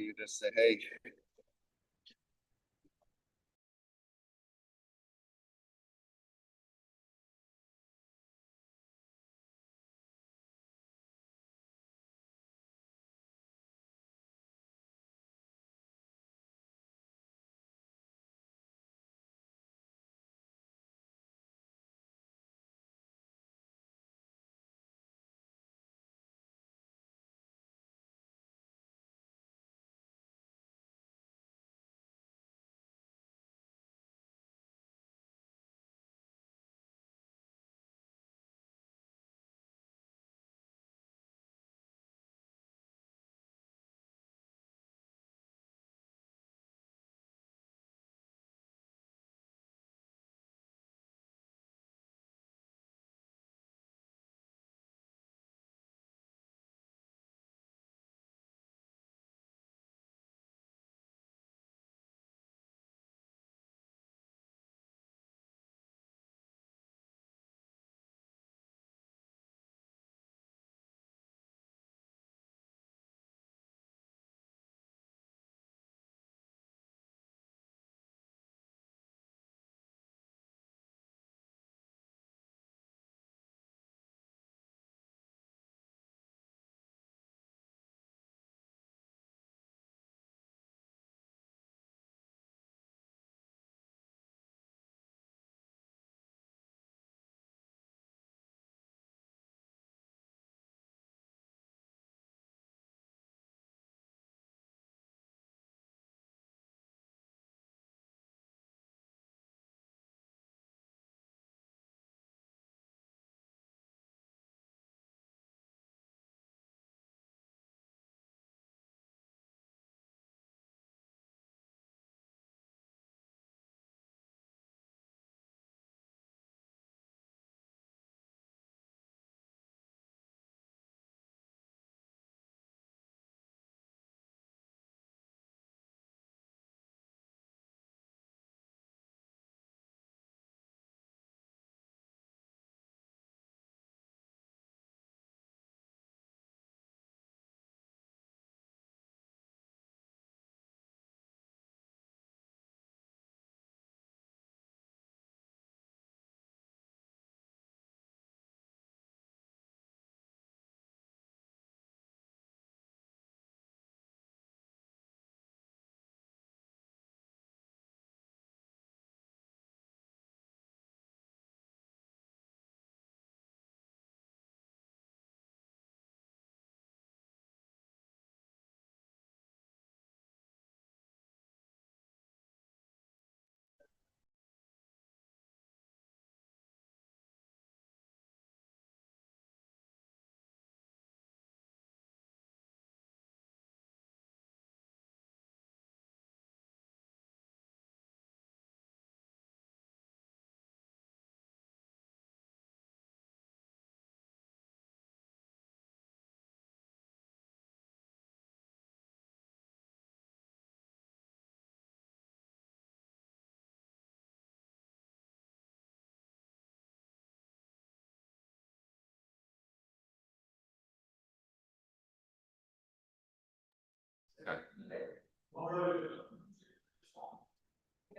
you just say, hey.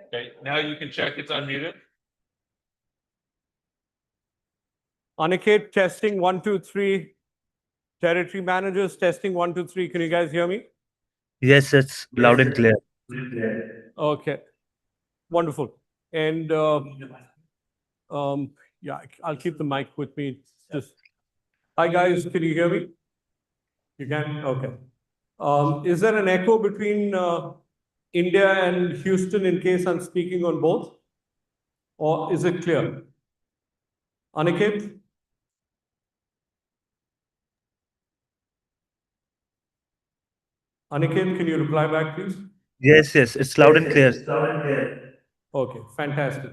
Okay, now you can check it's unmuted. Aniket, testing 1, 2, 3. Territory managers, testing 1, 2, 3. Can you guys hear me? Yes, it's loud and clear. Okay, wonderful. And yeah, I'll keep the mic with me. Just hi guys, can you hear me? You can. Okay. Is there an echo between India and Houston in case I'm speaking on both, or is it clear? Aniket? Aniket, can you reply back, please? Yes, it's loud and clear. Okay, fantastic.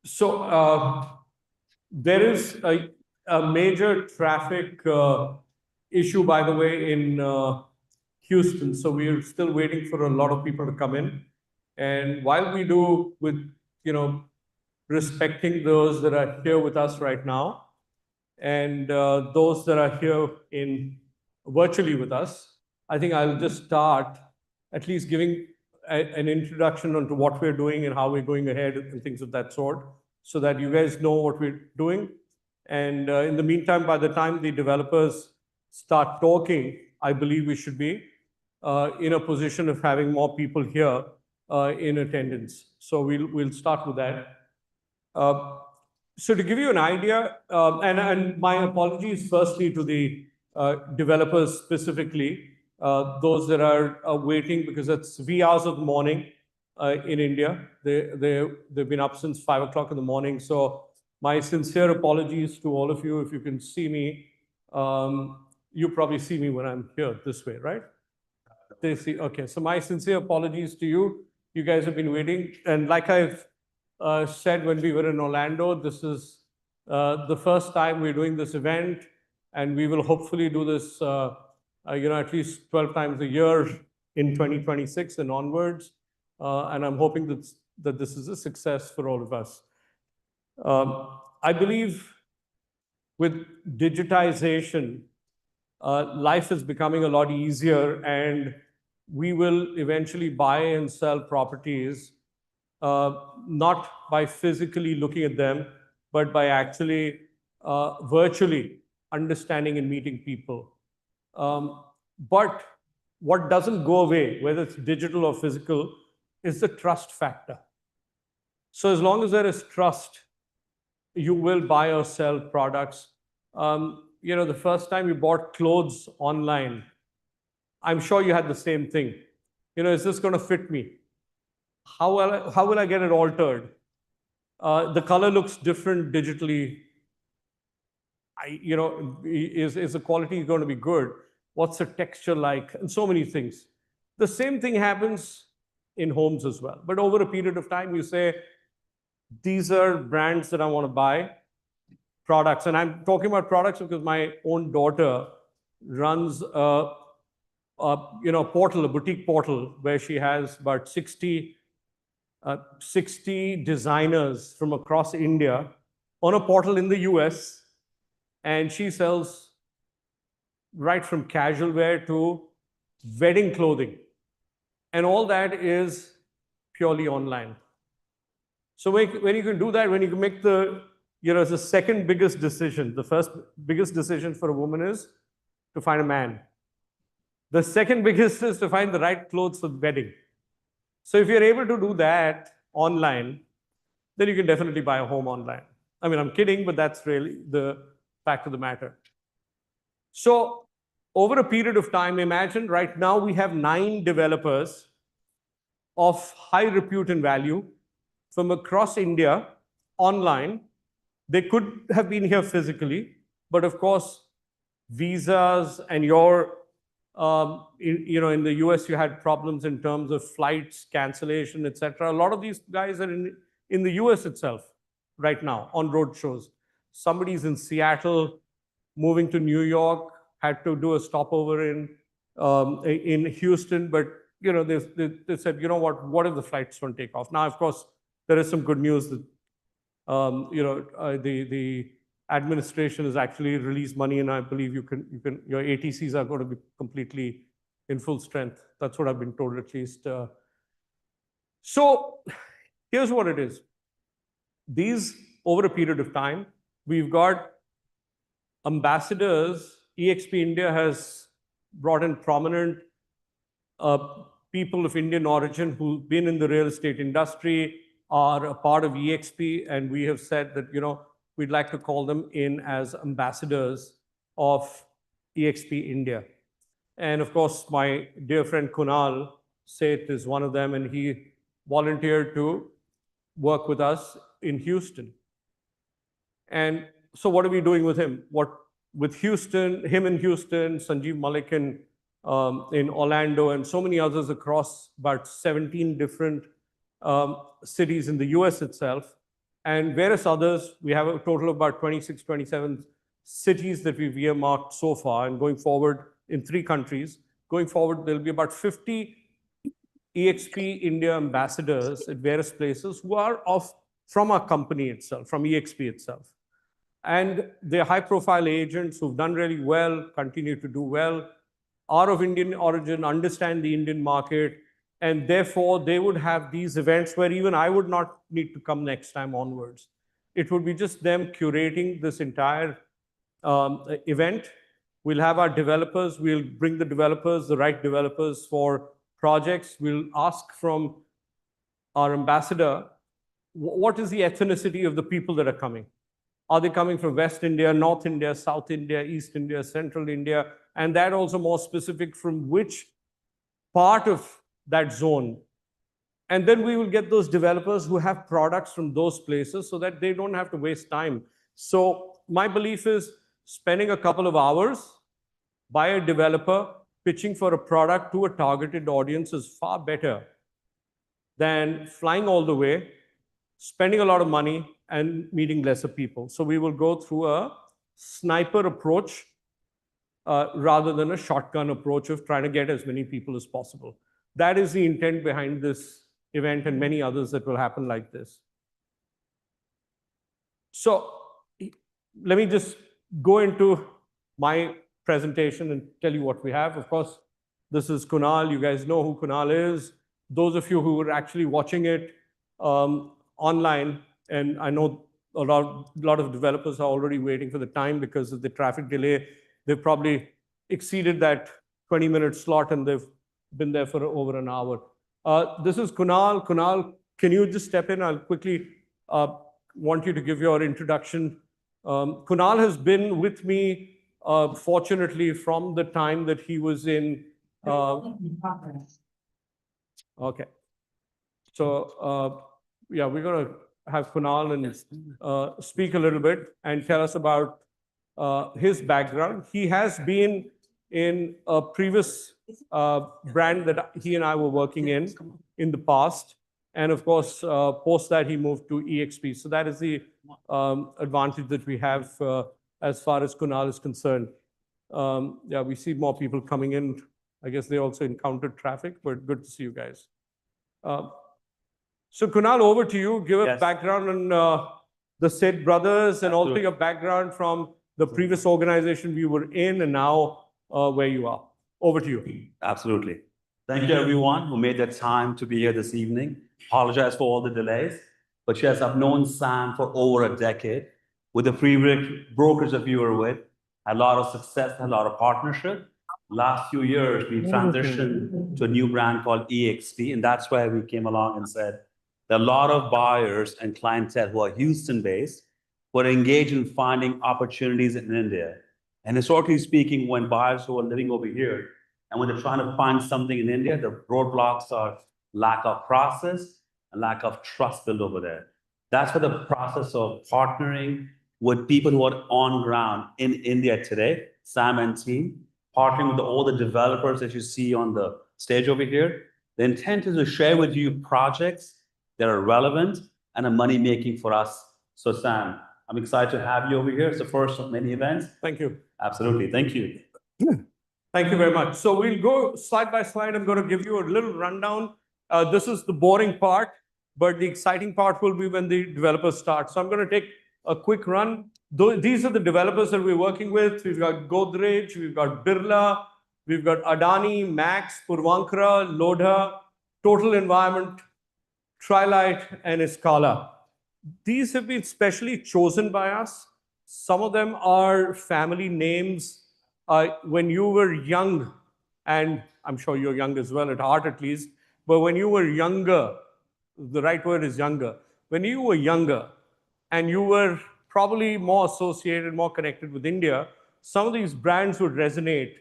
So there is a major traffic issue, by the way, in Houston. So we're still waiting for a lot of people to come in. And while we do with, respecting those that are here with us right now, and those that are here in virtually with us. I think I'll just start at least giving an introduction onto what we're doing and how we're going ahead and things of that sort, so that you guys know what we're doing. And in the meantime, by the time the developers start talking, I believe we should be in a position of having more people here in attendance. So we'll start with that. So to give you an idea, and my apologies firstly to the developers specifically, those that are waiting because it's wee hours of the morning in India. They've been up since 5 o'clock in the morning. So my sincere apologies to all of you. If you can see me, you probably see me when I'm here this way, right? They see, okay. So my sincere apologies to you. You guys have been waiting. And like I've said when we were in Orlando, this is the first time we're doing this event, and we will hopefully do this, at least 12 times a year in 2026 and onwards. And I'm hoping that this is a success for all of us. I believe with digitization, life is becoming a lot easier, and we will eventually buy and sell properties not by physically looking at them, but by actually virtually understanding and meeting people. But what doesn't go away, whether it's digital or physical, is the trust factor. So as long as there is trust, you will buy or sell products. The first time you bought clothes online, I'm sure you had the same thing. Is this going to fit me? How will I get it altered? The color looks different digitally. Is the quality going to be good? What's the texture like? And so many things. The same thing happens in homes as well. But over a period of time, you say, these are brands that I want to buy, products. And I'm talking about products because my own daughter runs a portal, a boutique portal, where she has about 60 designers from across India on a portal in the US. And she sells right from casual wear to wedding clothing. And all that is purely online. So when you can do that, when you can make it's the second biggest decision. The first biggest decision for a woman is to find a man. The second biggest is to find the right clothes for the wedding. So if you're able to do that online, then you can definitely buy a home online. I mean, I'm kidding, but that's really the fact of the matter. So over a period of time, imagine right now we have 9 developers of high repute and value from across India online. They could have been here physically, but of course, visas and in the US, you had problems in terms of flights, cancellation, etc. A lot of these guys are in the US itself right now on road shows. Somebody's in Seattle, moving to New York, had to do a stopover in Houston, but they said, what if the flights don't take off? Now, of course, there is some good news that the administration has actually released money, and I believe your ATCs are going to be completely in full strength. That's what I've been told, at least. So here's what it is. These, over a period of time, we've got ambassadors. eXp India has brought in prominent people of Indian origin who've been in the real estate industry, are a part of eXp, and we have said that, we'd like to call them in as ambassadors of eXp India. And of course, my dear friend Kunal Seth is one of them, and he volunteered to work with us in Houston. And so what are we doing with him? With Houston, him in Houston, Sanjeev Malik in Orlando, and so many others across about 17 different cities in the US itself, and various others. We have a total of about 26, 27 cities that we've earmarked so far, and going forward in 3 countries. Going forward, there'll be about 50 eXp India ambassadors at various places who are from our company itself, from eXp itself. And they're high-profile agents who've done really well, continue to do well, are of Indian origin, understand the Indian market, and therefore they would have these events where even I would not need to come next time onwards. It would be just them curating this entire event. We'll have our developers, we'll bring the developers, the right developers for projects. We'll ask from our ambassador, what is the ethnicity of the people that are coming? Are they coming from West India, North India, South India, East India, Central India? And that also more specific from which part of that zone. And then we will get those developers who have products from those places so that they don't have to waste time. So my belief is spending a couple of hours by a developer pitching for a product to a targeted audience is far better than flying all the way, spending a lot of money, and meeting lesser people. So we will go through a sniper approach rather than a shotgun approach of trying to get as many people as possible. That is the intent behind this event and many others that will happen like this. So let me just go into my presentation and tell you what we have. Of course, this is Kunal. You guys know who Kunal is. Those of you who are actually watching it online, and I know a lot of developers are already waiting for the time because of the traffic delay. They've probably exceeded that 20-minute slot and they've been there for over an hour. This is Kunal. Kunal, can you just step in? I'll quickly want you to give your introduction. Kunal has been with me, fortunately, from the time that he was in. Okay. So, yeah, we're going to have Kunal and speak a little bit and tell us about his background. He has been in a previous brand that he and I were working in the past. And of course, post that, he moved to eXp. So that is the advantage that we have as far as Kunal is concerned. Yeah, we see more people coming in. I guess they also encountered traffic, but good to see you guys. So Kunal, over to you. Give a background on the Sid brothers and also your background from the previous organization we were in and now where you are. Over to you. Absolutely. Thank you everyone who made the time to be here this evening. Apologize for all the delays, but yes, I've known Sam for over a decade with the brokerage that we were with. Had a lot of success, had a lot of partnership. Last few years, we transitioned to a new brand called eXp, and that's why we came along and said there are a lot of buyers and clientele who are Houston-based, but engaged in finding opportunities in India. And historically speaking, when buyers who are living over here, and when they're trying to find something in India, the roadblocks are lack of process and lack of trust built over there. That's where the process of partnering with people who are on ground in India today, Sam and team, partnering with all the developers that you see on the stage over here. The intent is to share with you projects that are relevant and are money-making for us. So Sam, I'm excited to have you over here. It's the first of many events. Thank you. Absolutely. Thank you. Thank you very much. So we'll go slide by slide. I'm going to give you a little rundown. This is the boring part, but the exciting part will be when the developers start. So I'm going to take a quick run. These are the developers that we're working with. We've got Godrej, we've got Birla, we've got Adani, Max, Purvankara, Lodha, Total Environment, Trilite, and Escala. These have been specially chosen by us. Some of them are family names. When you were young, and I'm sure you're young as well, at heart at least, but when you were younger, the right word is younger. When you were younger and you were probably more associated, more connected with India, some of these brands would resonate.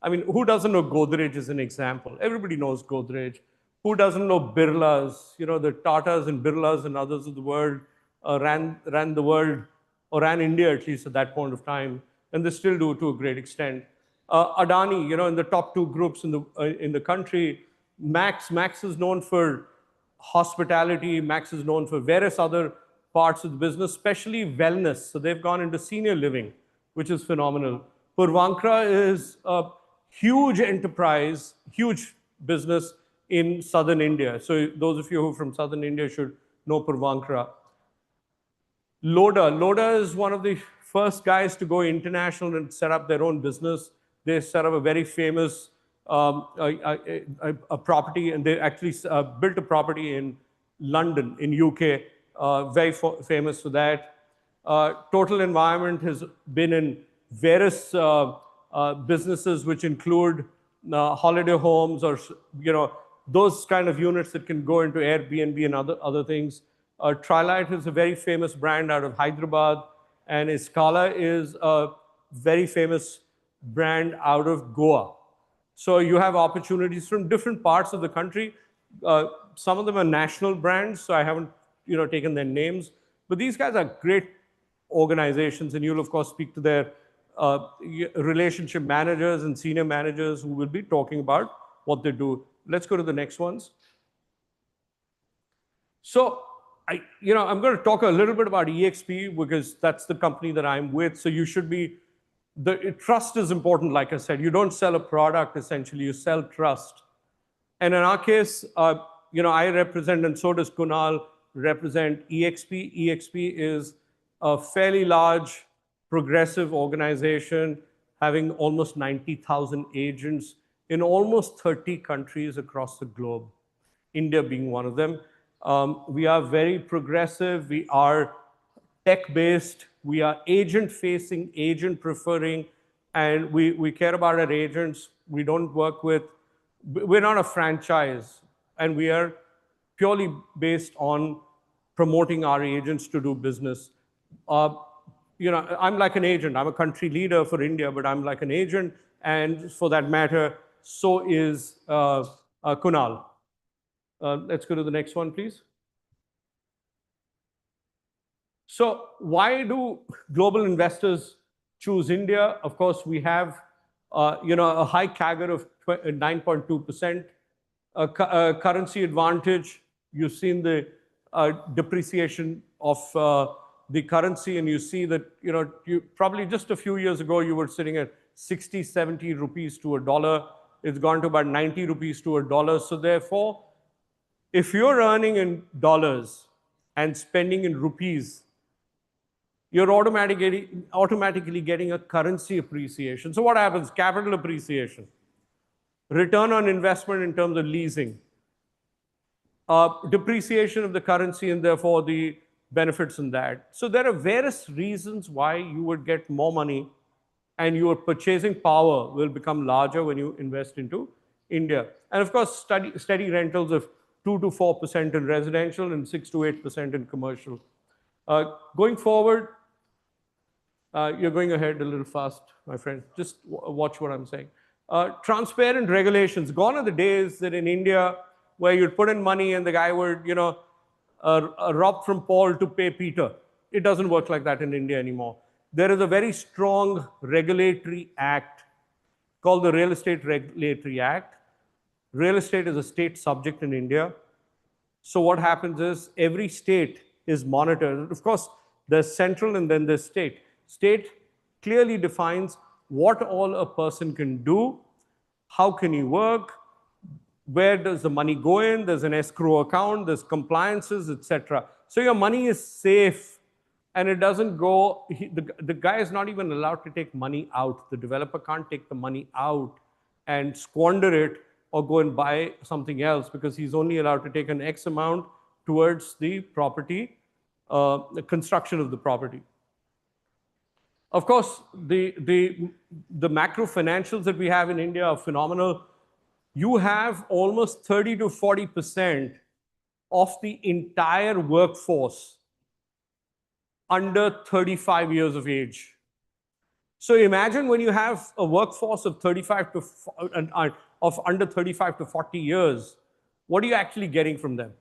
I mean, who doesn't know Godrej as an example? Everybody knows Godrej. Who doesn't know Birlas? You know, the Tatas and Birlas and others of the world ran the world, or ran India at least at that point of time, and they still do to a great extent. Adani, you know, in the top two groups in the country. Max is known for hospitality. Max is known for various other parts of the business, especially wellness. So they've gone into senior living, which is phenomenal. Purvankara is a huge enterprise, huge business in southern India. So those of you who are from southern India should know Purvankara. Lodha is one of the first guys to go international and set up their own business. they set up a very famous a property, and they actually built a property in London, in UK, very famous for that. Total Environment has been in various businesses, which include holiday homes or those kind of units that can go into Airbnb and other things. Trilite is a very famous brand out of Hyderabad, and Escala is a very famous brand out of Goa. So you have opportunities from different parts of the country. Some of them are national brands, so I haven't taken their names. But these guys are great organizations, and you'll of course speak to their relationship managers and senior managers who will be talking about what they do. Let's go to the next ones. So I'm going to talk a little bit about eXp because that's the company that I'm with. So you should be, trust is important. Like I said, you don't sell a product, essentially, you sell trust. And in our case, I represent, and so does Kunal, represent eXp. eXp is a fairly large, progressive organization having almost 90,000 agents in almost 30 countries across the globe, India being one of them. We are very progressive. We are tech-based. We are agent-facing, agent-preferring, and we care about our agents. We don't work with, we're not a franchise, and we are purely based on promoting our agents to do business. I'm like an agent. I'm a country leader for India, but I'm like an agent, and for that matter, so is Kunal. Let's go to the next one, please. So why do global investors choose India? Of course, we have a high CAGR of 9.2%, currency advantage. You've seen the depreciation of the currency, and you see that you probably just a few years ago you were sitting at 60, 70 rupees to a dollar. It's gone to about 90 rupees to a dollar. So therefore, if you're earning in dollars and spending in rupees, you're automatically getting a currency appreciation. So what happens? Capital appreciation, return on investment in terms of leasing, depreciation of the currency, and therefore the benefits in that. So there are various reasons why you would get more money, and your purchasing power will become larger when you invest into India. And of course, steady rentals of 2 to 4% in residential and 6 to 8% in commercial. Going forward, you're going ahead a little fast, my friend. Just watch what I'm saying. Transparent regulations. Gone are the days that in India, where you'd put in money and the guy would, rob from Paul to pay Peter. It doesn't work like that in India anymore. There is a very strong regulatory act called the Real Estate Regulatory Act. Real estate is a state subject in India. So what happens is every state is monitored. Of course, there's central and then there's state. State clearly defines what all a person can do, how can he work, where does the money go in, there's an escrow account, there's compliances, etc. So your money is safe, and it doesn't go, the guy is not even allowed to take money out. The developer can't take the money out and squander it or go and buy something else, because he's only allowed to take an X amount towards the property, the construction of the property. Of course, the macro financials that we have in India are phenomenal. You have almost 30 to 40% of the entire workforce under 35 years of age. So imagine when you have a workforce of under 35 to 40 years, what are you actually getting from them?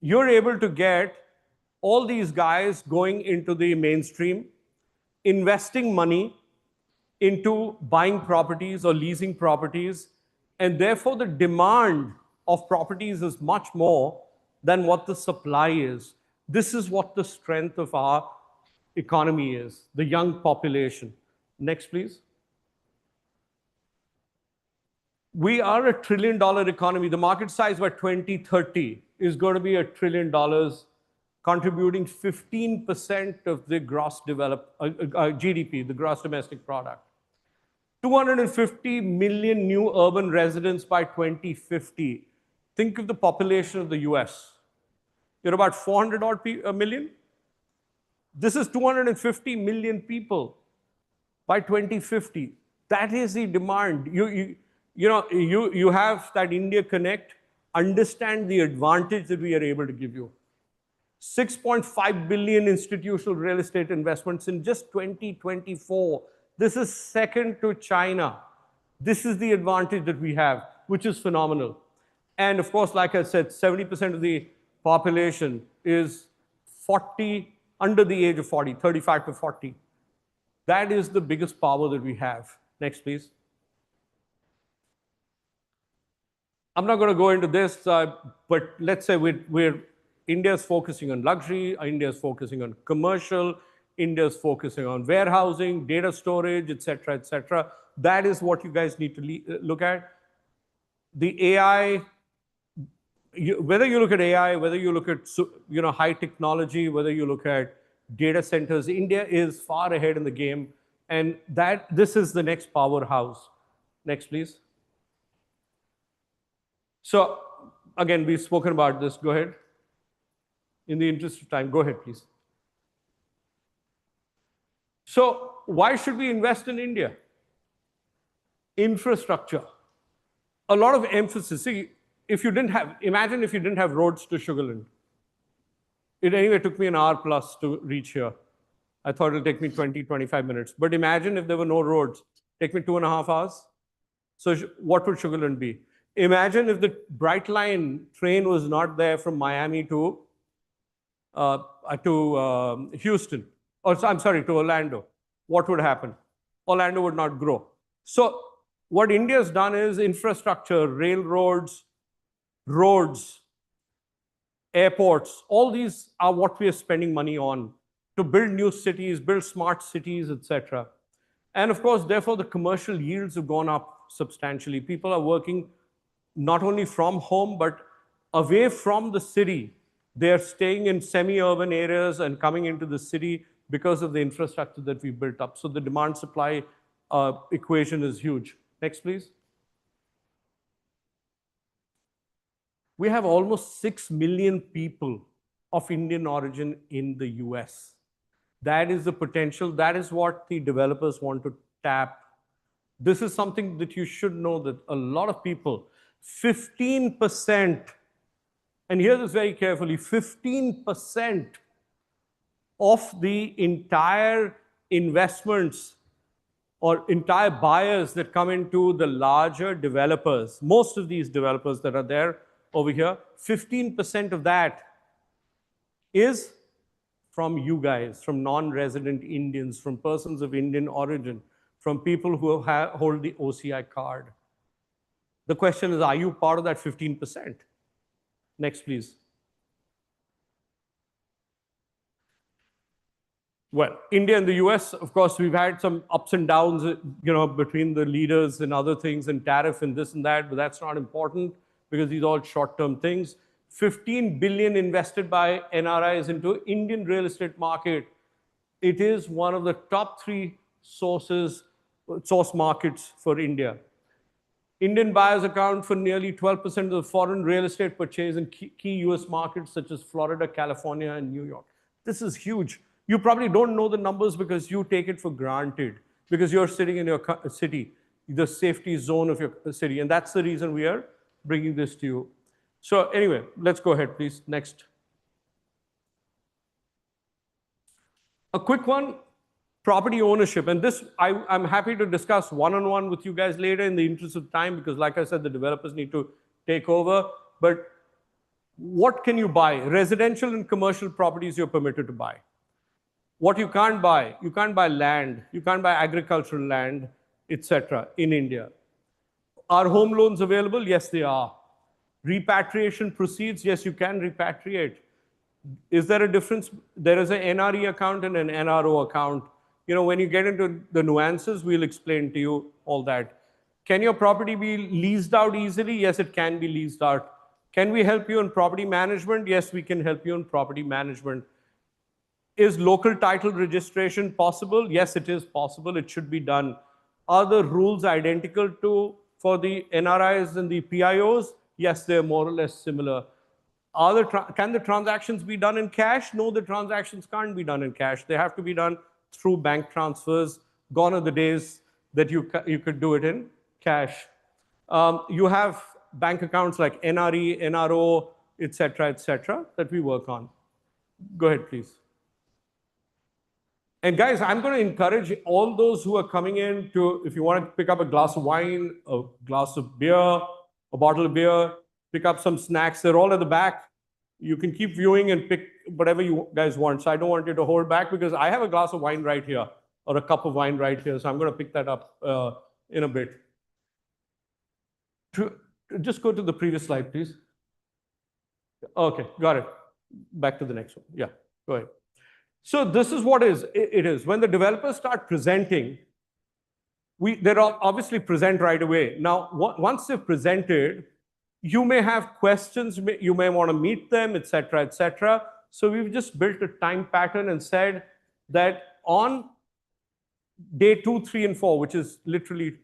You're able to get all these guys going into the mainstream, investing money into buying properties or leasing properties, and therefore the demand of properties is much more than what the supply is. This is what the strength of our economy is, the young population. Next, please. We are a $1 trillion economy. The market size by 2030 is going to be $1 trillion, contributing 15% of the gross GDP, the gross domestic product. 250 million new urban residents by 2050. Think of the population of the US. You're about 400 odd million. This is 250 million people by 2050. That is the demand. You have that India Connect. Understand the advantage that we are able to give you. 6.5 billion institutional real estate investments in just 2024. This is second to China. This is the advantage that we have, which is phenomenal. And of course, like I said, 70% of the population is under the age of 40, 35 to 40. That is the biggest power that we have. Next, please. I'm not going to go into this, but let's say India's focusing on luxury, India's focusing on commercial, India's focusing on warehousing, data storage, etc., etc. That is what you guys need to look at. The AI, whether you look at AI, whether you look at high technology, whether you look at data centers, India is far ahead in the game, and this is the next powerhouse. Next, please. So again, we've spoken about this. Go ahead. In the interest of time, go ahead, please. So why should we invest in India? Infrastructure. A lot of emphasis. See, imagine if you didn't have roads to Sugarland. It anyway took me an hour plus to reach here. I thought it'll take me 20, 25 minutes. But imagine if there were no roads. Take me 2.5 hours. So what would Sugarland be? Imagine if the Bright Line train was not there from Miami to Houston, or I'm sorry, to Orlando. What would happen? Orlando would not grow. So what India's done is infrastructure, railroads, roads, airports, all these are what we are spending money on to build new cities, build smart cities, etc. And of course, therefore, the commercial yields have gone up substantially. People are working not only from home, but away from the city. They're staying in semi-urban areas and coming into the city because of the infrastructure that we built up. So the demand-supply equation is huge. Next, please. We have almost 6 million people of Indian origin in the US. That is the potential. That is what the developers want to tap. This is something that you should know, that a lot of people, 15%, and hear this very carefully, 15% of the entire investments or entire buyers that come into the larger developers, most of these developers that are there over here, 15% of that is from you guys, from non-resident Indians, from persons of Indian origin, from people who hold the OCI card. The question is, are you part of that 15%? Next, please. Well, India and the US, of course, we've had some ups and downs, between the leaders and other things, and tariff and this and that, but that's not important because these are all short-term things. 15 billion invested by NRIs into Indian real estate market. It is one of the top 3 source markets for India. Indian buyers account for nearly 12% of the foreign real estate purchase in key US markets such as Florida, California, and New York. This is huge. You probably don't know the numbers because you take it for granted, because you're sitting in your city, the safety zone of your city. And that's the reason we are bringing this to you. So anyway, let's go ahead, please. Next. A quick one. Property ownership, and this I'm happy to discuss one-on-one with you guys later in the interest of time, because like I said, the developers need to take over. But what can you buy? Residential and commercial properties you're permitted to buy. What you can't buy land, you can't buy agricultural land, etc. in India. Are home loans available? Yes, they are. Repatriation proceeds? Yes, you can repatriate. Is there a difference? There is an NRE account and an NRO account. When you get into the nuances, we'll explain to you all that. Can your property be leased out easily? Yes, it can be leased out. Can we help you in property management? Yes, we can help you in property management. Is local title registration possible? Yes, it is possible. It should be done. Are the rules identical for the NRIs and the PIOs? Yes, they're more or less similar. Can the transactions be done in cash? No, the transactions can't be done in cash. They have to be done through bank transfers. Gone are the days that you could do it in cash. You have bank accounts like NRE, NRO, etc., that we work on. Go ahead, please. And guys, I'm going to encourage all those who are coming in to, if you want to pick up a glass of wine, a glass of beer, a bottle of beer, pick up some snacks. They're all at the back. You can keep viewing and pick whatever you guys want. So I don't want you to hold back because I have a glass of wine right here or a cup of wine right here. So I'm going to pick that up in a bit. Just go to the previous slide, please. Okay, got it. Back to the next one. Yeah, go ahead. So this is what it is. When the developers start presenting, they're obviously present right away. Now, once they've presented, you may have questions, you may want to meet them, etc. So we've just built a time pattern and said that on day 2, 3, and 4, which is literally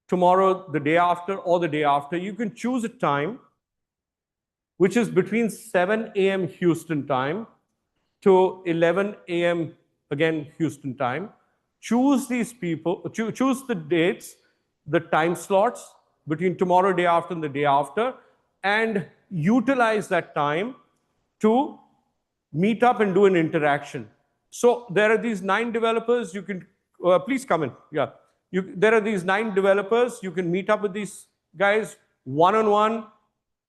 tomorrow, the day after, or the day after, you can choose a time which is between 7 a.m. Houston time to 11 a.m. again Houston time. Choose these people, choose the dates, the time slots between tomorrow, day after, and the day after, and utilize that time to meet up and do an interaction. So there are these 9 developers. You can please come in. Yeah, there are these 9 developers. You can meet up with these guys one-on-one.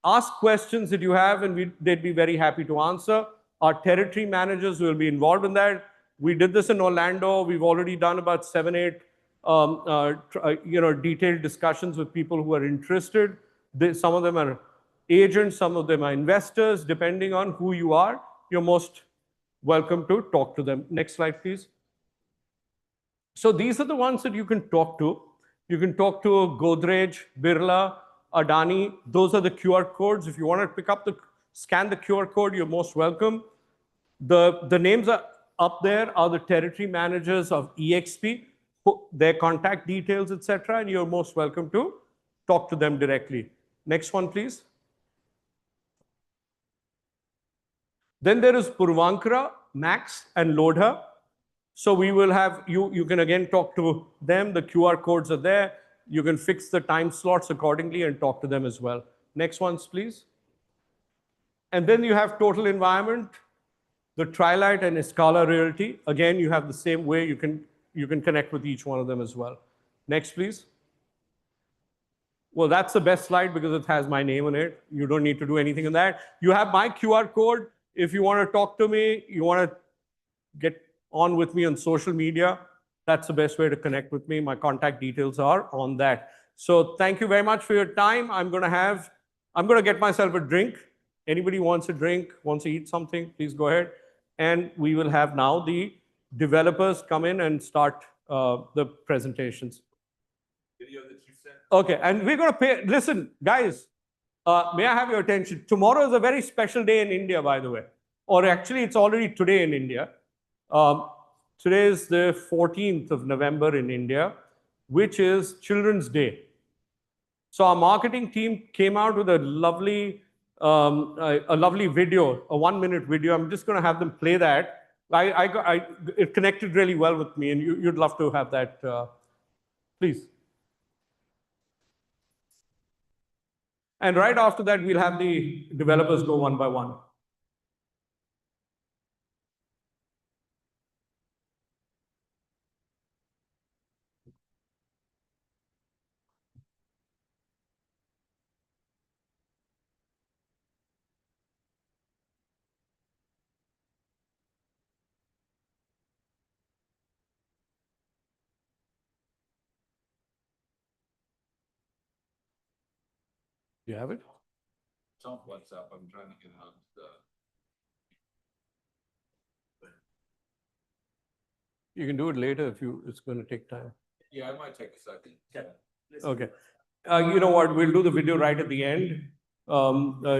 Ask questions that you have, and they'd be very happy to answer. Our territory managers will be involved in that. We did this in Orlando. We've already done about 7, 8 detailed discussions with people who are interested. Some of them are agents, some of them are investors. Depending on who you are, you're most welcome to talk to them. Next slide, please. So these are the ones that you can talk to. You can talk to Godrej, Birla, Adani. Those are the QR codes. If you want to pick up scan the QR code, you're most welcome. The names are up there are the territory managers of eXp, their contact details, etc. And you're most welcome to talk to them directly. Next one, please. Then there is Purvankara, Max, and Lodha. So we will have, you can again talk to them. The QR codes are there. You can fix the time slots accordingly and talk to them as well. Next ones, please. And then you have Total Environment, the Trilite, and Escala Realty. Again, you have the same way. You can connect with each one of them as well. Next, please. Well, that's the best slide because it has my name on it. You don't need to do anything in that. You have my QR code. If you want to talk to me, you want to get on with me on social media, that's the best way to connect with me. My contact details are on that. So thank you very much for your time. I'm going to get myself a drink. Anybody wants a drink, wants to eat something, please go ahead. And we will have now the developers come in and start the presentations. Video that you sent. Okay, and we're going to listen, guys, may I have your attention? Tomorrow is a very special day in India, by the way. Or actually, it's already today in India. Today is the 14th of November in India, which is Children's Day. So our marketing team came out with a lovely video, a 1-minute video. I'm just going to have them play that. It connected really well with me, and you'd love to have that. Please. And right after that, we'll have the developers go one by one. Do you have it? It's on WhatsApp. I'm trying to get it on You can do it later if it's going to take time. Yeah, I might take a second. Okay. You know what? We'll do the video right at the end.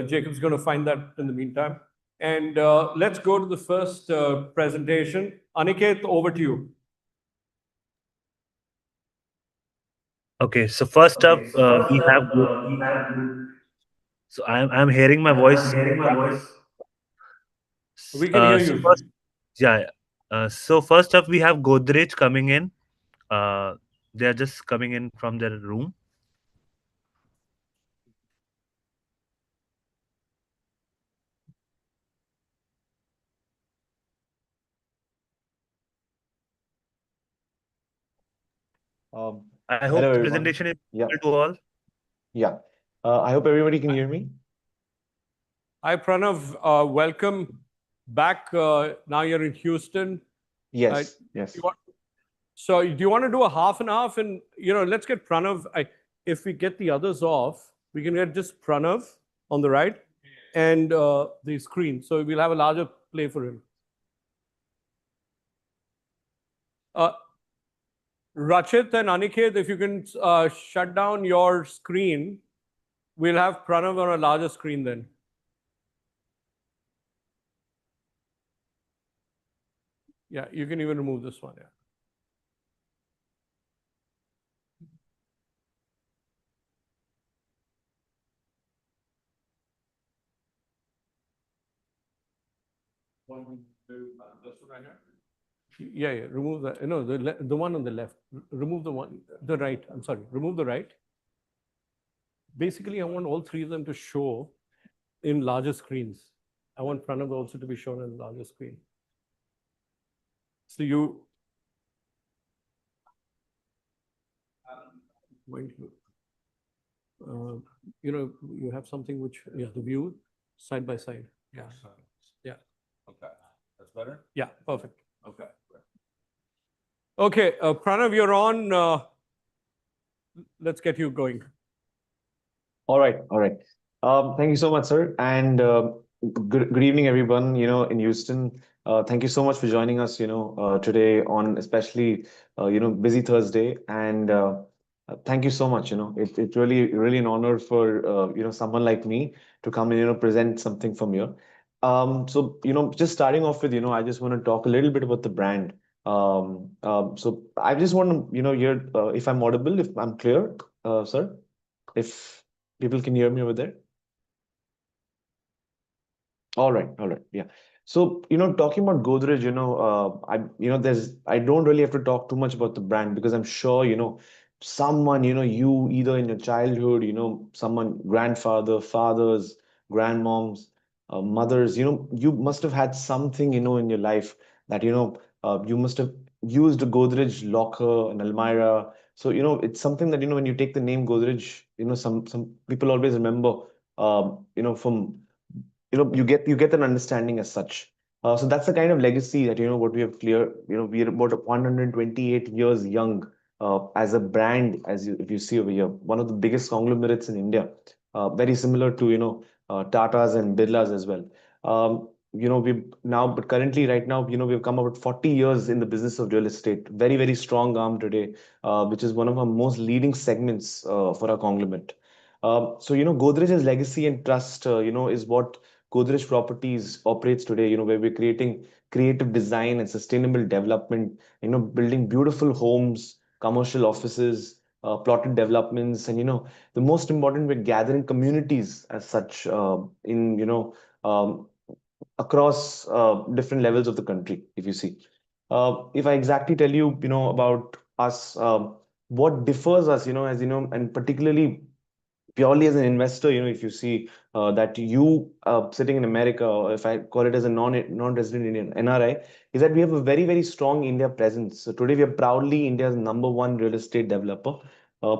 Jacob's going to find that in the meantime. And let's go to the first presentation. Aniket, over to you. Okay, so first up, we have. So I'm hearing my voice. We can hear So you. first, yeah. So first up, we have Godrej coming in. They are just coming in from their room. Um, I hope Hello, the everyone. presentation is Yeah, visible to all. yeah. I hope everybody can hear me. Hi, Pranav. Welcome back. Now you're in Houston. Yes, yes. You want, so do you want to do a half and half? And let's get Pranav. If we get the others off, we can get just Pranav on the right and the screen. So we'll have a larger play for him. Rachit and Aniket, if you can shut down your screen, we'll have Pranav on a larger screen then. Yeah, you can even remove this one. Yeah. Yeah, yeah. Remove that. No, the one on the left. Remove the one, the right. I'm sorry. Remove the right. Basically, I want all three of them to show in larger screens. I want Pranav also to be shown in larger screen. So you going to, you have something which, yeah, the view side by side. Yeah. Yeah. Okay, that's better? Yeah. Perfect. Okay. Okay, Pranav, you're on. Let's get you going. All right, all right. Thank you so much, sir. And good evening, everyone, in Houston. Thank you so much for joining us, today on especially, busy Thursday. And thank you so much. It's really an honor for, someone like me to come and, present something from here. So, just starting off with, I just want to talk a little bit about the brand. So I just want to, hear if I'm audible, if I'm clear, sir, if people can hear me over there. All right, yeah. So, talking about Godrej, I don't really have to talk too much about the brand because I'm sure, someone, you either in your childhood, someone, grandfather, fathers, grandmoms, mothers, you must have had something, in your life that, you must have used a Godrej locker, an Almira. So, it's something that, when you take the name Godrej, some people always remember, from you get an understanding as such. So that's the kind of legacy that what we have clear. We are about 128 years young as a brand, if you see over here, one of the biggest conglomerates in India, very similar to Tatas and Birlas as well. We now, but currently, right now, we've come about 40 years in the business of real estate. Very, very strong arm today, which is one of our most leading segments for our conglomerate. Godrej's legacy and trust, is what Godrej Properties operates today, where we're creating creative design and sustainable development, building beautiful homes, commercial offices, plotted developments, and, the most important, we're gathering communities as such across different levels of the country, if you see. If I exactly tell you, about us, what differs us, and particularly purely as an investor, if you see that you sitting in America, or if I call it as a non-resident Indian NRI, is that we have a very, very strong India presence. So today we are proudly India's number one real estate developer,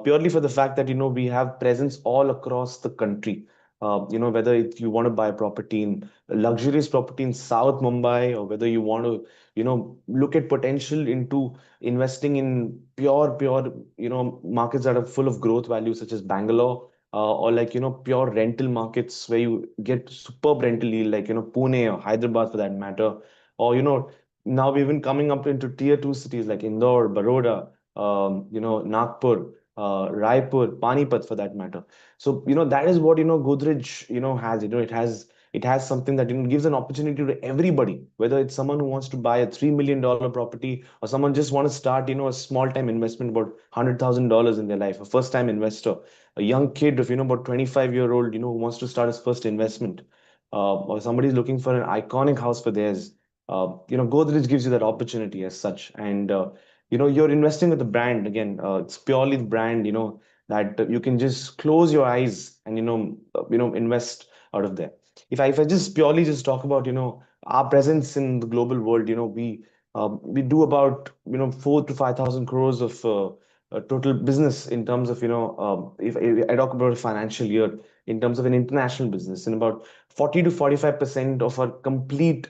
purely for the fact that we have presence all across the country. Whether you want to buy property in luxurious property in South Mumbai, or whether you want to, look at potential into investing in pure, markets that are full of growth value, such as Bangalore, or like pure rental markets where you get superb rental yield, like Pune or Hyderabad for that matter, or now we've been coming up into tier two cities like Indore, Baroda, Nagpur, Raipur, Panipat for that matter. So that is what Godrej has. It has It has something that gives an opportunity to everybody, whether it's someone who wants to buy a $3 million property, or someone just want to start, a small time investment about $100,000 in their life, a first time investor, a young kid of about 25-year-old, who wants to start his first investment, or somebody's looking for an iconic house for theirs. Godrej gives you that opportunity as such, and you're investing with the brand again. It's purely the brand, that you can just close your eyes and invest out of there. If I just purely just talk about our presence in the global world, we do about 4 to 5 thousand crores of total business in terms of if I talk about a financial year in terms of an international business, and about 40 to 45% of our complete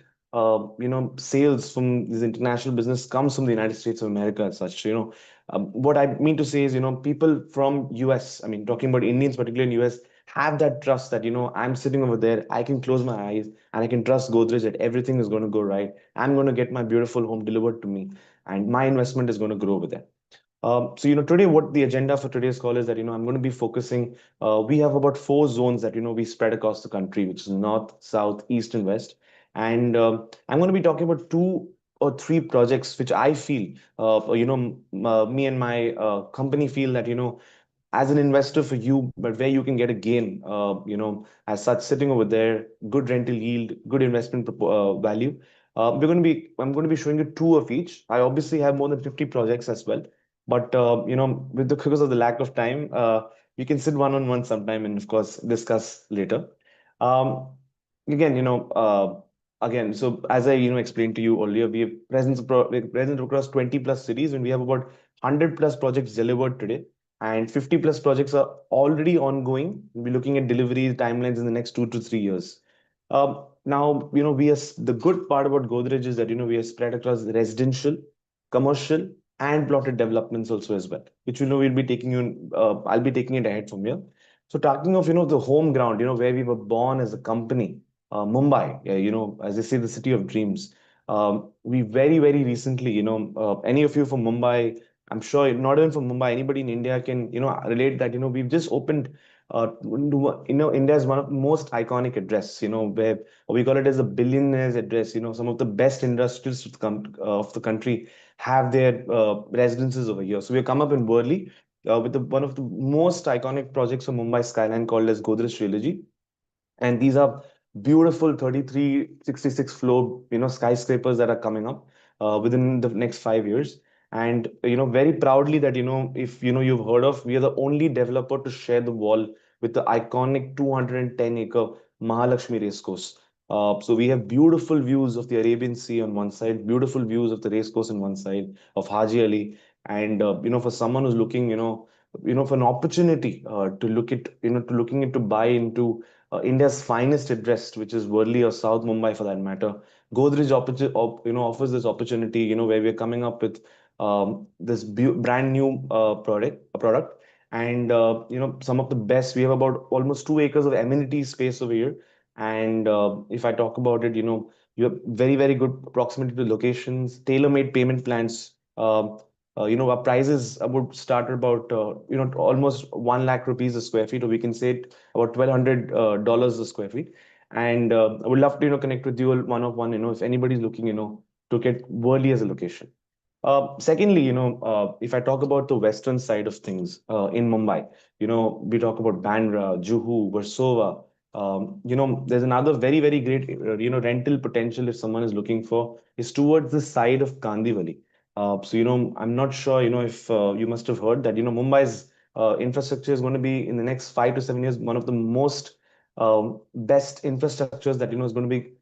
sales from this international business comes from the United States of America as such. What I mean to say is, people from US, I mean, talking about Indians, particularly in US, have that trust that, I'm sitting over there, I can close my eyes and I can trust Godrej that everything is going to go right. I'm going to get my beautiful home delivered to me, and my investment is going to grow over there. Today, what the agenda for today's call is that, I'm going to be focusing, we have about 4 zones that, we spread across the country, which is north, south, east, and west. And I'm going to be talking about 2 or 3 projects, which I feel, me and my company feel that, as an investor for you, but where you can get a gain, as such, sitting over there, good rental yield, good investment value. I'm going to be showing you 2 of each. I obviously have more than 50 projects as well, but because of the lack of time, we can sit one-on-one sometime and of course discuss later. Um, again, again, so as I explained to you earlier, we have we're present across 20 plus cities, and we have about 100 plus projects delivered today, and 50 plus projects are already ongoing. We'll be looking at delivery timelines in the next 2 to 3 years. Now, the good part about Godrej is that, we are spread across residential, commercial, and plotted developments also as well, which, we'll be taking you, I'll be taking it ahead from here. So talking of, the home ground, where we were born as a company, Mumbai, as they say, the city of dreams. We very, very recently, any of you from Mumbai, I'm sure not even from Mumbai, anybody in India can, relate that, we've just opened, India is one of the most iconic address, where we call it as a billionaire's address. Some of the best industrialists of the country have their residences over here. So we have come up in Worli with one of the most iconic projects of Mumbai skyline called as Godrej Trilogy. And these are beautiful 33, 66 floor, skyscrapers that are coming up within the next 5 years. And, very proudly that, if, you've heard of, we are the only developer to share the wall with the iconic 210-acre Mahalakshmi Racecourse. So we have beautiful views of the Arabian Sea on one side, beautiful views of the racecourse on one side, of Haji Ali. And, for someone who's looking, for an opportunity to looking into buy into India's finest address, which is Worli or South Mumbai for that matter. Godrej offers this opportunity, where we're coming up with this brand new product, and some of the best. We have about almost 2 acres of amenity space over here, and if I talk about it, you have very, very good proximity to locations, tailor-made payment plans. Our prices would start at about almost 1 lakh rupees a square feet, or we can say it about $1,200 a square feet. And I would love to connect with you one-on-one. If anybody's looking to get Worli as a location. Secondly, if I talk about the western side of things in Mumbai, we talk about Bandra, Juhu, Versova. There's another very, very great, rental potential if someone is looking for is towards the side of Kandivali. So, I'm not sure, if you must have heard that, Mumbai's infrastructure is going to be in the next 5 to 7 years one of the most best infrastructures that, is going to be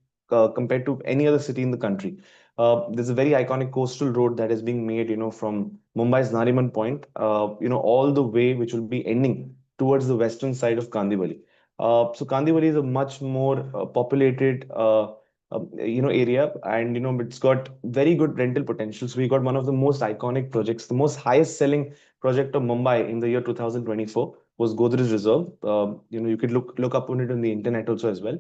compared to any other city in the country. There's a very iconic coastal road that is being made, from Mumbai's Nariman Point, all the way, which will be ending towards the western side of Kandivali. So Kandivali is a much more populated, area, and it's got very good rental potential. So we got one of the most iconic projects, the most highest selling project of Mumbai in the year 2024 was Godrej Reserve. You could look up on it on the internet also as well.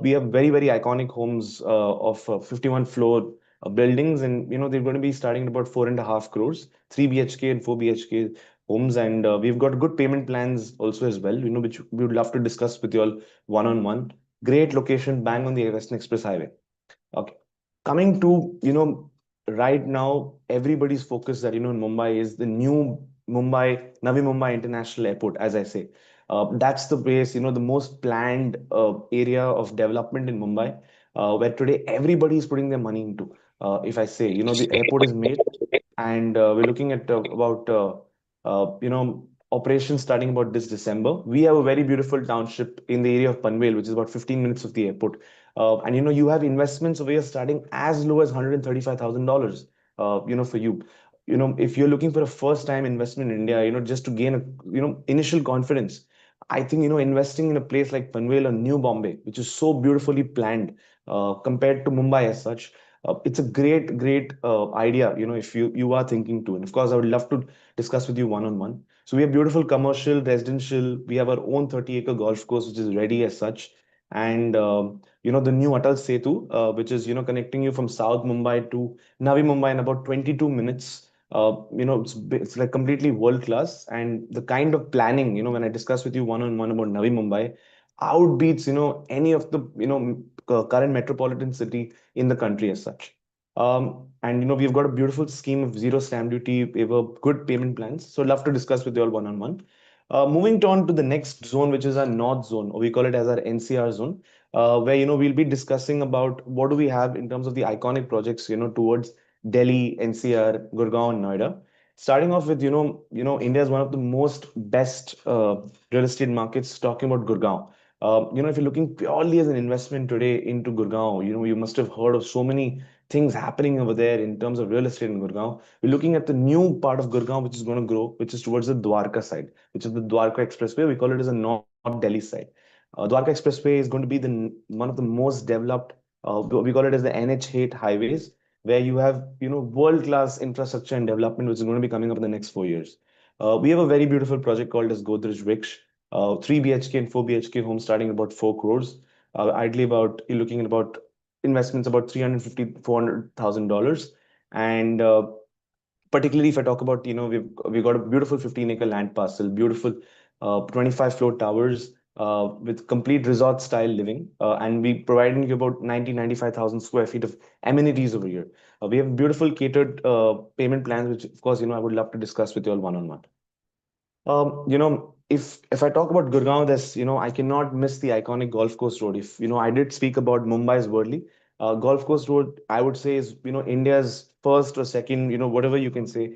We have very, very iconic homes of 51 floor buildings, and they're going to be starting at about 4.5 crores, 3 BHK and 4 BHK homes, and we've got good payment plans also as well, which we would love to discuss with you all one-on-one. Great location, bang on the Western Express Highway. Okay. Coming to, right now, everybody's focus that, in Mumbai is the new Navi Mumbai International Airport, as I say. That's the place, the most planned area of development in Mumbai, where today everybody is putting their money into. If I say, the airport is made, and we're looking at about, operations starting about this December. We have a very beautiful township in the area of Panvel, which is about 15 minutes of the airport. And you have investments over here starting as low as $135,000. For you, if you're looking for a first time investment in India, just to gain a initial confidence, I think investing in a place like Panvel or New Bombay, which is so beautifully planned compared to Mumbai as such. It's a great idea, if you are thinking to. And of course, I would love to discuss with you one on one. So we have beautiful commercial, residential. We have our own 30-acre golf course, which is ready as such. And the new Atal Setu, which is connecting you from South Mumbai to Navi Mumbai in about 22 minutes. It's like completely world class, and the kind of planning, when I discuss with you one on one about Navi Mumbai, outbeats any of the current metropolitan city in the country as such. And we've got a beautiful scheme of zero stamp duty. We have a good payment plans. So I'd love to discuss with you all one on one. Moving on to the next zone, which is our north zone, or we call it as our NCR zone, where we'll be discussing about what do we have in terms of the iconic projects, towards Delhi, NCR, Gurgaon, and Noida. Starting off with India is one of the most best real estate markets. Talking about Gurgaon, if you're looking purely as an investment today into Gurgaon, you must have heard of so many things happening over there in terms of real estate in Gurgaon. We're looking at the new part of Gurgaon, which is going to grow, which is towards the Dwarka side, which is the Dwarka Expressway. We call it as a North Delhi side. Dwarka Expressway is going to be one of the most developed. We call it as the NH8 highways, where you have world-class infrastructure and development, which is going to be coming up in the next 4 years. We have a very beautiful project called as Godrej Riksh, 3 BHK and 4 BHK homes starting about 4 crores. Ideally, you're looking at about investments about 350 $400,000. And particularly if I talk about, we've got a beautiful 15-acre land parcel, beautiful 25-floor towers with complete resort style living, and we providing you about 95,000 square feet of amenities over here. We have beautiful catered payment plans, which of course I would love to discuss with you all one on one. If I talk about Gurgaon, there's, I cannot miss the iconic Golf Course Road. If, I did speak about Mumbai's Worldly, Golf Course Road, I would say is, India's first or second, whatever you can say,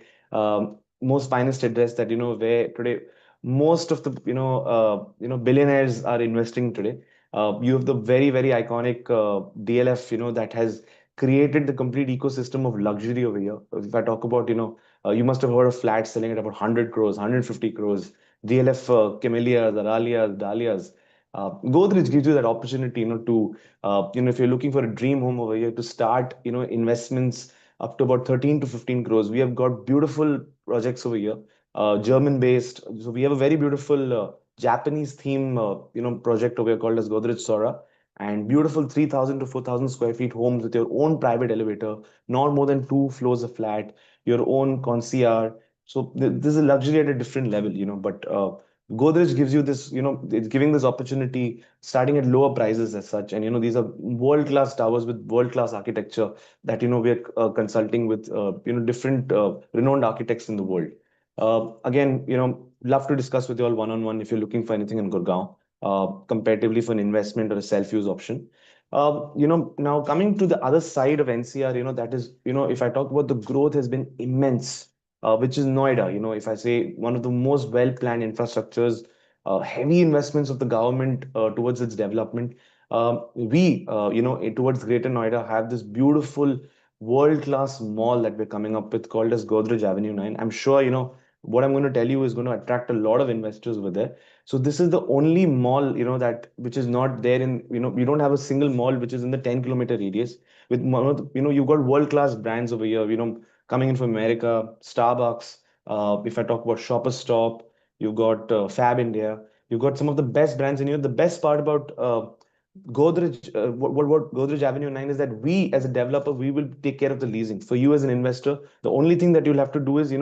most finest address that, where today most of the, billionaires are investing today. You have the very iconic DLF, that has created the complete ecosystem of luxury over here. If I talk about, you must have heard of flats selling at about 100 crores, 150 crores, DLF, Camellias, Aralias, Dahlias. Godrej gives you that opportunity, if you're looking for a dream home over here, to start, investments up to about 13 to 15 crores. We have got beautiful projects over here, German based. So we have a very beautiful Japanese theme, project over here called as Godrej Sora, and beautiful 3,000 to 4,000 square feet homes with your own private elevator, not more than 2 floors of flat, your own concierge. So this is a luxury at a different level, but Godrej gives you this, it's giving this opportunity starting at lower prices as such. And, these are world-class towers with world-class architecture that, we're consulting with, different renowned architects in the world. Again, love to discuss with you all one-on-one if you're looking for anything in Gurgaon, comparatively for an investment or a self-use option. Now coming to the other side of NCR, that is, if I talk about the growth has been immense, which is Noida. If I say one of the most well-planned infrastructures, heavy investments of the government towards its development. We, towards Greater Noida, have this beautiful world-class mall that we're coming up with called as Godrej Avenue 9. I'm sure, what I'm going to tell you is going to attract a lot of investors over there. So this is the only mall, that which is not there in, we don't have a single mall which is in the 10-kilometer radius. With, you've got world-class brands over here, coming in from America, Starbucks. If I talk about Shoppers Stop, you've got Fab India. You've got some of the best brands in here. The best part about Godrej, what Godrej Avenue 9 is that we, as a developer, we will take care of the leasing. For you as an investor, the only thing that you'll have to do is,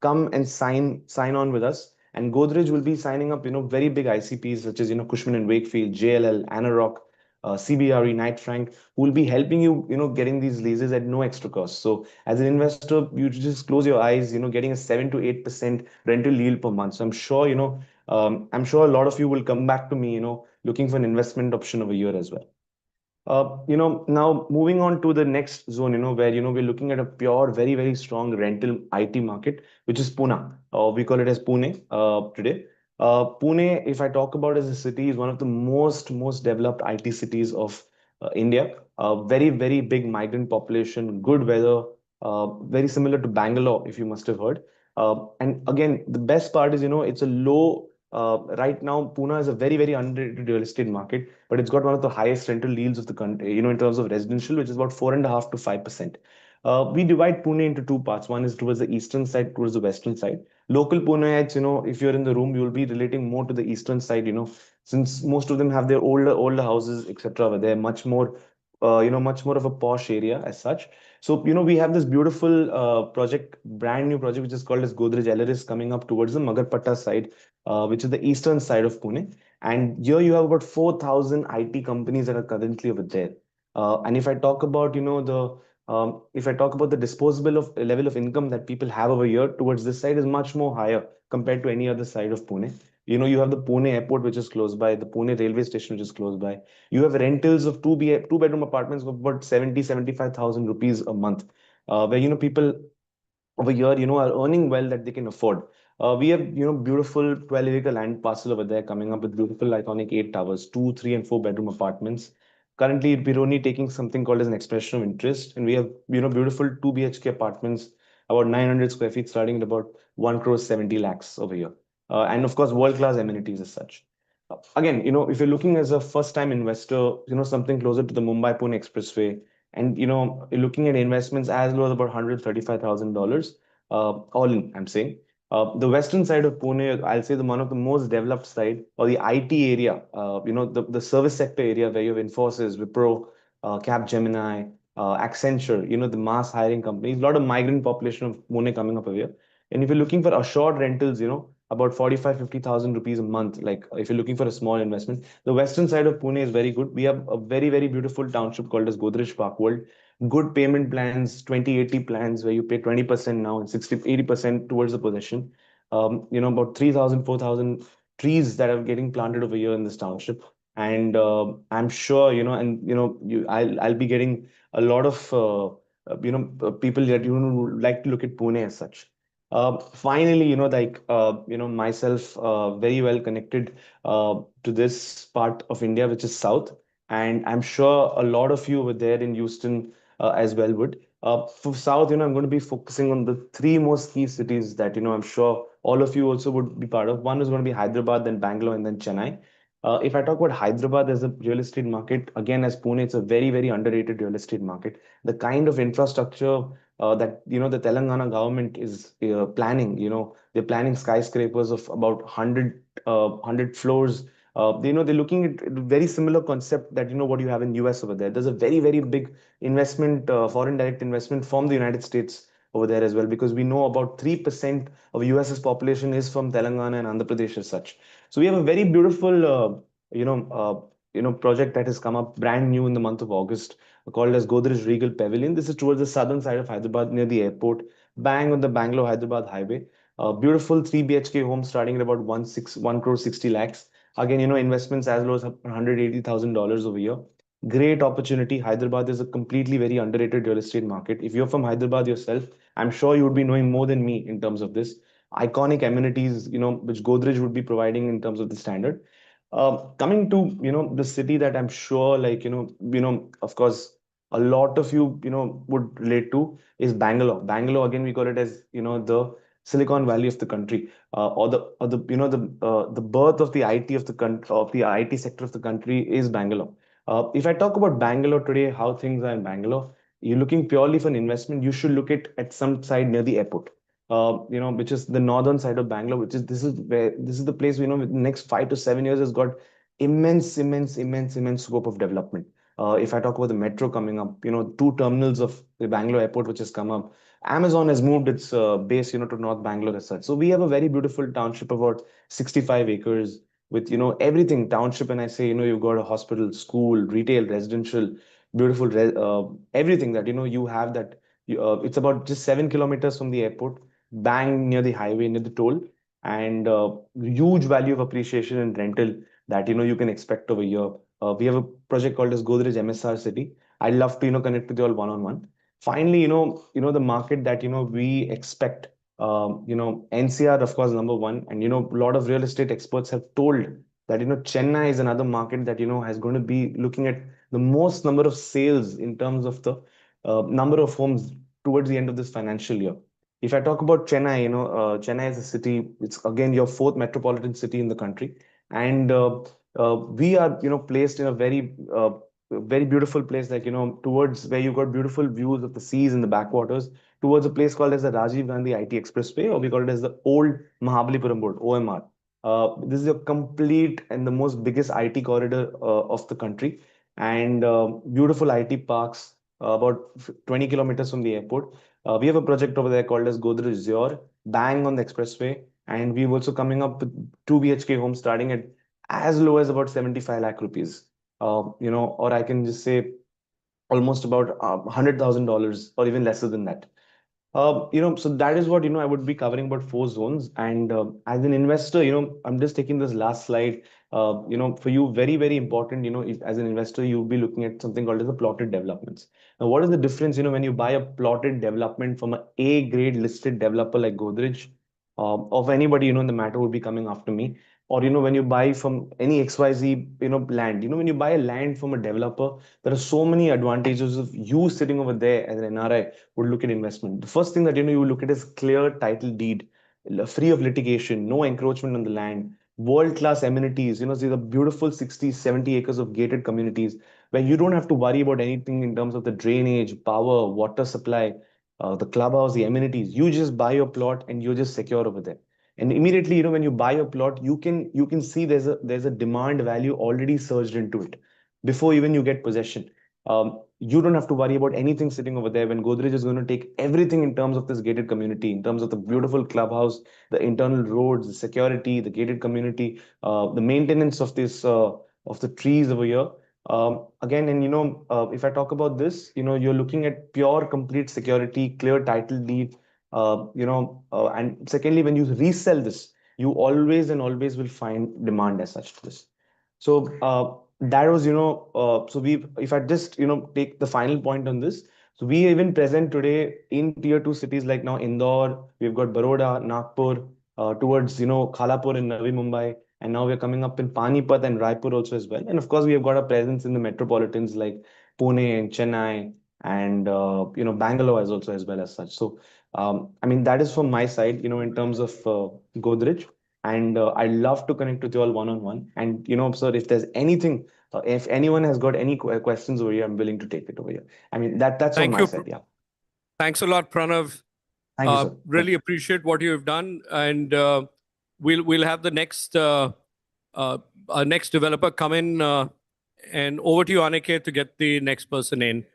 come and sign on with us. And Godrej will be signing up, very big ICPs such as, Cushman and Wakefield, JLL, Anarok. CBRE, Knight Frank, who will be helping you, getting these leases at no extra cost. So as an investor, you just close your eyes, getting a 7 to 8% rental yield per month. So I'm sure a lot of you will come back to me, looking for an investment option over here as well. Now moving on to the next zone, where, we're looking at a pure, very, very strong rental IT market, which is Pune. We call it as Pune today. Pune, if I talk about as a city, is one of the most developed IT cities of India. Very, very big migrant population, good weather, very similar to Bangalore, if you must have heard. And again, the best part is, it's a low right now, Pune is a very, very underrated real estate market, but it's got one of the highest rental yields of the country, in terms of residential, which is about 4.5 to 5%. We divide Pune into two parts. One is towards the eastern side, towards the western side. Local Puneites, if you're in the room, you will be relating more to the eastern side, since most of them have their older houses, etc. Where they're much more, much more of a posh area as such. So, we have this beautiful brand new project, which is called as Godrej LRS coming up towards the Magarpatta side, which is the eastern side of Pune. And here you have about 4,000 IT companies that are currently over there. And if I talk about, if I talk about the disposable of level of income that people have over here towards this side is much more higher compared to any other side of Pune. You have the Pune airport, which is close by, the Pune railway station, which is close by. You have rentals of two-bedroom apartments of about 75,000 rupees a month, where, people over here, are earning well that they can afford. We have, beautiful 12-acre land parcel over there coming up with beautiful iconic 8 towers, 2, 3, and 4 bedroom apartments. Currently, we're only taking something called as an expression of interest, and we have, beautiful 2 BHK apartments, about 900 square feet, starting at about 1 crore 70 lakhs over here. And of course, world-class amenities as such. Again, if you're looking as a first-time investor, something closer to the Mumbai-Pune Expressway, and you're looking at investments as low as about $135,000, all in, I'm saying. The western side of Pune, I'll say one of the most developed side, or the IT area, the service sector area, where you have Infosys, Wipro, Capgemini, Accenture, the mass hiring companies, a lot of migrant population of Pune coming up over here. And if you're looking for assured rentals, about 45,000 to 50,000 rupees a month, like if you're looking for a small investment, the western side of Pune is very good. We have a very, very beautiful township called as Godrej Park World. Good payment plans, 20/80 plans, where you pay 20% now and 60-80% towards the possession. About 3,000, 4,000 trees that are getting planted over here in this township. And I'm sure, I'll be getting a lot of, people that, would like to look at Pune as such. Finally, myself, very well connected to this part of India, which is South. And I'm sure a lot of you were there in Houston as well would. For South, I'm going to be focusing on the three most key cities that, I'm sure all of you also would be part of. One is going to be Hyderabad, then Bangalore, and then Chennai. If I talk about Hyderabad as a real estate market, again, as Pune, it's a very, very underrated real estate market. The kind of infrastructure that the Telangana government is planning. They're planning skyscrapers of about 100 floors. They're looking at very similar concept that what you have in US over there. There's a very, very big investment, foreign direct investment from the United States over there as well, because we know about 3% of US's population is from Telangana and Andhra Pradesh as such. So we have a very beautiful project that has come up brand new in the month of August, called as Godrej Regal Pavilion. This is towards the southern side of Hyderabad, near the airport, bang on the Bangalore Hyderabad highway. Beautiful 3 BHK home starting at about 1 crore 60 lakhs. Again, investments as low as $180,000 over here. Great opportunity. Hyderabad is a completely very underrated real estate market. If you're from Hyderabad yourself, I'm sure you would be knowing more than me in terms of this. Iconic amenities, which Godrej would be providing in terms of the standard. Coming to, the city that I'm sure, of course, a lot of you, would relate to is Bangalore. Bangalore, again, we call it as, the Silicon Valley of the country, or the birth of the IT of the country, of the IT sector of the country is Bangalore. If I talk about Bangalore today, how things are in Bangalore, you're looking purely for an investment, you should look at some side near the airport. Which is the northern side of Bangalore, this is the place, the next 5 to 7 years has got immense scope of development. If I talk about the metro coming up, 2 terminals of the Bangalore airport, which has come up. Amazon has moved its base, to North Bangalore as such. So we have a very beautiful township, about 65 acres. with, everything township. And I say, you've got a hospital, school, retail, residential, beautiful, everything that, you have that. It's about just 7 kilometers from the airport, bang near the highway, near the toll, and huge value of appreciation and rental that, you can expect over here. We have a project called as Godrej MSR City. I'd love to, connect with you all one-on-one. Finally, the market that, we expect, NCR, of course, number one. And, a lot of real estate experts have told that, Chennai is another market that, has going to be looking at the most number of sales in terms of the number of homes towards the end of this financial year. If I talk about Chennai, Chennai is a city, it's again your fourth metropolitan city in the country. And we are, placed in a very beautiful place, like, towards where you've got beautiful views of the seas and the backwaters, towards a place called as the Rajiv Gandhi IT Expressway, or we call it as the Old Mahabalipuram Road, OMR. This is a complete and the most biggest IT corridor of the country, and beautiful IT parks about 20 kilometers from the airport. We have a project over there called as Godrej Zure, bang on the expressway, and we're also coming up with 2 BHK homes starting at as low as about 75 lakh rupees. Or I can just say almost about $100,000 or even lesser than that. So that is what, I would be covering about 4 zones. And as an investor, I'm just taking this last slide. For you, very, very important, if, as an investor, you'll be looking at something called as a plotted developments. Now, what is the difference, when you buy a plotted development from an A grade listed developer like Godrej, of anybody, in the matter would be coming after me, or, when you buy from any XYZ, land, when you buy a land from a developer, there are so many advantages of you sitting over there as an NRI would look at investment. The first thing that, you look at is clear title deed, free of litigation, no encroachment on the land, world-class amenities, these are beautiful 60, 70 acres of gated communities where you don't have to worry about anything in terms of the drainage, power, water supply, the clubhouse, the amenities. You just buy your plot and you're just secure over there. And immediately, when you buy a plot, you can see there's a demand value already surged into it before even you get possession. You don't have to worry about anything sitting over there when Godrej is going to take everything in terms of this gated community, in terms of the beautiful clubhouse, the internal roads, the security, the gated community, the maintenance of this of the trees over here. Again, and if I talk about this, you're looking at pure, complete security, clear title deed. And secondly, when you resell this, you always and always will find demand as such to this. So that was, so if I just, take the final point on this. So we even present today in tier 2 cities like now Indore, we've got Baroda, Nagpur, towards, Khalapur in Navi Mumbai. And now we're coming up in Panipat and Raipur also as well. And of course, we have got a presence in the metropolitans like Pune and Chennai and, Bangalore as also as well as such. So, I mean, that is from my side, in terms of Godrej. And I'd love to connect with you all one-on-one. And, sir, if there's anything, if anyone has got any questions over here, I'm willing to take it over here. I mean, that's on Thank my you. side. Yeah. Thanks a lot, Pranav. Thank you, sir. Really appreciate what you have done, and we'll have the next our next developer come in, and over to you, Aniket, to get the next person in.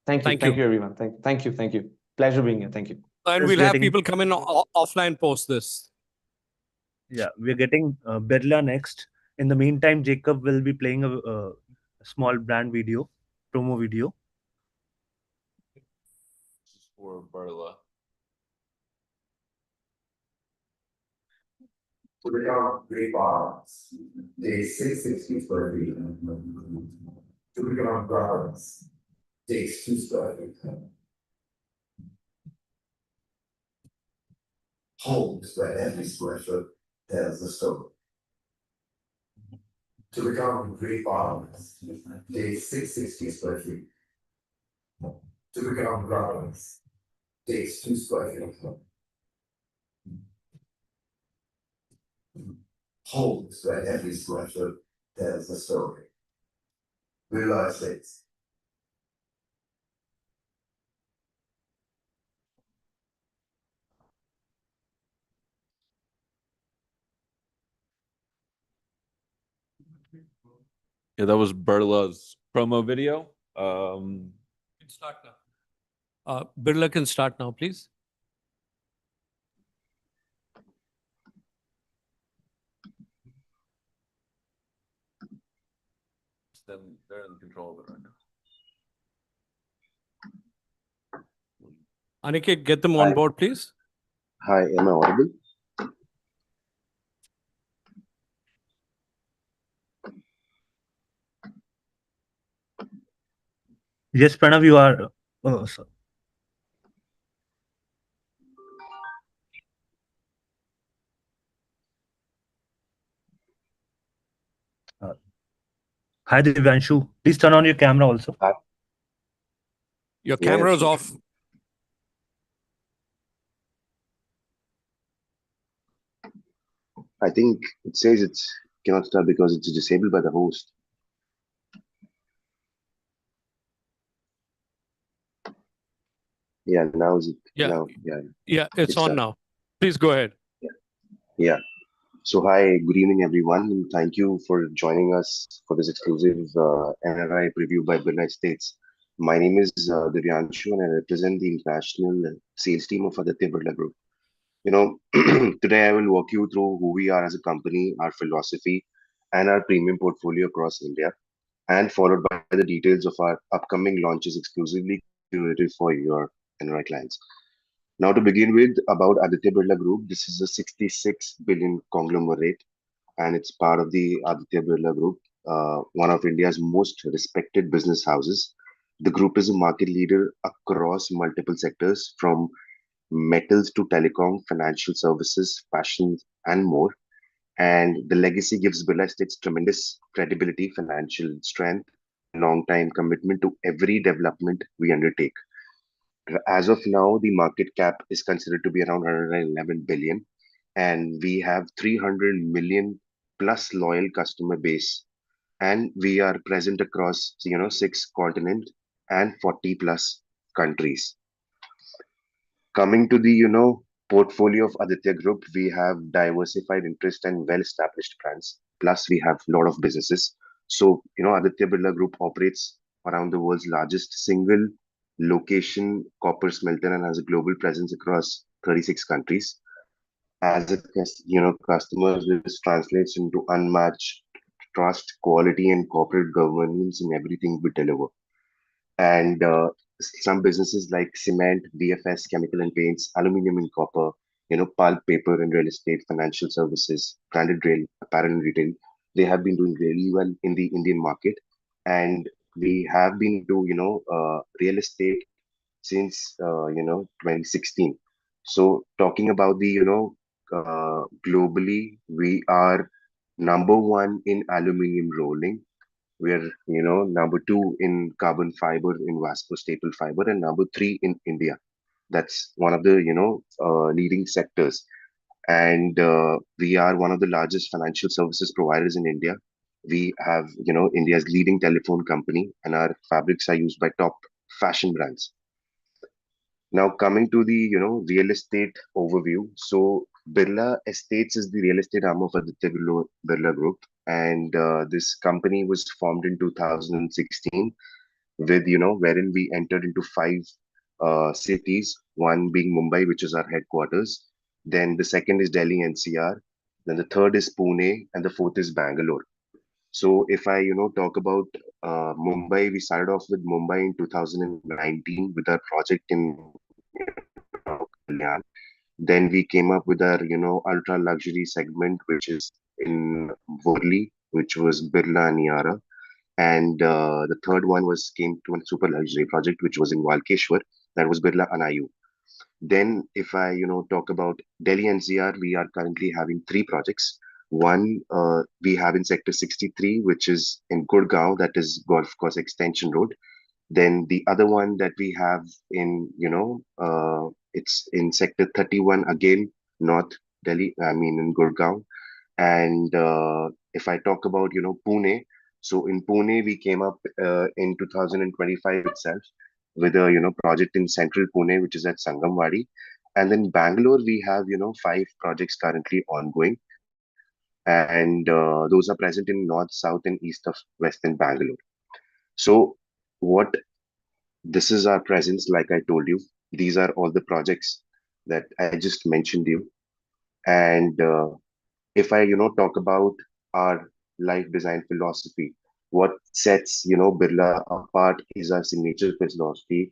Thank you. Thank Thank you. you, everyone. Thank you. Thank you. Pleasure being here. Thank you. And Just we'll have getting- people come in offline post this. Yeah, we're getting Birla next. In the meantime, Jacob will be playing a small brand video, promo video. This is for Barla. To become great bonds, day 660 square feet. To become gardens, takes 2 square feet. Homes where every square foot tells a story. To become great bonds, takes 660 square feet. To become gardens, takes 2 square feet. Homes where every square foot tells a story. Real estates. Yeah, that was Barla's promo video. Can start now. Birla can start now, please. They're in control of it right now. Aniket, get them on board, please. Hi, am I audible? Yes, Pranav, you are. Oh, sorry. Hi, Divyanshu. Please turn on your camera also. Your Yeah, camera is sure. off. I think it says it cannot start because it's disabled by the host. Yeah, now is it? Yeah. Now, yeah, Yeah, it's it's on done. now. Please go ahead. Yeah. So, hi, good evening, everyone, and thank you for joining us for this exclusive NRI preview by Birla Estates. My name is Divyanshu, and I represent the international sales team of Aditya Birla Group. You know, today I will walk you through who we are as a company, our philosophy, and our premium portfolio across India, and followed by the details of our upcoming launches exclusively curated for your NRI clients. Now, to begin with, about Aditya Birla Group, this is a 66 billion conglomerate, and it's part of the Aditya Birla Group, one of India's most respected business houses. The group is a market leader across multiple sectors, from metals to telecom, financial services, fashion, and more. And the legacy gives Birla Estates tremendous credibility, financial strength, and long-time commitment to every development we undertake. As of now, the market cap is considered to be around 111 billion, and we have 300 million plus loyal customer base, and we are present across 6 continents and 40 plus countries. Coming to the portfolio of Aditya Group, we have diversified interest and well-established brands. Plus, we have a lot of businesses. So, Aditya Birla Group operates around the world's largest single location copper smelter and has a global presence across 36 countries. As a customers, this translates into unmatched trust, quality, and corporate governance in everything we deliver. And some businesses like cement, BFS, chemical and paints, aluminum and copper, pulp, paper and real estate, financial services, branded rail, apparel and retail, they have been doing really well in the Indian market. And we have been into, real estate since, 2016. So talking about the, globally, we are number one in aluminum rolling. We're, number two in carbon fiber in Vasco staple fiber, and number three in India. That's one of the, leading sectors. And we are one of the largest financial services providers in India. We have, India's leading telephone company, and our fabrics are used by top fashion brands. Now coming to the, real estate overview. So Birla Estates is the real estate arm of Aditya Birla Group, and this company was formed in 2016 with, wherein we entered into five cities, one being Mumbai, which is our headquarters. Then the second is Delhi NCR. Then the third is Pune, and the fourth is Bangalore. So if I, talk about Mumbai, we started off with Mumbai in 2019 with our project in Kalyan. Then we came up with our, ultra luxury segment, which is in Worli, which was Birla Niara. And the third one was came to a super luxury project, which was in Walkeshwar. That was Birla Anayu. Then, if I, talk about Delhi NCR, we are currently having three projects. One, we have in Sector 63, which is in Gurgaon, that is Golf Course Extension Road. Then the other one that we have in, it's in Sector 31, again, North Delhi, I mean in Gurgaon. And if I talk about, Pune, so in Pune, we came up in 2025 itself with a, project in central Pune, which is at Sangamwadi. And then Bangalore, we have, five projects currently ongoing. And those are present in north, south, and east of western Bangalore. So what this is our presence, like I told you. These are all the projects that I just mentioned you. And if I, talk about our life design philosophy, What sets, Birla apart is our signature philosophy.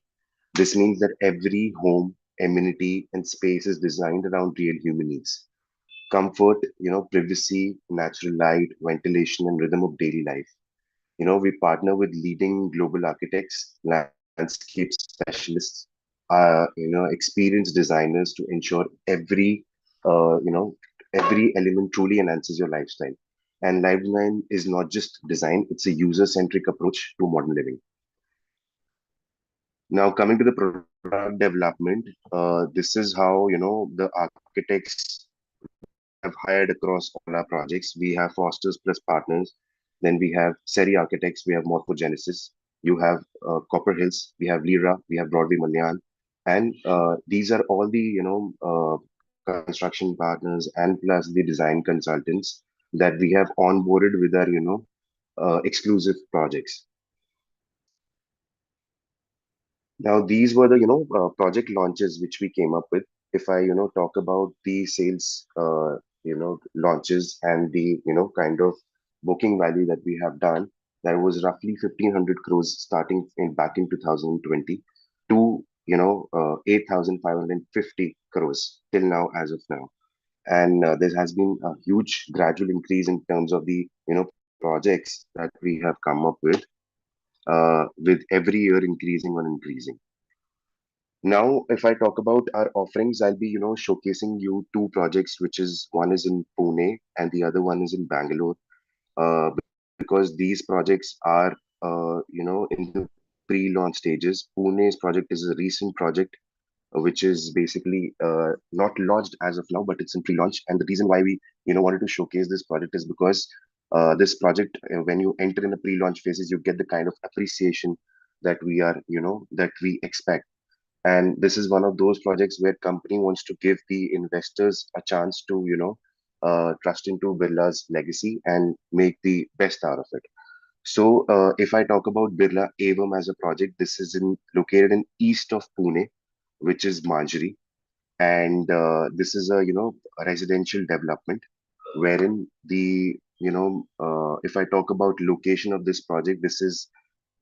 This means that every home, amenity, and space is designed around real human needs. Comfort, privacy, natural light, ventilation, and rhythm of daily life. We partner with leading global architects, landscape specialists, experienced designers to ensure every element truly enhances your lifestyle. And life design is not just design; it's a user-centric approach to modern living. Now, coming to the product development, this is how the architects we have hired across all our projects. We have Fosters plus partners. Then we have Seri Architects. We have Morphogenesis. You have Copper Hills. We have Lira. We have Broadway Malyan. And these are all the construction partners and plus the design consultants that we have onboarded with our exclusive projects. Now, these were the project launches which we came up with. If I talk about the sales launches and the kind of booking value that we have done, that was roughly 1,500 crores starting in back in 2020 to 8,550 crores till now as of now. And there has been a huge gradual increase in terms of the projects that we have come up with every year increasing or increasing. Now, if I talk about our offerings, I'll be, showcasing you two projects, which is one is in Pune and the other one is in Bangalore, because these projects are, in the pre-launch stages. Pune's project is a recent project, which is basically not launched as of now, but it's in pre-launch. And the reason why we, wanted to showcase this project is because this project, when you enter in the pre-launch phases, you get the kind of appreciation that that we expect. And this is one of those projects where company wants to give the investors a chance to trust into Birla's legacy and make the best out of it. So if I talk about Birla Avam as a project, this is located in east of Pune, which is Manjari, and this is a residential development wherein the if I talk about location of this project, this is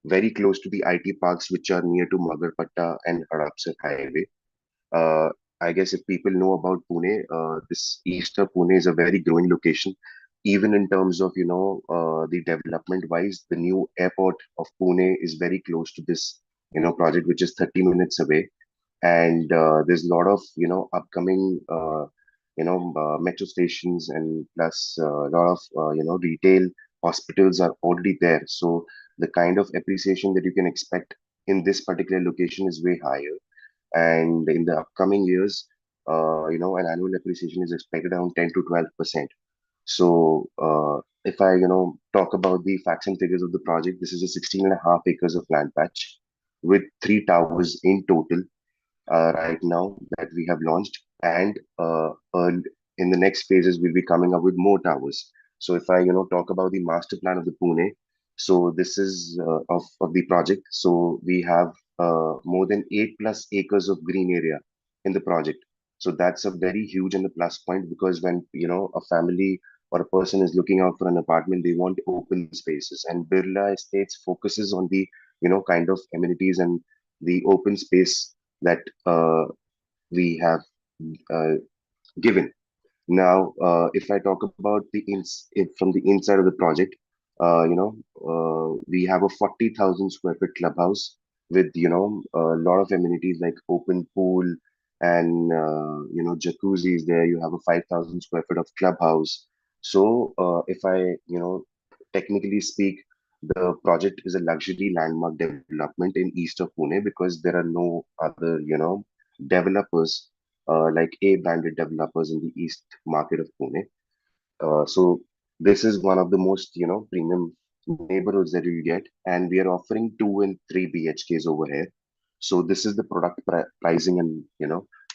very close to the IT parks which are near to Magarpatta and Hadapsar Highway. Uh, I guess if people know about Pune, this east of Pune is a very growing location. Even in terms of the development wise, the new airport of Pune is very close to this project, which is 30 minutes away. And there's a lot of upcoming metro stations, and plus a lot of retail hospitals are already there. So the kind of appreciation that you can expect in this particular location is way higher. And in the upcoming years, an annual appreciation is expected around 10 to 12%. So if I talk about the facts and figures of the project, this is a 16 and a half acres of land patch with three towers in total right now that we have launched, and in the next phases we'll be coming up with more towers. So if I talk about the master plan of the Pune, so this is of the project. So we have more than 8+ acres of green area in the project. So that's a very huge and a plus point, because when a family or a person is looking out for an apartment, they want open spaces, and Birla Estates focuses on the kind of amenities and the open space that we have uh, given. Now, if I talk about from the inside of the project, we have a 40,000 square foot clubhouse with a lot of amenities like open pool and jacuzzi is there. You have a 5,000 square foot of clubhouse. So if I technically speak, the project is a luxury landmark development in east of Pune, because there are no other developers like A-branded developers in the east market of Pune. So this is one of the most premium neighborhoods that you get, and we are offering 2 and 3 BHKs over here. So this is the product pricing, and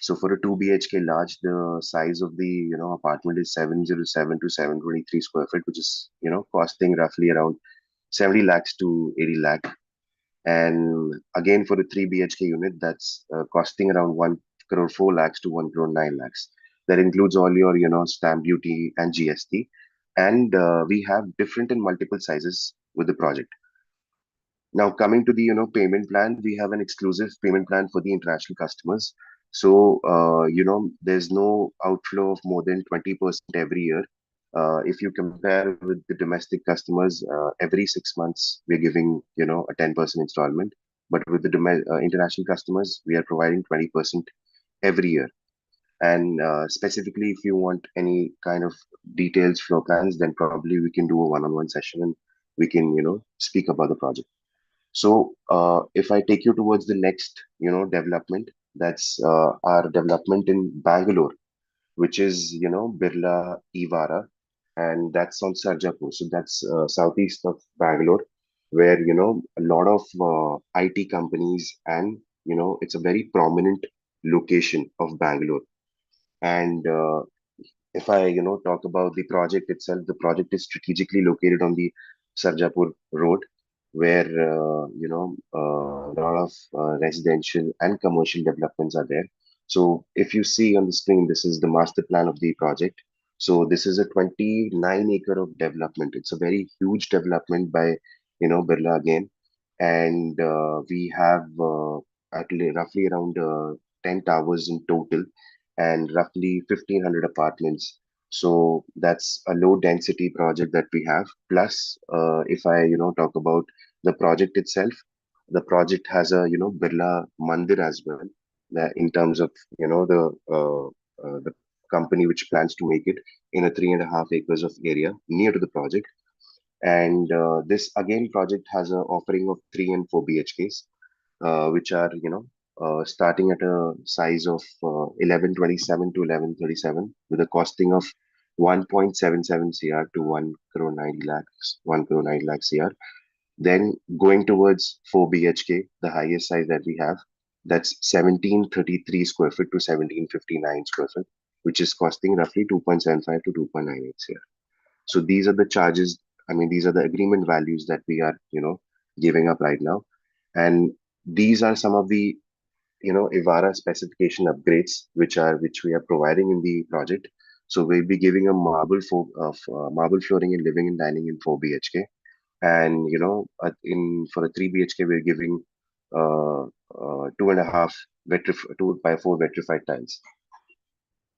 so for a 2 BHK large, the size of the apartment is 707 to 723 square feet, which is costing roughly around 70 lakhs to 80 lakh. And again, for a 3 BHK unit, that's costing around 1 crore 4 lakhs to 1 crore 9 lakhs. That includes all your, stamp duty and GST. and we have different and multiple sizes with the project. Now, coming to the payment plan, we have an exclusive payment plan for the international customers. So there's no outflow of more than 20% every year. If you compare with the domestic customers, every 6 months we're giving a 10% installment. But with the international customers, we are providing 20% every year. And specifically, if you want any kind of details, floor plans, then probably we can do a one-on-one session and we can speak about the project. So if I take you towards the next, development, that's our development in Bangalore, which is, Birla Evara, and that's on Sarjapur. So that's southeast of Bangalore, where, a lot of IT companies and, it's a very prominent location of Bangalore. And if I, talk about the project itself, the project is strategically located on the Sarjapur Road, where a lot of residential and commercial developments are there. So if you see on the screen, this is the master plan of the project. So this is a 29-acre of development. It's a very huge development by Birla again, and we have roughly around 10 towers in total and roughly 1,500 apartments. So that's a low density project that we have. Plus, if I talk about the project itself, the project has a Birla Mandir as well. That in terms of the company which plans to make it in a 3.5 acres of area near to the project. And this again project has an offering of 3 and 4 BHKs, which are starting at a size of 1127 to 1137 with a costing of 1.77 CR to 1 crore 90 lakhs, 1 crore 90 lakhs CR. Then going towards 4 BHK, the highest size that we have, that's 1733 square feet to 1759 square feet, which is costing roughly 2.75 to 2.98 CR. So these are the charges. I mean, these are the agreement values that we are, giving up right now. And these are some of the, Evara specification upgrades, which we are providing in the project. So we'll be giving a marble flooring and living and dining in 4 BHK. And, in for a 3 BHK, we're giving 2.5 2x4 vitrified tiles.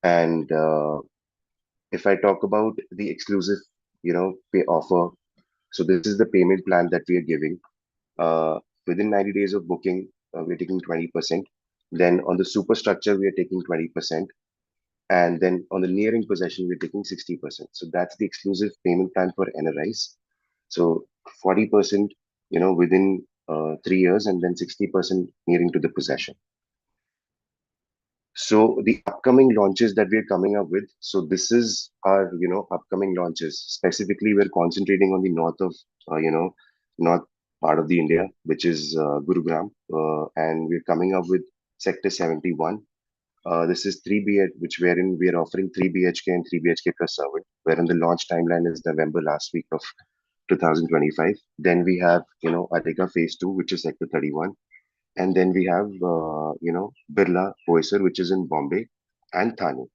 And if I talk about the exclusive, pay offer, so this is the payment plan that we are giving. Within 90 days of booking, we're taking 20%. Then on the superstructure, we are taking 20%. And then on the nearing possession, we're taking 60%. So that's the exclusive payment plan for NRIs. So 40%, within 3 years, and then 60% nearing to the possession. So the upcoming launches that we're coming up with, so this is our, upcoming launches. Specifically, we're concentrating on the north of, north part of the India, which is Gurugram, and we're coming up with Sector 71. This is 3BH, wherein we are offering 3 BHK and 3 BHK plus servant, wherein the launch timeline is November last week of 2025. Then we have, Adhika Phase 2, which is Sector 31. And then we have, Birla Boisar, which is in Bombay and Thane.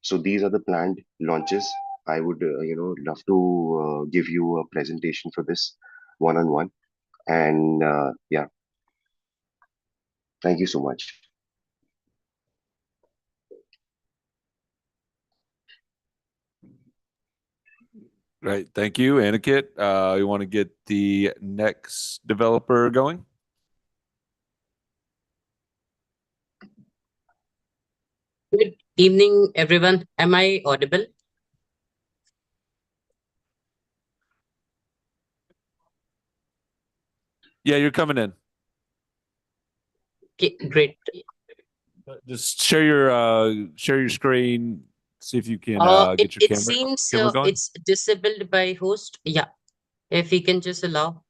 So these are the planned launches. I would, love to give you a presentation for this one-on-one. And yeah, thank you so much. Right. Thank you, Aniket. You want to get the next developer going? Good evening, everyone. Am I audible? Yeah, you're coming in. Okay, great. Just share your screen. See if you can get your It camera seems going. it's disabled by host. Yeah, if we can just allow.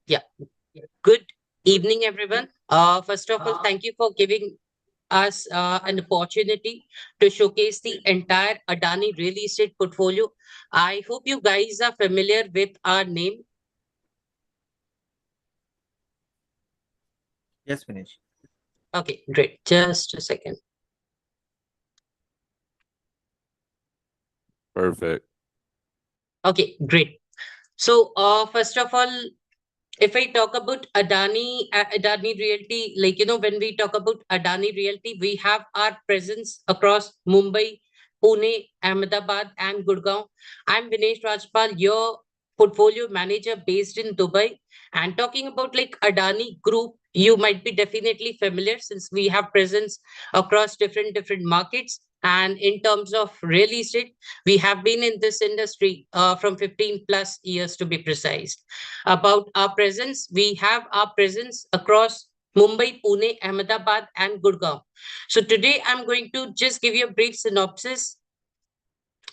Yeah. Good evening, everyone. First of all, thank you for giving us an opportunity to showcase the entire Adani real estate portfolio. I hope you guys are familiar with our name. Yes, Vinesh. Okay, great. Just a second. Perfect. Okay, great. So, first of all, if I talk about Adani Realty, like, when we talk about Adani Realty, we have our presence across Mumbai, Pune, Ahmedabad, and Gurgaon. I'm Vinesh Rajpal, your portfolio manager based in Dubai. And talking about like Adani Group, you might be definitely familiar since we have presence across different markets. And in terms of real estate, we have been in this industry from 15 plus years to be precise. About our presence, we have our presence across Mumbai, Pune, Ahmedabad, and Gurgaon. So today I'm going to just give you a brief synopsis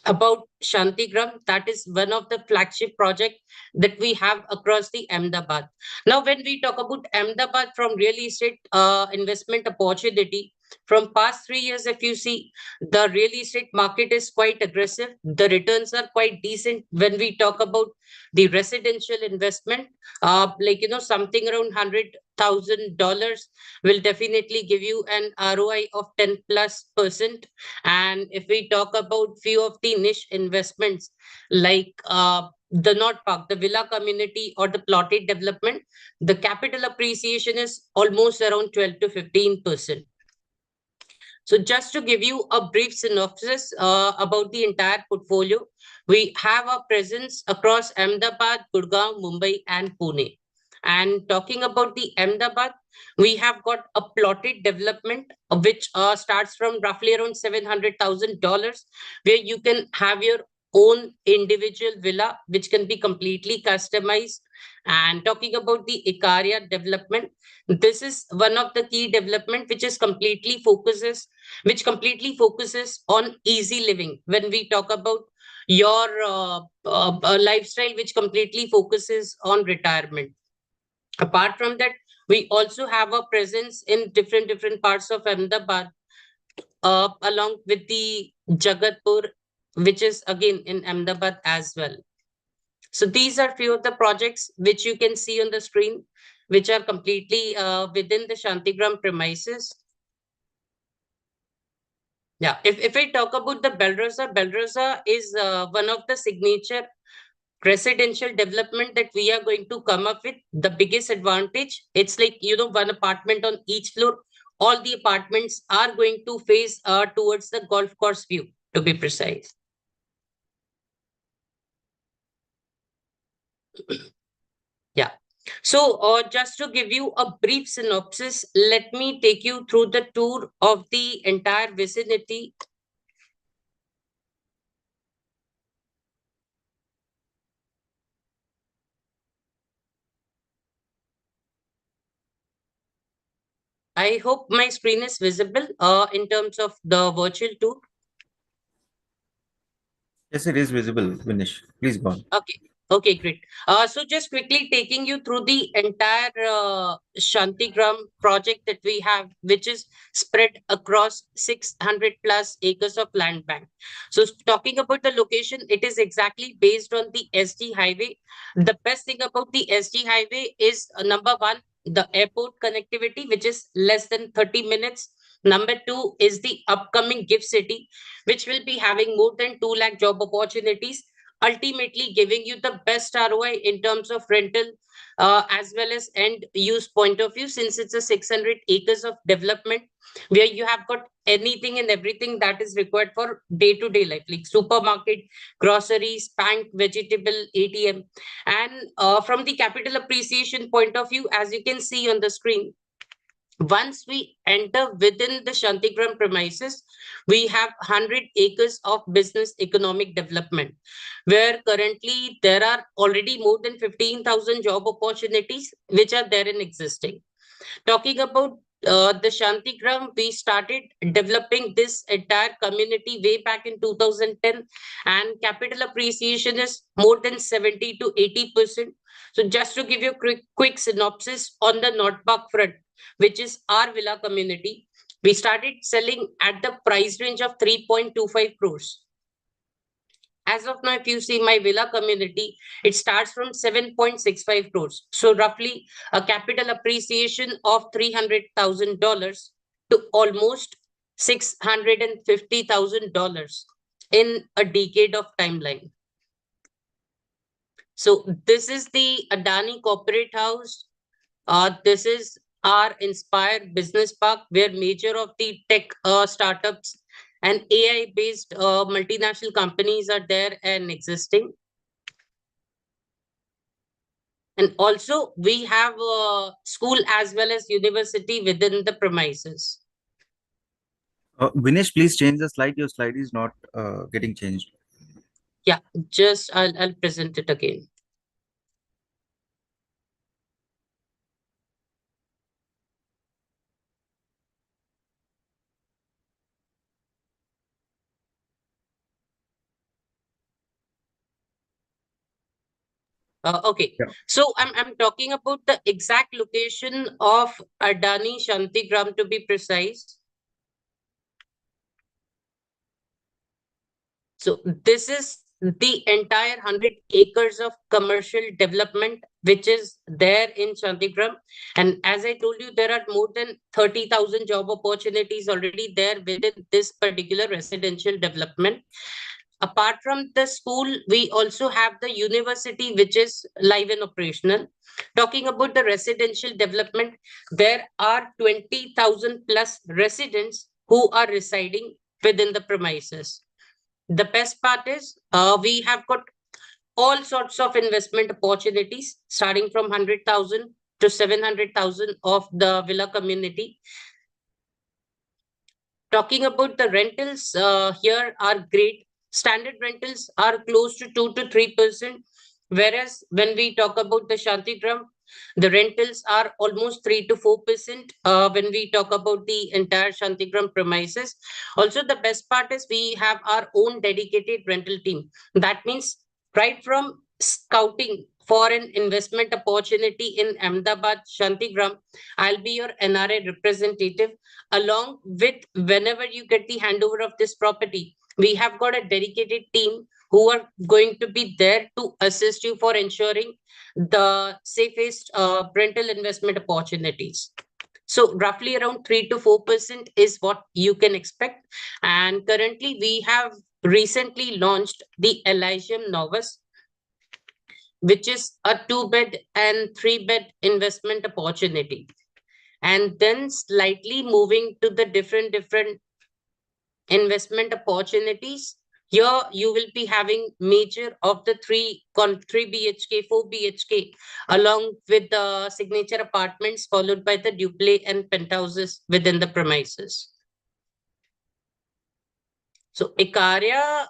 about Shantigram. That is one of the flagship project that we have across the Ahmedabad. Now, when we talk about Ahmedabad from real estate investment opportunity, from past 3 years, if you see, the real estate market is quite aggressive. The returns are quite decent when we talk about the residential investment. Something around $100,000 will definitely give you an ROI of 10+%. And if we talk about few of the niche investments like the North Park, the villa community, or the plotted development, the capital appreciation is almost around 12 to 15%. So just to give you a brief synopsis about the entire portfolio, we have a presence across Ahmedabad, Gurgaon, Mumbai, and Pune. And talking about the Ahmedabad, we have got a plotted development which starts from roughly around $700,000, where you can have your own individual villa, which can be completely customized. And talking about the Ikaria development, this is one of the key development which completely focuses on easy living. When we talk about your lifestyle, which completely focuses on retirement. Apart from that, we also have a presence in different parts of Ahmedabad, along with the Jagatpur, which is again in Ahmedabad as well. So these are few of the projects which you can see on the screen, which are completely within the Shantigram premises. Yeah, if I talk about the Belrosa is one of the signature residential development that we are going to come up with. The biggest advantage, it's like, one apartment on each floor. All the apartments are going to face towards the golf course view, to be precise. Yeah. So just to give you a brief synopsis, let me take you through the tour of the entire vicinity. I hope my screen is visible in terms of the virtual tour. Yes, it is visible, Vinesh. Please go on. Okay. Okay, great. So just quickly taking you through the entire Shantigram project that we have, which is spread across 600 plus acres of land bank. So talking about the location, it is exactly based on the SD highway. The best thing about the SD highway is number one, the airport connectivity, which is less than 30 minutes. Number two is the upcoming gift city, which will be having more than 2 lakh job opportunities, ultimately giving you the best ROI in terms of rental as well as end use point of view, since it's a 600 acres of development where you have got anything and everything that is required for day-to-day life, like supermarket, groceries, bank, vegetable, ATM. And from the capital appreciation point of view, as you can see on the screen, once we enter within the Shantigram premises, we have 100 acres of business economic development, where currently there are already more than 15,000 job opportunities which are there in existing. Talking about the Shantigram, we started developing this entire community way back in 2010, and capital appreciation is more than 70 to 80%. So just to give you a quick synopsis on the North Park front, which is our villa community, we started selling at the price range of 3.25 crores. as of now, if you see my villa community, it starts from 7.65 crores. So roughly a capital appreciation of $300,000 to almost $650,000 in a decade of timeline. So this is the Adani Corporate House. This is our Inspire Business Park, where major of the tech startups and AI-based multinational companies are there and existing. And also we have a school as well as university within the premises. Vinesh, please change the slide. Your slide is not getting changed. Yeah, just I'll present it again. Okay, Yeah. so I'm talking about the exact location of Adani Shantigram, to be precise. So this is the entire 100 acres of commercial development which is there in Chandigram. And as I told you, there are more than 30,000 job opportunities already there within this particular residential development. Apart from the school, we also have the university which is live and operational. Talking about the residential development, there are 20,000 plus residents who are residing within the premises. The best part is we have got all sorts of investment opportunities starting from 100,000 to 700,000 of the villa community. Talking about the rentals, here are great. Standard rentals are close to 2 to 3%, whereas when we talk about the Shantigram, the rentals are almost 3 to 4% when we talk about the entire Shantigram premises. Also, the best part is we have our own dedicated rental team. That means right from scouting for an investment opportunity in Ahmedabad, Shantigram, I'll be your NRI representative along with whenever you get the handover of this property. We have got a dedicated team who are going to be there to assist you for ensuring the safest rental investment opportunities. So roughly around 3 to 4% is what you can expect. And currently we have recently launched the Elysium Novus, which is a 2-bed and 3-bed investment opportunity. And then slightly moving to the different investment opportunities. Here you will be having major of the 3 BHK, 4 BHK, along with the signature apartments, followed by the duplex and penthouses within the premises. So Ikaria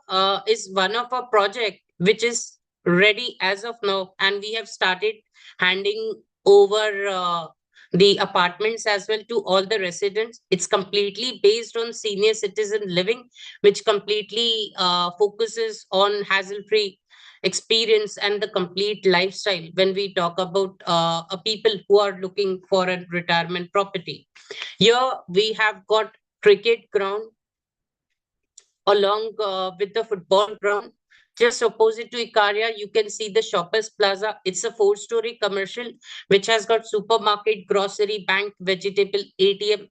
is one of our project which is ready as of now, and we have started handing over the apartments as well to all the residents. It's completely based on senior citizen living, which completely focuses on hassle-free experience and the complete lifestyle when we talk about a people who are looking for a retirement property. Here we have got cricket ground along with the football ground. Just opposite to Ikaria, you can see the Shoppers Plaza. It's a 4-story commercial which has got supermarket, grocery, bank, vegetable, ATM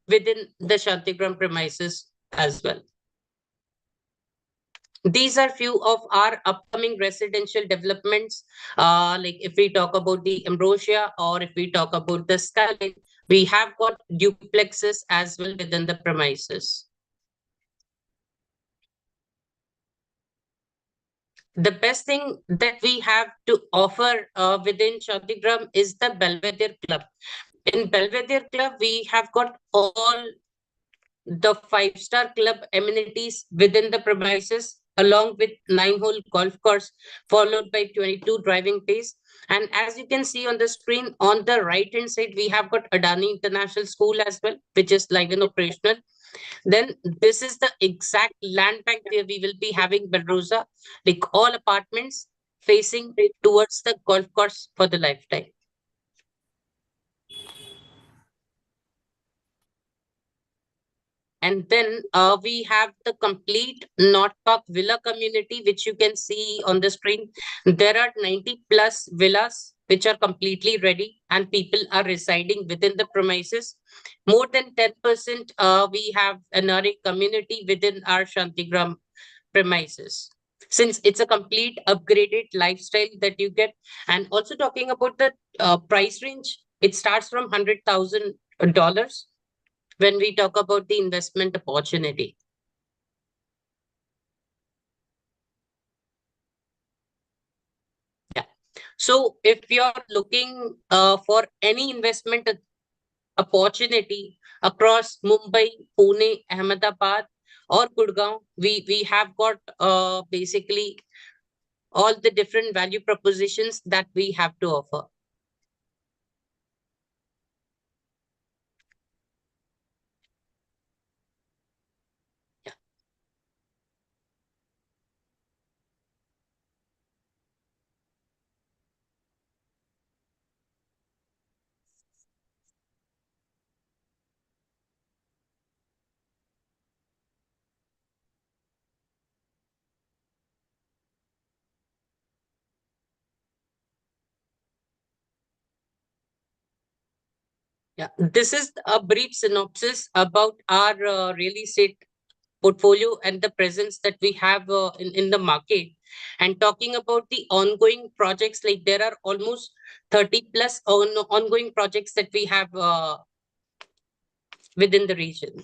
within the Shantigram premises as well. These are few of our upcoming residential developments. Like if we talk about the Ambrosia or if we talk about the Skyline, we have got duplexes as well within the premises. The best thing that we have to offer within Chandigram is the Belvedere Club. In Belvedere Club, we have got all the 5-star club amenities within the premises, along with 9-hole golf course, followed by 22 driving bays. And as you can see on the screen, on the right-hand side, we have got Adani International School as well, which is live and operational. Then this is the exact land bank where we will be having Belrosa, like all apartments facing towards the golf course for the lifetime. And then we have the complete North Park villa community, which you can see on the screen. There are 90 plus villas which are completely ready and people are residing within the premises. More than 10% we have an NRA community within our Shantigram premises. Since it's a complete upgraded lifestyle that you get. And also talking about the price range, it starts from $100,000 when we talk about the investment opportunity. Yeah. So if you're looking for any investment opportunity across Mumbai, Pune, Ahmedabad, or Gurgaon, we have got basically all the different value propositions that we have to offer. Yeah. Yeah, this is a brief synopsis about our real estate portfolio and the presence that we have in the market. And talking about the ongoing projects, like there are almost 30 plus ongoing projects that we have within the region.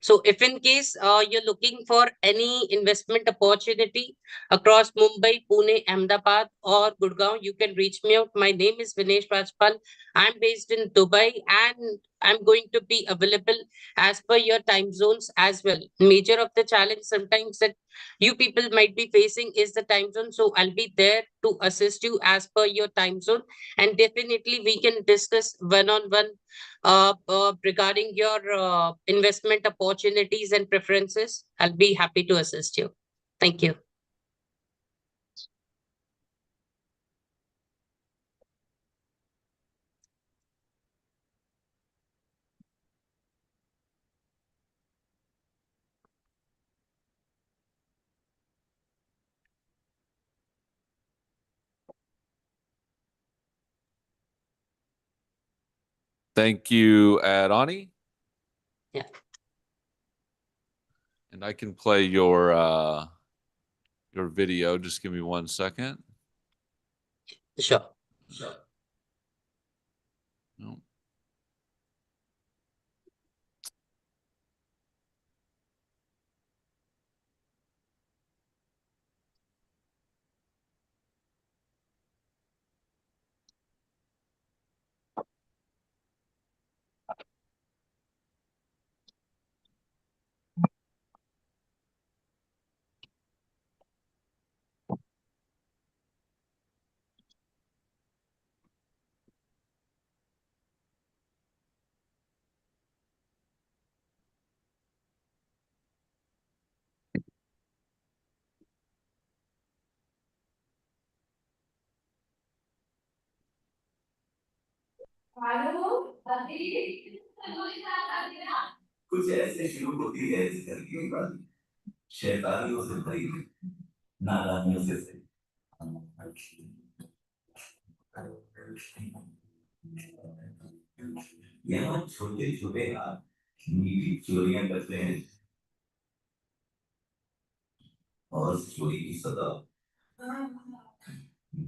So if in case you're looking for any investment opportunity across Mumbai, Pune, Ahmedabad, or Gurgaon, you can reach me out. My name is Vinesh Rajpal. I'm based in Dubai and I'm going to be available as per your time zones as well. Major of the challenge sometimes that you people might be facing is the time zone. So I'll be there to assist you as per your time zone. And definitely we can discuss one-on-one regarding your investment opportunities and preferences. I'll be happy to assist you. Thank you. Thank you, Adani. Yeah. And I can play your video. Just give me 1 second. Sure. No. कुछ ऐसे शुरू होती है जिंदगी की बात शैतानियों से भरी हुई, नादानियों से यहाँ छोटे छोटे हाथ मीठी चोरियां करते हैं और उस चोरी की सदा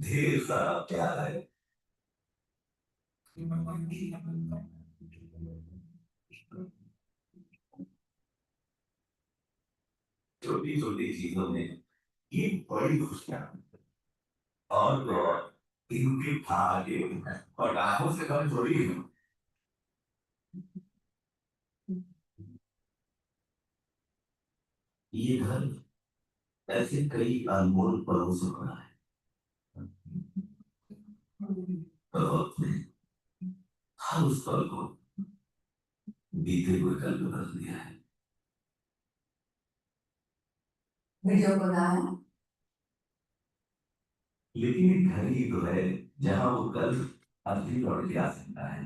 ढेर सारा प्यार है छोटी छोटी चीजों में ये बड़ी खुशियां और तो और इनके भाग्य और आंखों से कम थोड़ी है ये घर ऐसे कई अनमोल पलों से बना है और अपने हर उस पल को बीते हुए कल में बदल दिया है वीडियो बनाया लेकिन एक घर ही तो है जहां वो कल अभी लौट के आ सकता है।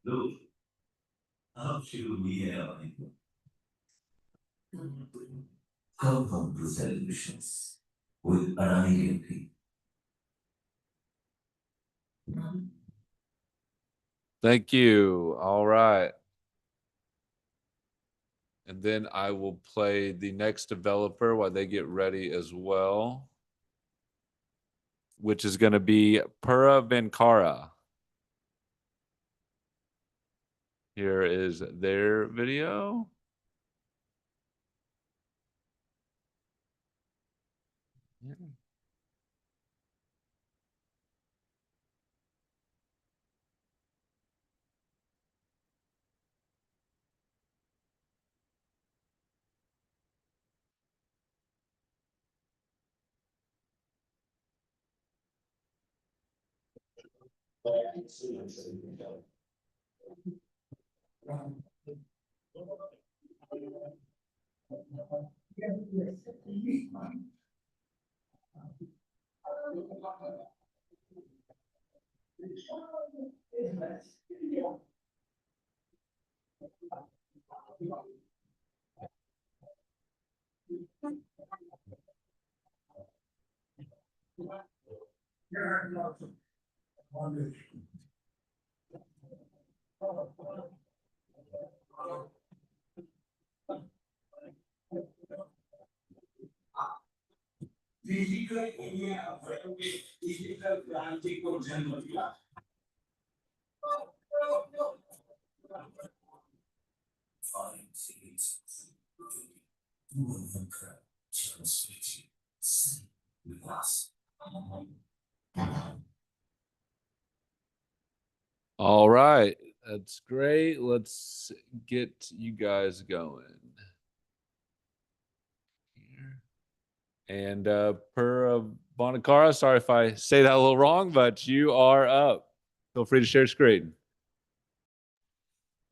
Look, अब शुरू हुई है हमारी come home to celebrations with Adani Realty. Thank you. All right. And then I will play the next developer while they get ready as well, which is going to be Pura Venkara. Here is their video. All right. That's great. Let's get you guys going. And per Bonakara, sorry if I say that a little wrong, but you are up. Feel free to share screen.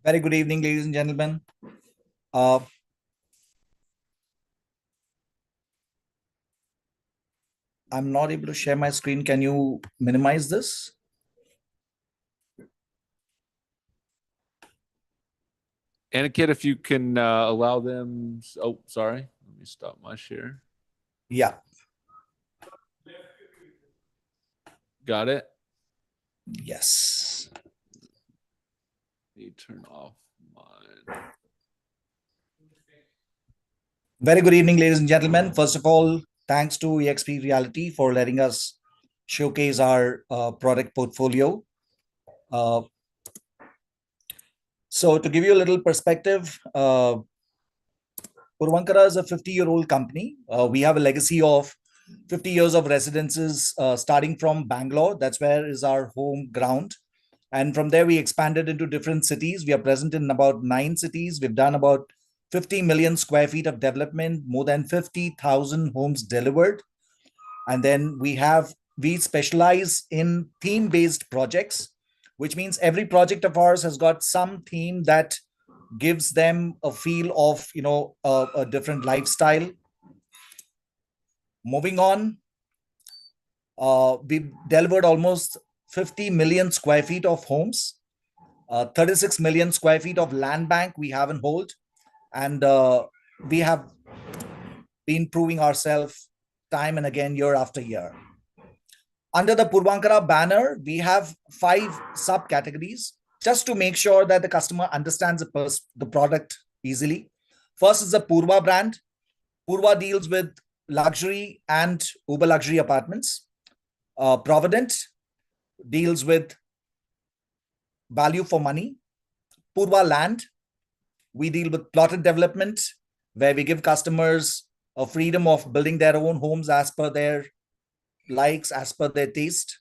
Very good evening, ladies and gentlemen. I'm not able to share my screen. Can you minimize this? Aniket, if you can allow them. Oh, sorry. Let me stop my share. Yeah. Got it? Yes. Let me turn off mine. Very good evening, ladies and gentlemen. First of all, thanks to eXp Reality for letting us showcase our product portfolio. So to give you a little perspective, Puravankara is a 50-year-old company. We have a legacy of 50 years of residences starting from Bangalore. That's where is our home ground. And from there, we expanded into different cities. We are present in about 9 cities. We've done about 50 million square feet of development, more than 50,000 homes delivered. And then we specialize in theme-based projects, which means every project of ours has got some theme that gives them a feel of, a different lifestyle. Moving on, we've delivered almost 50 million square feet of homes, 36 million square feet of land bank we have in hold, and we have been proving ourselves time and again, year after year. Under the Puravankara banner, we have 5 subcategories just to make sure that the customer understands the product easily. First is the Purva brand. Purva deals with luxury and uber luxury apartments. Provident deals with value for money. Purva Land, we deal with plotted development, where we give customers a freedom of building their own homes as per their likes, as per their taste.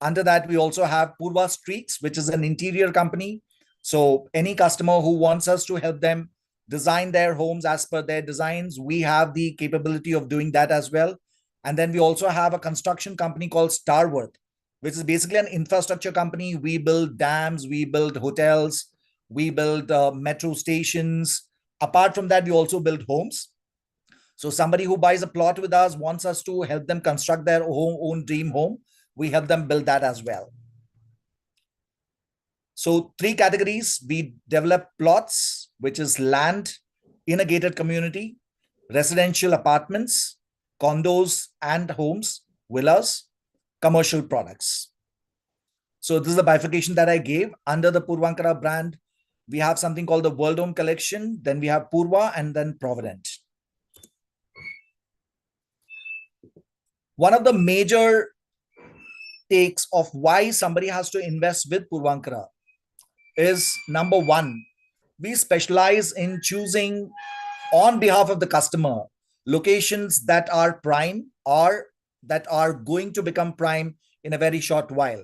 Under that, we also have Purva Streets, which is an interior company. So any customer who wants us to help them design their homes as per their designs. We have the capability of doing that as well. And then we also have a construction company called Starworth, which is basically an infrastructure company. We build dams, we build hotels, we build metro stations. Apart from that, we also build homes. So somebody who buys a plot with us wants us to help them construct their own dream home. We help them build that as well. So 3 categories: we develop plots, which is land in a gated community, residential apartments, condos and homes, villas, commercial products. So this is the bifurcation that I gave. Under the Purvankara brand, we have something called the World Home Collection, then we have Purva, and then Provident. One of the major takes of why somebody has to invest with Purvankara is, number one, we specialize in choosing on behalf of the customer locations that are prime or that are going to become prime in a very short while.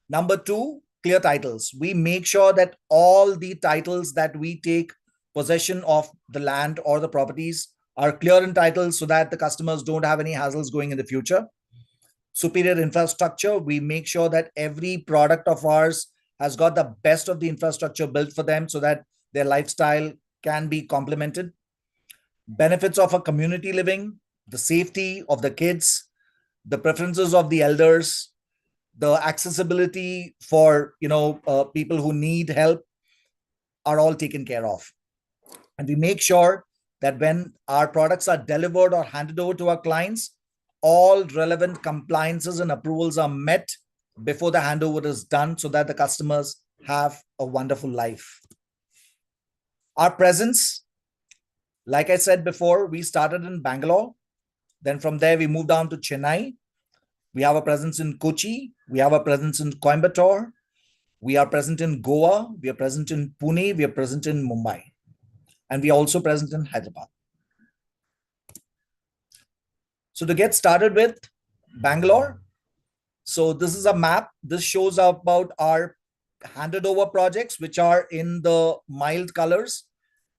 Number two, clear titles. We make sure that all the titles that we take possession of the land or the properties are clear in titles so that the customers don't have any hassles going in the future. Superior infrastructure. We make sure that every product of ours has got the best of the infrastructure built for them so that their lifestyle can be complemented. Benefits of a community living, the safety of the kids, the preferences of the elders, the accessibility for people who need help are all taken care of. And we make sure that when our products are delivered or handed over to our clients, all relevant compliances and approvals are met before the handover is done so that the customers have a wonderful life. Our presence, like I said before, we started in Bangalore. Then from there, we moved down to Chennai. We have a presence in Kochi. We have a presence in Coimbatore. We are present in Goa. We are present in Pune. We are present in Mumbai. And we are also present in Hyderabad. So to get started with Bangalore, so this is a map. This shows about our handed over projects, which are in the mild colors,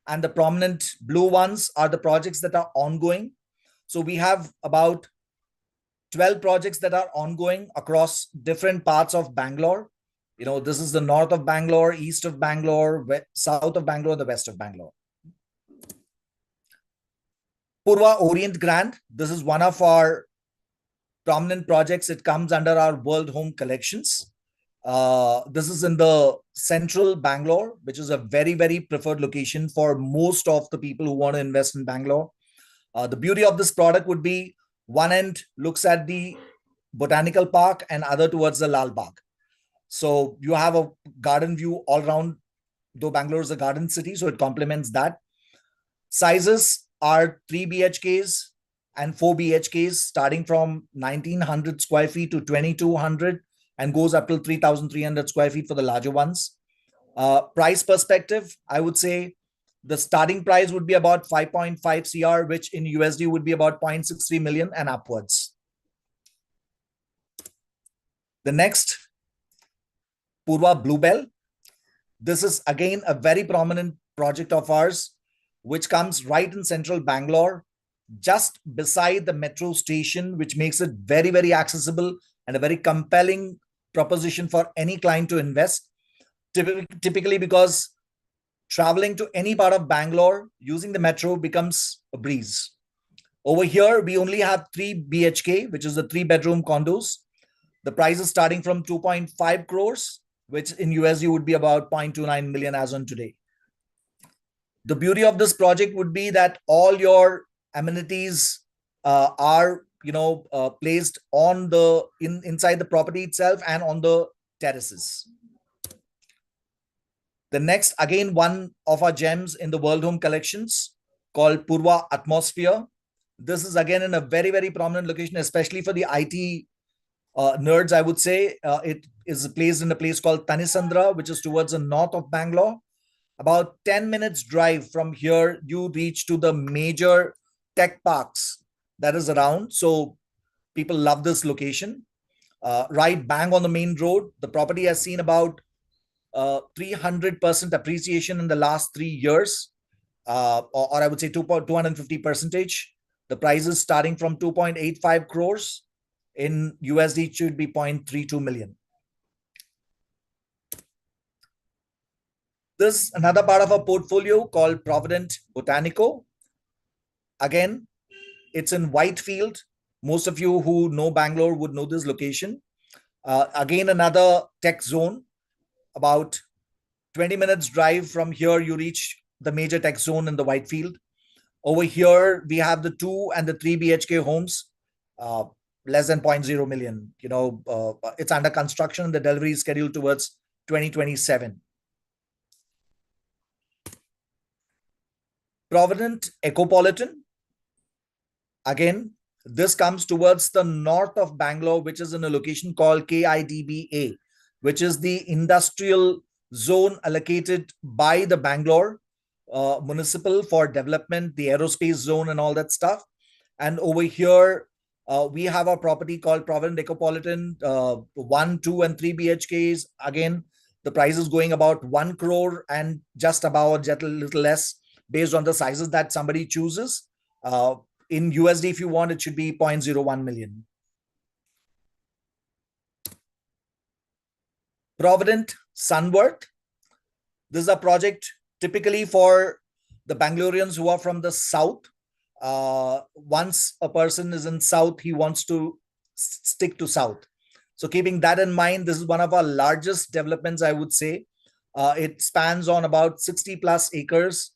and the prominent blue ones are the projects that are ongoing. So we have about 12 projects that are ongoing across different parts of Bangalore. This is the north of Bangalore, east of Bangalore, south of Bangalore, the west of Bangalore. Purva Orient Grand. This is one of our prominent projects. It comes under our World Home Collections. This is in the central Bangalore, which is a very, very preferred location for most of the people who want to invest in Bangalore. The beauty of this product would be one end looks at the Botanical Park and other towards the Lal Bagh. So you have a garden view all around, though Bangalore is a garden city, so it complements that. Sizes are 3 BHKs and 4 BHKs, starting from 1900 square feet to 2200 and goes up to 3300 square feet for the larger ones. Price perspective, I would say the starting price would be about 5.5 CR, which in USD would be about 0.63 million and upwards. The next, Purva Bluebell. This is again a very prominent project of ours, which comes right in central Bangalore, just beside the metro station, which makes it very, very accessible and a very compelling proposition for any client to invest. Typically because traveling to any part of Bangalore using the metro becomes a breeze. Over here, we only have 3 BHK, which is the 3-bedroom condos. The price is starting from 2.5 crores, which in USD would be about 0.29 million as on today. The beauty of this project would be that all your amenities are placed on the inside the property itself and on the terraces. The next, again, one of our gems in the World Home Collections called Purva Atmosphere. This is again in a very, very prominent location, especially for the IT nerds, I would say. It is placed in a place called Tanisandra, which is towards the north of Bangalore. About 10 minutes drive from here, you reach to the major tech parks that is around. So people love this location. Right bang on the main road. The property has seen about 300% appreciation in the last 3 years. or I would say 250%. The price is starting from 2.85 crores. In USD, it should be 0.32 million. This is another part of our portfolio called Provident Botanico. Again, it's in Whitefield. Most of you who know Bangalore would know this location. Again, another tech zone. About 20 minutes drive from here, you reach the major tech zone in the Whitefield. Over here, we have the 2 and the 3 BHK homes, less than 0.0 million. It's under construction. The delivery is scheduled towards 2027. Provident Ecopolitan. Again, this comes towards the north of Bangalore, which is in a location called KIDBA, which is the industrial zone allocated by the Bangalore municipal for development, the aerospace zone and all that stuff. And over here, we have a property called Provident Ecopolitan, 1, 2, and 3 BHKs. Again, the price is going about 1 crore and just about a little less based on the sizes that somebody chooses. In USD, if you want, it should be 0.01 million. Provident Sunworth. This is a project typically for the Bangaloreans who are from the south. Once a person is in south, he wants to stick to south. So keeping that in mind, this is one of our largest developments, I would say. It spans on about 60 plus acres,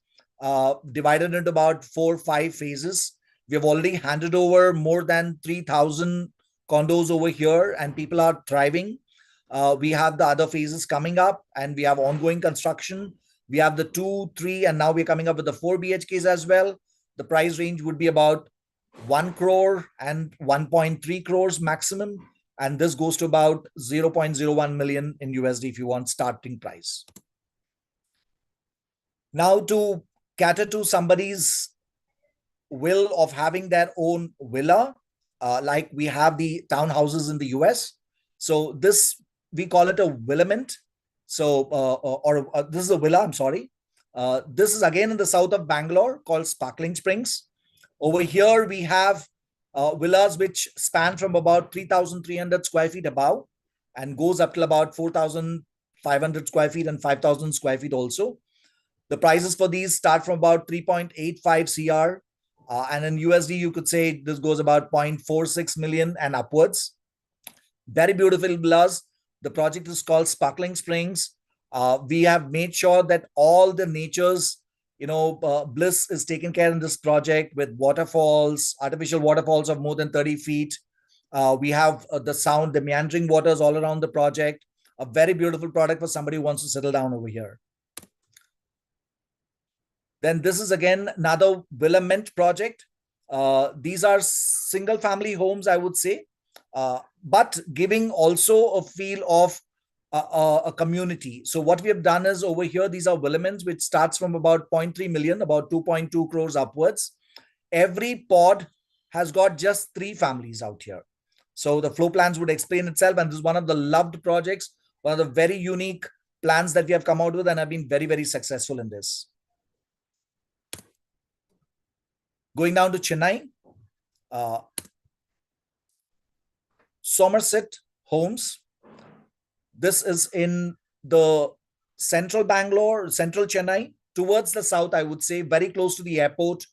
divided into about 4 or 5 phases. We have already handed over more than 3,000 condos over here and people are thriving. We have the other phases coming up and we have ongoing construction. We have the 2, 3, and now we're coming up with the 4 BHKs as well. The price range would be about 1 crore and 1.3 crores maximum. And this goes to about 0.01 million in USD if you want starting price. Now to cater to somebody's will of having their own villa, like we have the townhouses in the US. So this, we call it a villament. So, this is a villa, I'm sorry. This is again in the south of Bangalore called Sparkling Springs. Over here, we have villas which span from about 3,300 square feet above and goes up till about 4,500 square feet and 5,000 square feet also. The prices for these start from about 3.85 CR. And in USD, you could say this goes about 0.46 million and upwards. Very beautiful villas. The project is called Sparkling Springs. We have made sure that all the nature's, bliss is taken care in this project with waterfalls, artificial waterfalls of more than 30 feet. We have the sound, the meandering waters all around the project. A very beautiful product for somebody who wants to settle down over here. Then this is again another villament project. These are single family homes, I would say, but giving also a feel of a community. So what we have done is over here, these are villaments, which starts from about 0.3 million, about 2.2 crores upwards. Every pod has got just 3 families out here. So the floor plans would explain itself. And this is one of the loved projects, one of the very unique plans that we have come out with and have been very, very successful in this. Going down to Chennai, Somerset Homes. This is in the central Bangalore, central Chennai, towards the south, I would say, very close to the airport.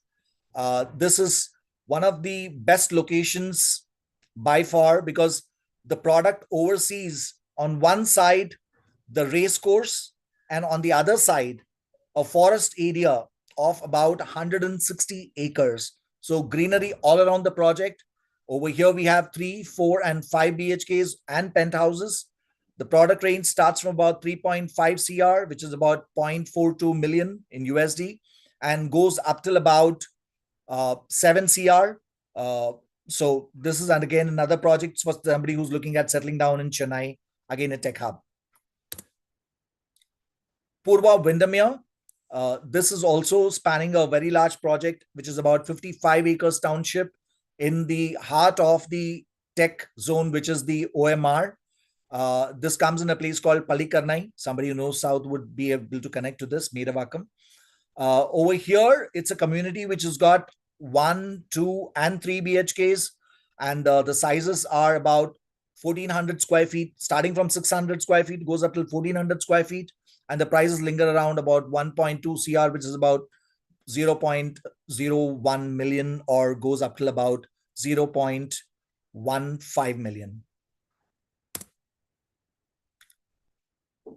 This is one of the best locations by far because the product oversees on one side the race course and on the other side a forest area of about 160 acres. So greenery all around the project. Over here we have 3, 4, and 5 BHKs and penthouses. The product range starts from about 3.5 CR, which is about 0.42 million in USD, and goes up till about 7 CR. So this is, and again, another project for somebody who's looking at settling down in Chennai, again a tech hub. Purva Windermere. This is also spanning a very large project, which is about 55 acres township in the heart of the tech zone, which is the OMR. This comes in a place called Palikarnai. Somebody who knows South would be able to connect to this, Meedavakam. Over here, it's a community which has got 1, 2, and 3 BHKs, and the sizes are about 1400 square feet, starting from 600 square feet, goes up till 1400 square feet, and the prices linger around about 1.2 CR, which is about 0.01 million, or goes up till about 0.15 million.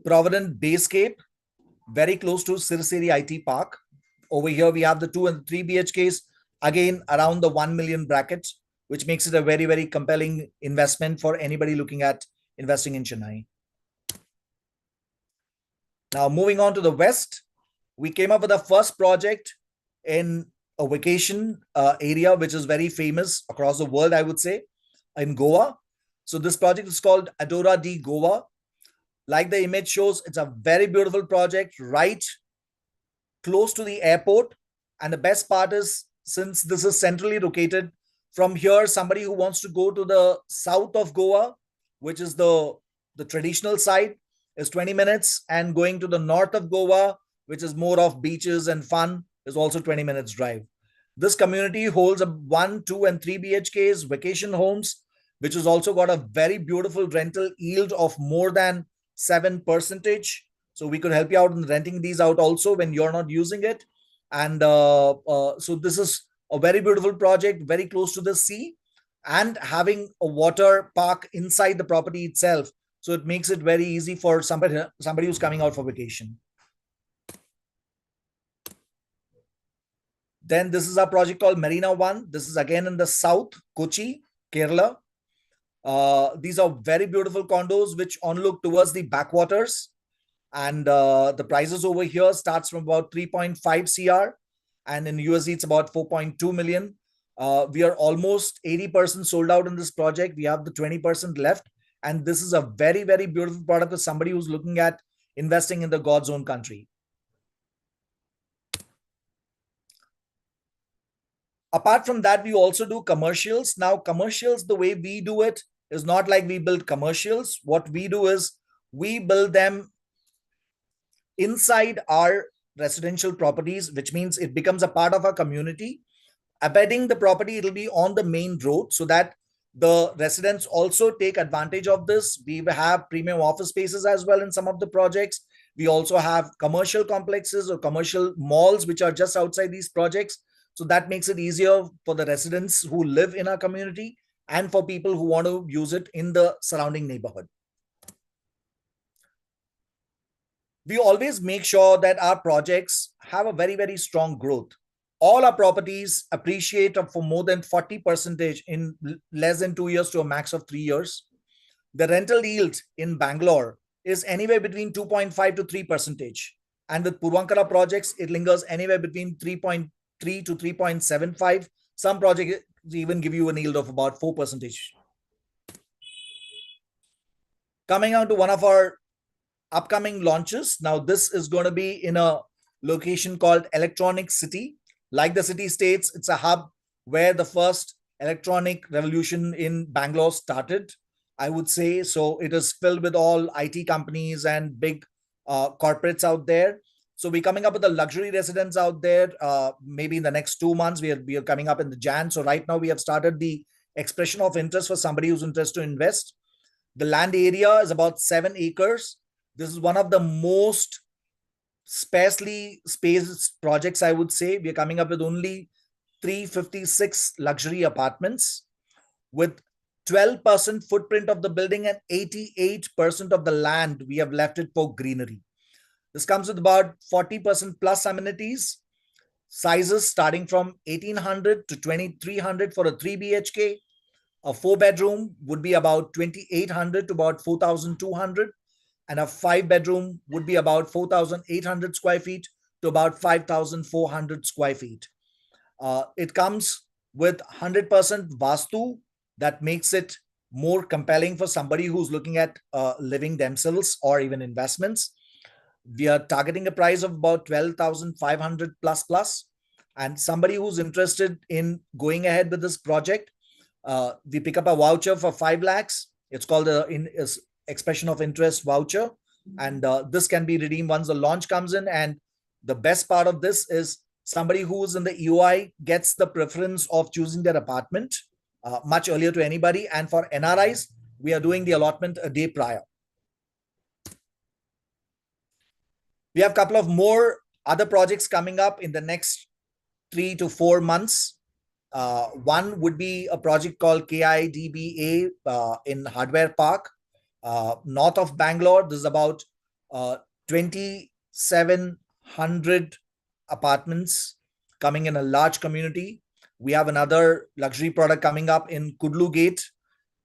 Provident Basecape, very close to Sirseri IT Park. Over here, we have the 2 and 3 BHKs, again around the 1 million bracket, which makes it a very, very compelling investment for anybody looking at investing in Chennai. Now, moving on to the west, we came up with a first project in a vacation area, which is very famous across the world, I would say, in Goa. So this project is called Adora di Goa. Like the image shows, it's a very beautiful project, right close to the airport. And the best part is, since this is centrally located, from here, somebody who wants to go to the south of Goa, which is the traditional side, is 20 minutes, and going to the north of Goa, which is more of beaches and fun, is also 20 minutes drive. This community holds a 1, 2, and 3 BHKs, vacation homes, which has also got a very beautiful rental yield of more than 7%. So we could help you out in renting these out also when you're not using it. And so this is a very beautiful project, very close to the sea, and having a water park inside the property itself. So it makes it very easy for somebody who's coming out for vacation. Then this is a project called Marina One. This is again in the south, Kochi, Kerala. These are very beautiful condos which onlook towards the backwaters. And the prices over here starts from about 3.5 CR, and in USD it's about 4.2 million. We are almost 80% sold out in this project. We have the 20% left, and this is a very, very beautiful product for somebody who's looking at investing in the God's own country. Apart from that, we also do commercials. Now, commercials, the way we do it is not like we build commercials. What we do is we build them inside our residential properties, which means it becomes a part of our community. Abetting the property, it'll be on the main road so that the residents also take advantage of this. We have premium office spaces as well in some of the projects. We also have commercial complexes or commercial malls which are just outside these projects. So that makes it easier for the residents who live in our community and for people who want to use it in the surrounding neighborhood. We always make sure that our projects have a very, very strong growth. All our properties appreciate for more than 40% in less than 2 years to a max of 3 years. The rental yield in Bangalore is anywhere between 2.5 to 3%. And with Purvankara projects, it lingers anywhere between 3.3 to 3.75. Some projects even give you a yield of about 4%. Coming on to one of our upcoming launches. Now, this is going to be in a location called Electronic City. Like the city states, it's a hub where the first electronic revolution in Bangalore started, I would say. So it is filled with all IT companies and big corporates out there. So we're coming up with the luxury residence out there. Maybe in the next 2 months, we are coming up in the Jan. So right now we have started the expression of interest for somebody who's interested to invest. The land area is about 7 acres. This is one of the most sparsely spaced projects, I would say. We are coming up with only 356 luxury apartments with 12% footprint of the building and 88% of the land we have left it for greenery. This comes with about 40% plus amenities, sizes starting from 1800 to 2300 for a 3 BHK. A 4-bedroom would be about 2800 to about 4200. And a 5-bedroom would be about 4,800 square feet to about 5,400 square feet. It comes with 100% Vastu. That makes it more compelling for somebody who's looking at living themselves or even investments. We are targeting a price of about 12,500 plus. And somebody who's interested in going ahead with this project, we pick up a voucher for 5 lakhs. It's called a expression of interest voucher, and this can be redeemed once the launch comes in, and The best part of this is somebody who's in the EOI gets the preference of choosing their apartment much earlier to anybody. And for NRIs, we are doing the allotment a day prior. We have a couple of more other projects coming up in the next 3 to 4 months. One would be a project called KIDBA in Hardware Park, north of Bangalore. This is about 2,700 apartments coming in a large community. We have another luxury product coming up in Kudlu Gate.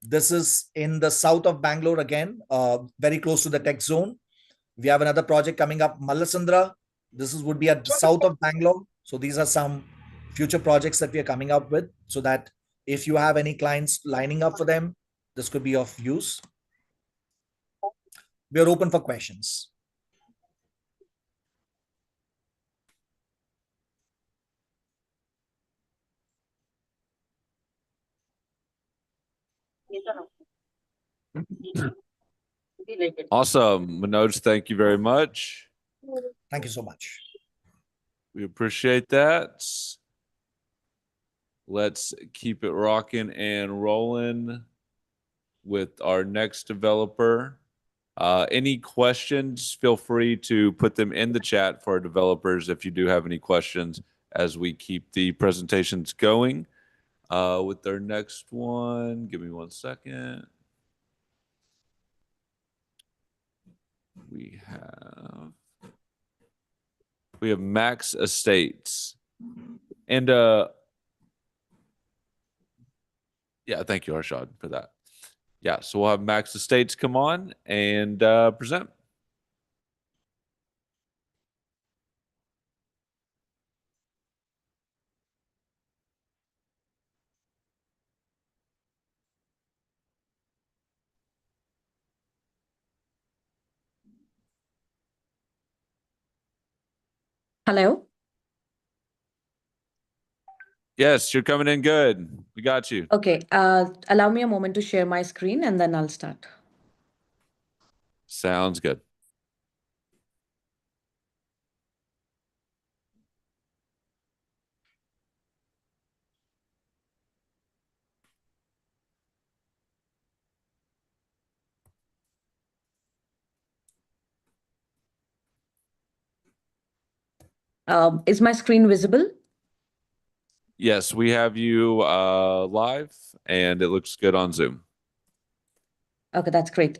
This is in the south of Bangalore again, very close to the tech zone. We have another project coming up, Mallasandra. This would be at the south of Bangalore. So these are some future projects that we are coming up with, so that if you have any clients lining up for them, this could be of use. We are open for questions. Awesome. Manoj, thank you very much. Thank you so much. We appreciate that. Let's keep it rocking and rolling with our next developer. Any questions, feel free to put them in the chat for our developers if you do have any questions as we keep the presentations going. With our next one, give me 1 second. We have Max Estates. And yeah, thank you, Arshad, for that. Yeah, so we'll have Max Estates come on and present. Hello. Yes, you're coming in good. We got you. Okay. Allow me a moment to share my screen and then I'll start. Sounds good. Is my screen visible? Yes, we have you live and it looks good on Zoom. Okay, that's great.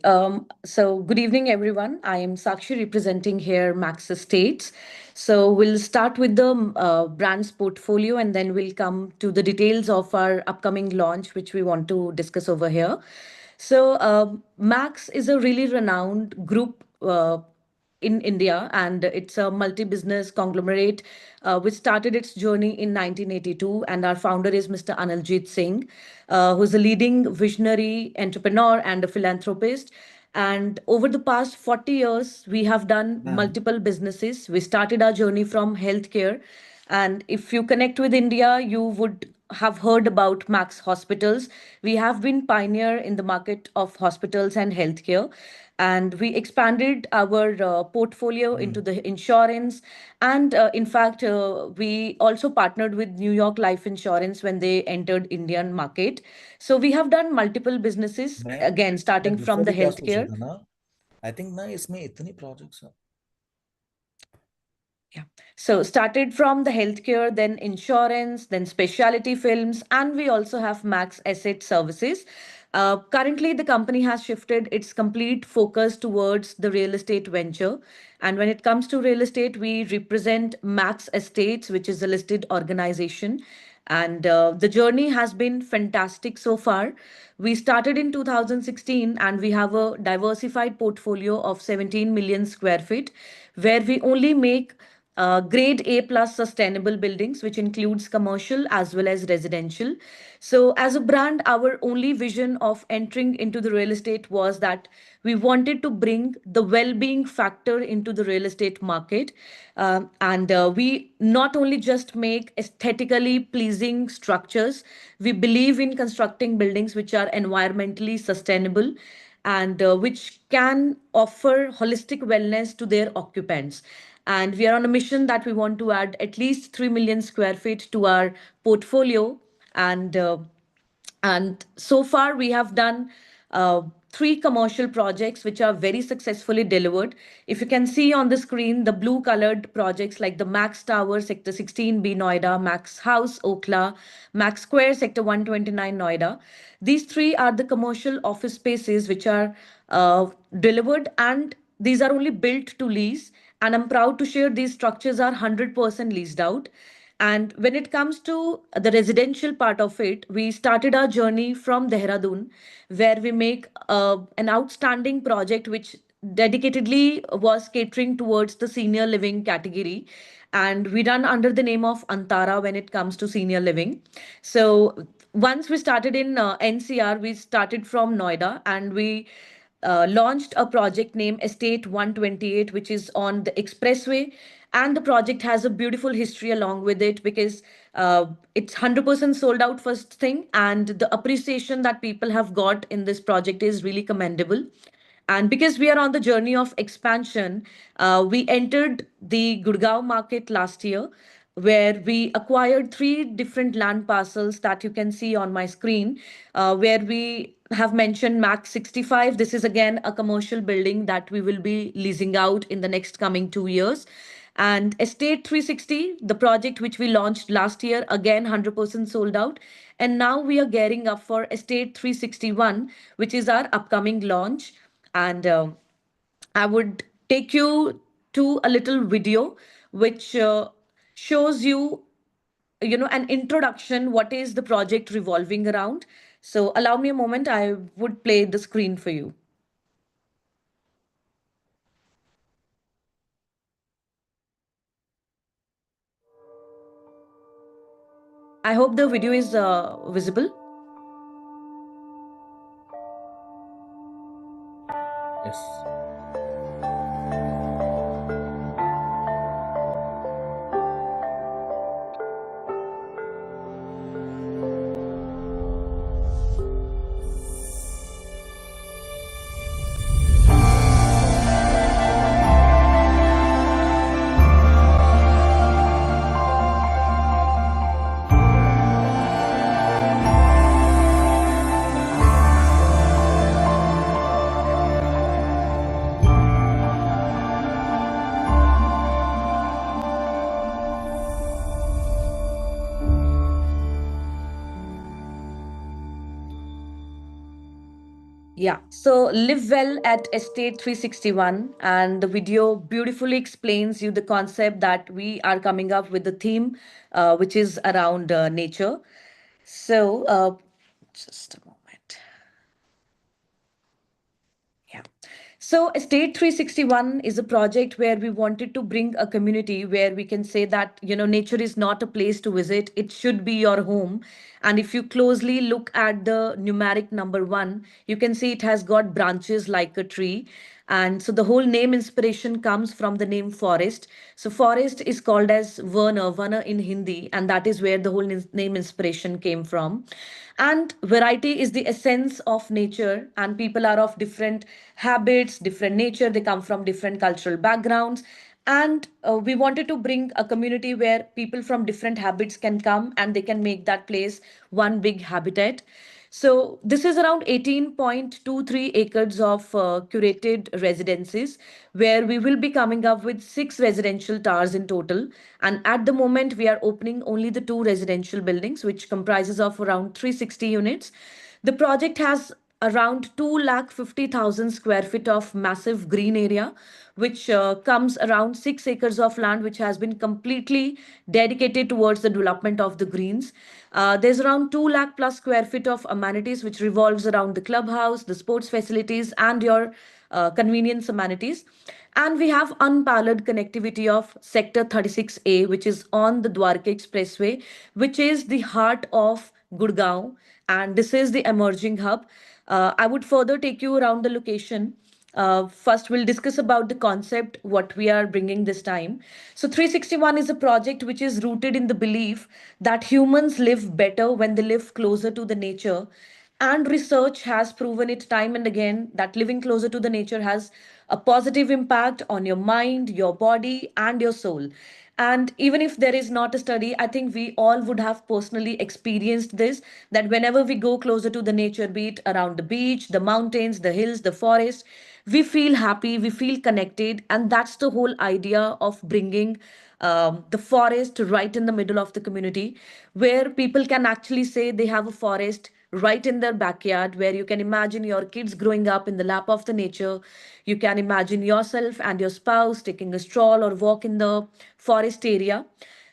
So good evening, everyone. I am Sakshi representing here Max Estates. So we'll start with the brand's portfolio and then we'll come to the details of our upcoming launch, which we want to discuss over here. So Max is a really renowned group in India, and it's a multi-business conglomerate which started its journey in 1982. And our founder is Mr. Analjit Singh, who's a leading visionary entrepreneur and a philanthropist. And over the past 40 years, we have done multiple businesses. We started our journey from healthcare. And if you connect with India, you would have heard about Max Hospitals. We have been pioneer in the market of hospitals and healthcare. And we expanded our portfolio into the insurance. And in fact, we also partnered with New York Life Insurance when they entered Indian market. So we have done multiple businesses, again, starting from the healthcare. I think na isme itni projects hai. Yeah. So started from the healthcare, then insurance, then specialty films, and we also have Max Asset Services. Currently, the company has shifted its complete focus towards the real estate venture. And when it comes to real estate, we represent Max Estates, which is a listed organization. And the journey has been fantastic so far. We started in 2016 and we have a diversified portfolio of 17 million square feet, where we only make grade A plus sustainable buildings, which includes commercial as well as residential. So, as a brand, our only vision of entering into the real estate was that we wanted to bring the well being factor into the real estate market. And we not only just make aesthetically pleasing structures, we believe in constructing buildings which are environmentally sustainable. and which can offer holistic wellness to their occupants. And we are on a mission that we want to add at least 3 million square feet to our portfolio. And so far, we have done three commercial projects which are very successfully delivered. If you can see on the screen, the blue colored projects like the Max Tower, Sector 16B, Noida, Max House, Okla, Max Square, Sector 129, Noida. These three are the commercial office spaces which are delivered, and these are only built to lease. And I'm proud to share these structures are 100% leased out. And when it comes to the residential part of it, we started our journey from Dehradun, where we make an outstanding project which dedicatedly was catering towards the senior living category. And we run under the name of Antara when it comes to senior living. So once we started in NCR, we started from Noida, and we launched a project named Estate 128, which is on the expressway. And the project has a beautiful history along with it, because it's 100% sold out, first thing. And the appreciation that people have got in this project is really commendable. And because we are on the journey of expansion, we entered the Gurgaon market last year, where we acquired three different land parcels that you can see on my screen, where we have mentioned Max 65. This is again a commercial building that we will be leasing out in the next coming 2 years. And Estate 360, the project which we launched last year, again 100% sold out. And now we are gearing up for Estate 361, which is our upcoming launch. And I would take you to a little video which shows you, an introduction, what is the project revolving around. So allow me a moment, I would play the screen for you. I hope the video is visible. Yes. Yeah, so live well at Estate 361, and the video beautifully explains you the concept that we are coming up with the theme, which is around nature. So, just a moment. Yeah. So, Estate 361 is a project where we wanted to bring a community where we can say that, nature is not a place to visit, it should be your home. And if you closely look at the numeric number one, you can see it has got branches like a tree. And so the whole name inspiration comes from the name forest. So forest is called as Vana in Hindi, and that is where the whole name inspiration came from. And variety is the essence of nature, and people are of different habits, different nature, they come from different cultural backgrounds. And we wanted to bring a community where people from different habits can come and they can make that place one big habitat. So this is around 18.23 acres of curated residences, where we will be coming up with 6 residential towers in total. And at the moment, we are opening only the 2 residential buildings, which comprises of around 360 units. The project has around 250,000 square feet of massive green area, which comes around 6 acres of land, which has been completely dedicated towards the development of the greens. There's around 2 lakh plus square feet of amenities, which revolves around the clubhouse, the sports facilities, and your convenience amenities. And we have unparalleled connectivity of Sector 36A, which is on the Dwarka Expressway, which is the heart of Gurgaon. And this is the emerging hub. I would further take you around the location. First, we'll discuss about the concept, what we are bringing this time. So 361 is a project which is rooted in the belief that humans live better when they live closer to the nature. And research has proven it time and again that living closer to the nature has a positive impact on your mind, your body, and your soul. And even if there is not a study, I think we all would have personally experienced this, that whenever we go closer to the nature, be it around the beach, the mountains, the hills, the forest, we feel happy, we feel connected. And that's the whole idea of bringing the forest right in the middle of the community, where people can actually say they have a forest right in their backyard, where you can imagine your kids growing up in the lap of the nature. You can imagine yourself and your spouse taking a stroll or walk in the forest area.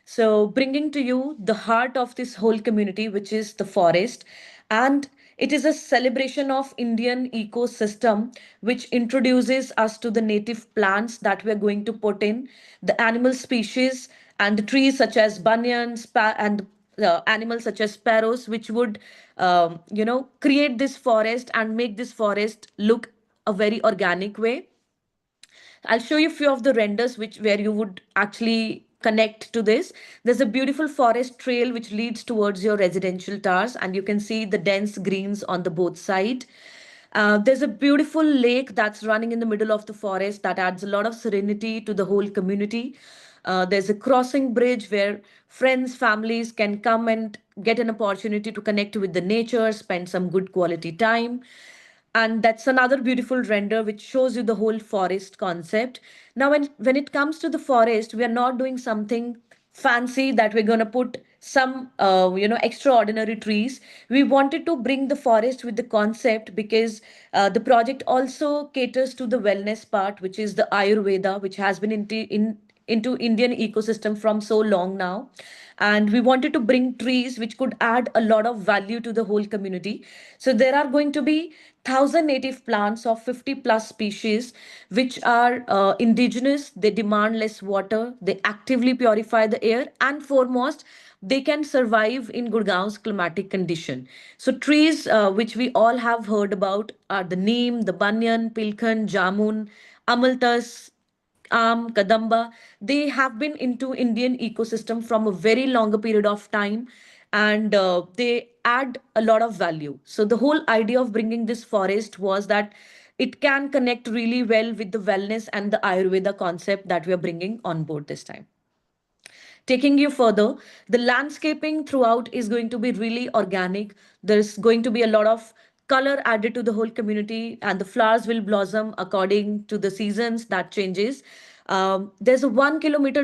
So, bringing to you the heart of this whole community, which is the forest. And it is a celebration of Indian ecosystem, which introduces us to the native plants that we are going to put in, the animal species, and the trees such as banyan, and animals such as sparrows, which would, create this forest and make this forest look a very organic way. I'll show you a few of the renders which where you would actually connect to this. There's a beautiful forest trail which leads towards your residential towers, and you can see the dense greens on the both side. There's a beautiful lake that's running in the middle of the forest that adds a lot of serenity to the whole community. There's a crossing bridge where friends, families can come and get an opportunity to connect with the nature, spend some good quality time. And that's another beautiful render which shows you the whole forest concept. Now, when it comes to the forest, we are not doing something fancy that we're going to put some extraordinary trees. We wanted to bring the forest with the concept because the project also caters to the wellness part, which is the Ayurveda, which has been into Indian ecosystem from so long now. And we wanted to bring trees which could add a lot of value to the whole community. So there are going to be 1,000 native plants of 50 plus species, which are indigenous. They demand less water. They actively purify the air. And foremost, they can survive in Gurgaon's climatic condition. So trees which we all have heard about are the neem, the banyan, pilkhan, jamun, amaltas, Kadamba. They have been into Indian ecosystem from a very longer period of time, and they add a lot of value. So the whole idea of bringing this forest was that it can connect really well with the wellness and the Ayurveda concept that we are bringing on board this time. Taking you further, the landscaping throughout is going to be really organic. There's going to be a lot of color added to the whole community, and the flowers will blossom according to the seasons that changes. There's a 1 kilometer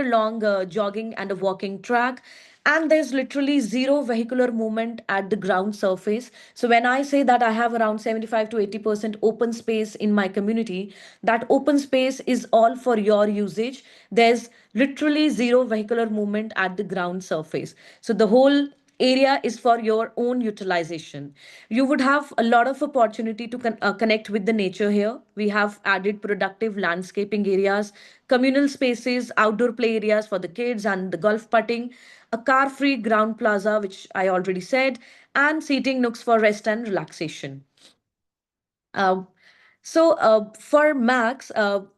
long jogging and a walking track, and there's literally zero vehicular movement at the ground surface. So when I say that I have around 75 to 80% open space in my community, that open space is all for your usage. There's literally zero vehicular movement at the ground surface. So the whole area is for your own utilization. You would have a lot of opportunity to connect with the nature here. We have added productive landscaping areas, communal spaces, outdoor play areas for the kids and the golf putting, a car free ground plaza, which I already said, and seating nooks for rest and relaxation. Uh, for Max,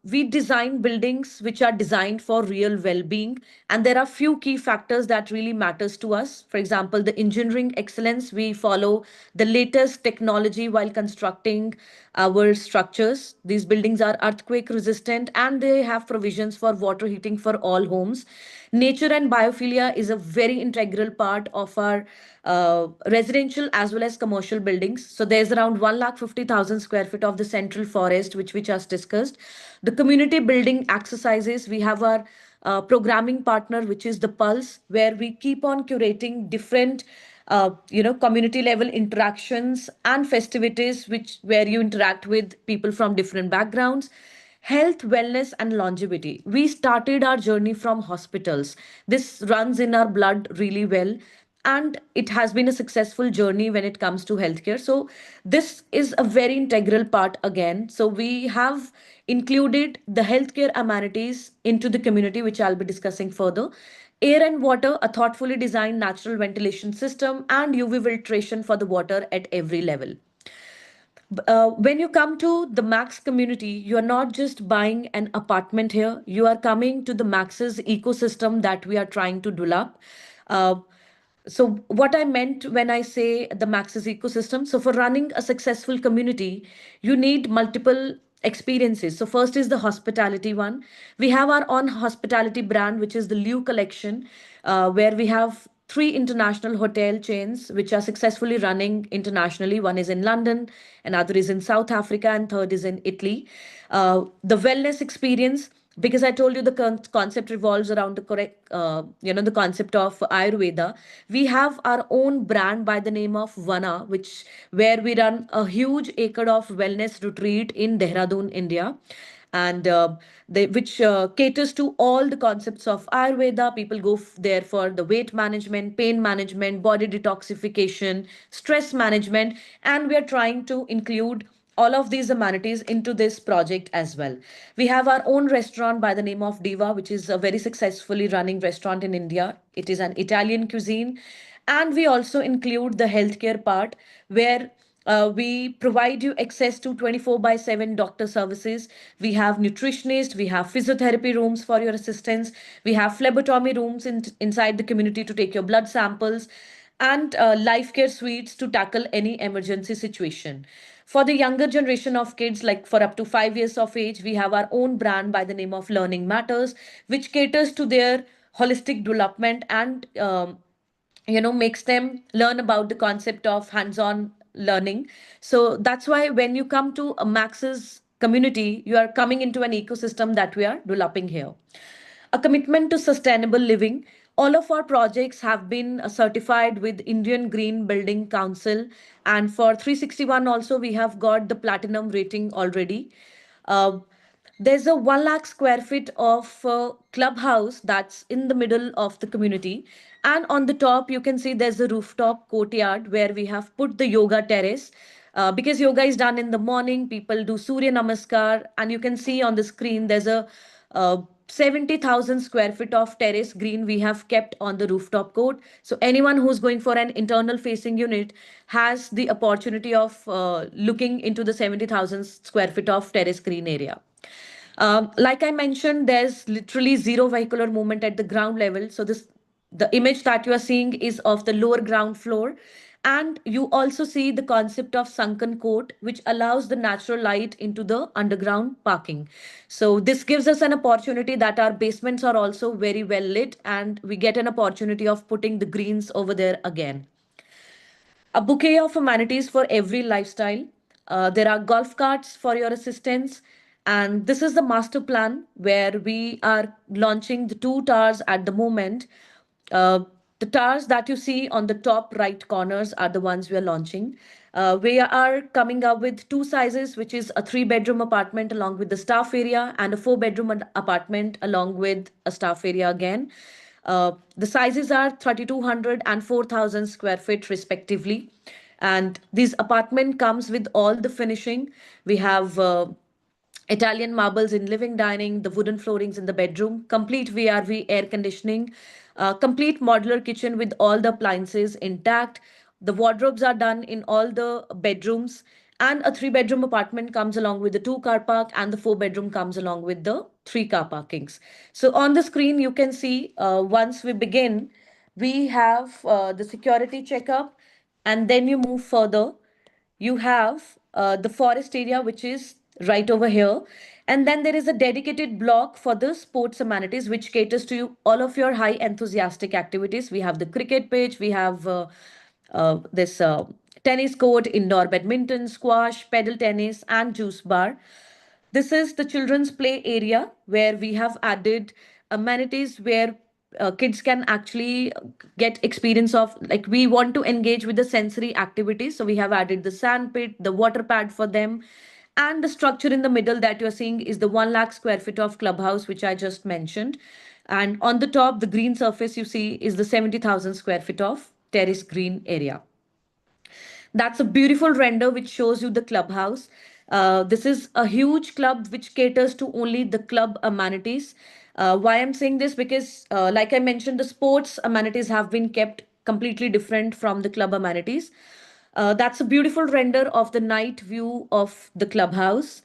we design buildings which are designed for real well-being, and there are few key factors that really matters to us. For example, the engineering excellence. We follow the latest technology while constructing our structures. These buildings are earthquake resistant, and they have provisions for water heating for all homes. Nature and biophilia is a very integral part of our residential as well as commercial buildings. So there's around 150,000 square feet of the central forest, which we just discussed. The community building exercises, we have our programming partner, which is the Pulse, where we keep on curating different community level interactions and festivities which where you interact with people from different backgrounds. Health, wellness, and longevity. We started our journey from hospitals. This runs in our blood really well. And it has been a successful journey when it comes to healthcare. So, this is a very integral part again. So, we have included the healthcare amenities into the community, which I'll be discussing further. Air and water, a thoughtfully designed natural ventilation system, and UV filtration for the water at every level. When you come to the Max community, you are not just buying an apartment here, you are coming to the Max's ecosystem that we are trying to develop. Uh, So what I meant when I say the Max's ecosystem, so for running a successful community, you need multiple experiences. So first is the hospitality one. We have our own hospitality brand, which is the Liu Collection, where we have three international hotel chains which are successfully running internationally. One is in London, another is in South Africa, and third is in Italy. The wellness experience, because I told you the concept revolves around the correct, the concept of Ayurveda. We have our own brand by the name of Vana, where we run a huge acre of wellness retreat in Dehradun, India, and which caters to all the concepts of Ayurveda. People go there for the weight management, pain management, body detoxification, stress management, and we are trying to include all of these amenities into this project as well. We have our own restaurant by the name of Diva, which is a very successfully running restaurant in India. It is an Italian cuisine. And we also include the healthcare part, where we provide you access to 24 by 7 doctor services. We have nutritionists, we have physiotherapy rooms for your assistance, we have phlebotomy rooms inside the community to take your blood samples, and life care suites to tackle any emergency situation. For the younger generation of kids, like for up to 5 years of age, we have our own brand by the name of Learning Matters, which caters to their holistic development and makes them learn about the concept of hands-on learning. So that's why when you come to a Max's community, you are coming into an ecosystem that we are developing here. A commitment to sustainable living. All of our projects have been certified with Indian Green Building Council, and for 361 also we have got the platinum rating already. Uh, there's a 1 lakh square feet of clubhouse that's in the middle of the community. And on the top, you can see there's a rooftop courtyard where we have put the yoga terrace. Because yoga is done in the morning, people do Surya Namaskar. And you can see on the screen, there's a 70,000 square feet of terrace green we have kept on the rooftop court. So anyone who's going for an internal facing unit has the opportunity of looking into the 70,000 square feet of terrace green area. Like I mentioned, there's literally zero vehicular movement at the ground level. So the image that you are seeing is of the lower ground floor. And you also see the concept of sunken court, which allows the natural light into the underground parking. So this gives us an opportunity that our basements are also very well lit, and we get an opportunity of putting the greens over there again. A bouquet of amenities for every lifestyle. There are golf carts for your assistance. And this is the master plan where we are launching the two towers at the moment. Uh, the towers that you see on the top right corners are the ones we are launching. We are coming up with two sizes, which is a 3-bedroom apartment along with the staff area, and a 4-bedroom apartment along with a staff area again. The sizes are 3,200 and 4,000 square feet respectively. And this apartment comes with all the finishing. We have Italian marbles in living dining, the wooden floorings in the bedroom, complete VRV air conditioning, complete modular kitchen with all the appliances intact. The wardrobes are done in all the bedrooms, and a 3-bedroom apartment comes along with the 2-car park, and the 4-bedroom comes along with the 3-car parkings. So on the screen, you can see once we begin, we have the security checkup, and then you move further. You have the forest area, which is right over here. And then there is a dedicated block for the sports amenities, which caters to all of your high enthusiastic activities. We have the cricket pitch, we have this tennis court, indoor badminton, squash, pedal tennis, and juice bar. This is the children's play area where we have added amenities where kids can actually get experience of, like, we want to engage with the sensory activities. So we have added the sand pit, the water pad for them. And the structure in the middle that you're seeing is the 1 lakh square feet of clubhouse, which I just mentioned. And on the top, the green surface you see is the 70,000 square feet of terrace green area. That's a beautiful render which shows you the clubhouse. This is a huge club which caters to only the club amenities. Why I'm saying this? Because, like I mentioned, the sports amenities have been kept completely different from the club amenities. That's a beautiful render of the night view of the clubhouse.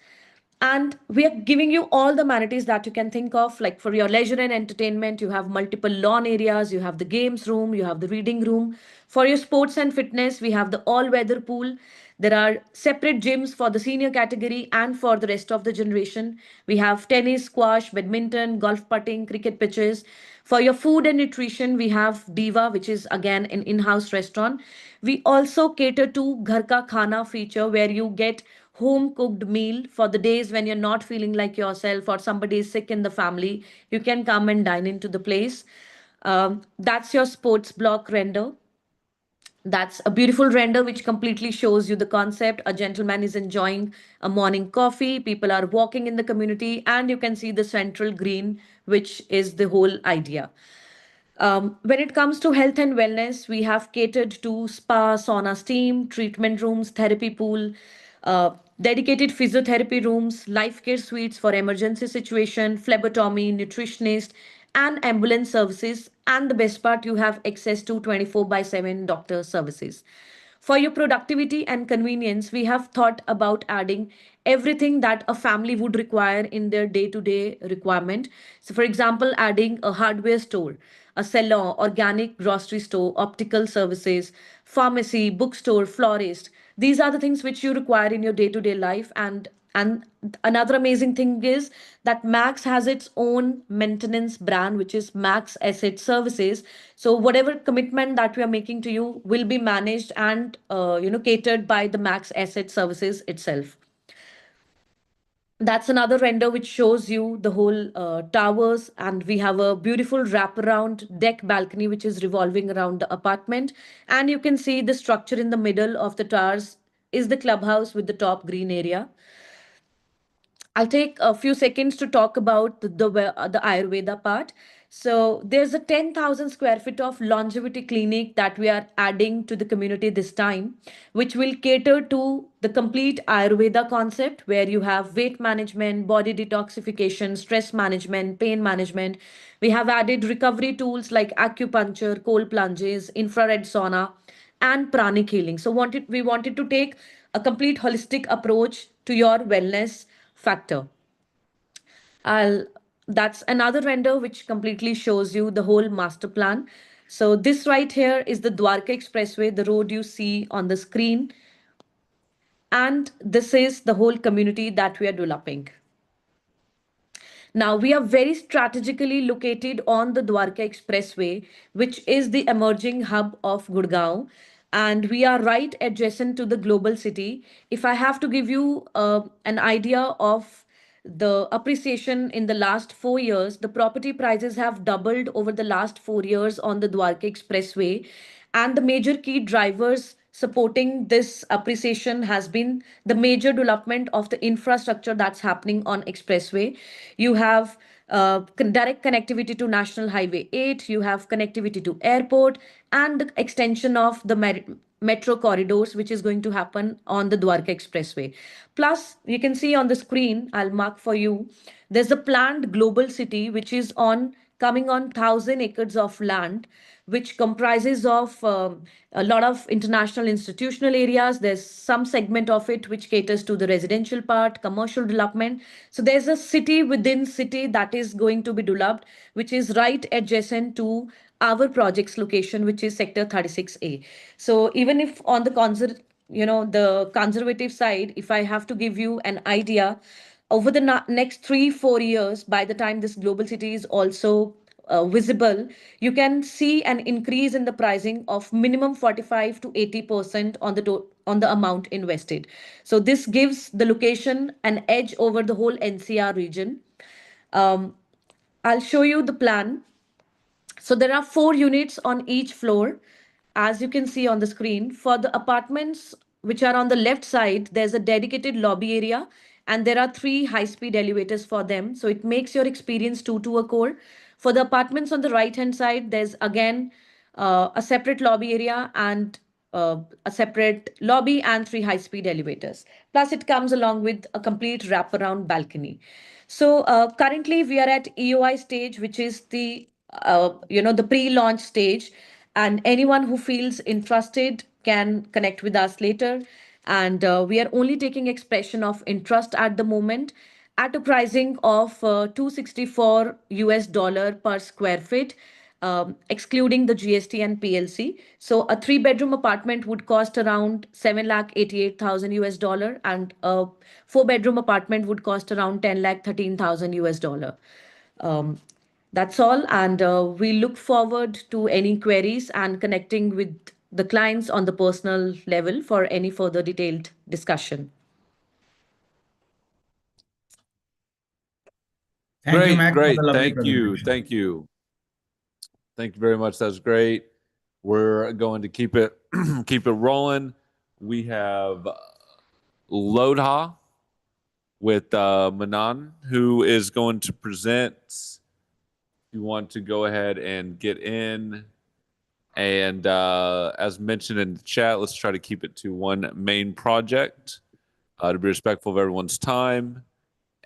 And we are giving you all the amenities that you can think of, like for your leisure and entertainment, you have multiple lawn areas, you have the games room, you have the reading room. For your sports and fitness, we have the all-weather pool. There are separate gyms for the senior category and for the rest of the generation. We have tennis, squash, badminton, golf putting, cricket pitches. For your food and nutrition, we have Diva, which is again an in-house restaurant. We also cater to Ghar Ka Khana feature, where you get home cooked meal for the days when you're not feeling like yourself or somebody is sick in the family. You can come and dine into the place. That's your sports block render. That's a beautiful render which completely shows you the concept. A gentleman is enjoying a morning coffee, people are walking in the community, and you can see the central green, which is the whole idea. When it comes to health and wellness, we have catered to spa, sauna, steam, treatment rooms, therapy pool, dedicated physiotherapy rooms, life care suites for emergency situation, phlebotomy, nutritionist, and ambulance services. And the best part, you have access to 24 by 7 doctor services. For your productivity and convenience, we have thought about adding everything that a family would require in their day to day requirement. So, for example, adding a hardware store, a salon, organic grocery store, optical services, pharmacy, bookstore, florist. These are the things which you require in your day to day life. And another amazing thing is that Max has its own maintenance brand, which is Max Asset Services. So whatever commitment that we are making to you will be managed and catered by the Max Asset Services itself. That's another render which shows you the whole towers, and we have a beautiful wraparound deck balcony which is revolving around the apartment. And you can see the structure in the middle of the towers is the clubhouse with the top green area. I'll take a few seconds to talk about the Ayurveda part. So there's a 10,000 square feet of longevity clinic that we are adding to the community this time, which will cater to the complete Ayurveda concept, where you have weight management, body detoxification, stress management, pain management. We have added recovery tools like acupuncture, cold plunges, infrared sauna, and pranic healing. So we wanted to take a complete holistic approach to your wellness factor. I'll That's another render which completely shows you the whole master plan. So this right here is the Dwarka Expressway, the road you see on the screen. And this is the whole community that we are developing. Now, we are very strategically located on the Dwarka Expressway, which is the emerging hub of Gurgaon, and we are right adjacent to the global city. If I have to give you an idea of the appreciation in the last 4 years, the property prices have doubled over the last 4 years on the Dwarka Expressway. And the major key drivers supporting this appreciation has been the major development of the infrastructure that's happening on expressway. You have direct connectivity to National Highway 8, you have connectivity to airport, and the extension of the metro corridors, which is going to happen on the Dwarka Expressway. Plus, you can see on the screen, I'll mark for you, there's a planned global city which is coming on 1,000 acres of land, which comprises of a lot of international institutional areas. There's some segment of it which caters to the residential part, commercial development. So there's a city within city that is going to be developed, which is right adjacent to our project's location, which is Sector 36A. So even if on the the conservative side, if I have to give you an idea, over the next 3-4 years, by the time this global city is also visible, you can see an increase in the pricing of minimum 45 to 80% on on the amount invested. So this gives the location an edge over the whole NCR region. I'll show you the plan. So there are 4 units on each floor, as you can see on the screen. For the apartments which are on the left side, there's a dedicated lobby area, and there are 3 high-speed elevators for them. So it makes your experience two to a core. For the apartments on the right-hand side, there's again a separate lobby area and a separate lobby and 3 high-speed elevators. Plus, it comes along with a complete wraparound balcony. So currently we are at EOI stage, which is the pre-launch stage, and anyone who feels interested can connect with us later. And we are only taking expression of interest at the moment. at a pricing of 264 US dollar per square feet, excluding the GST and PLC. So a 3 bedroom apartment would cost around 7,88,000 US dollar, and a 4 bedroom apartment would cost around 10,13,000 US dollar. Um, that's all, and we look forward to any queries and connecting with the clients on the personal level for any further detailed discussion. Thank you, Great, Max, for great. the lovely Thank you. presentation. Thank you. Thank you very much. That's great. We're going to keep it keep it rolling. We have Lodha with Manan, who is going to present. You want to go ahead and get in. And as mentioned in the chat, let's try to keep it to one main project to be respectful of everyone's time.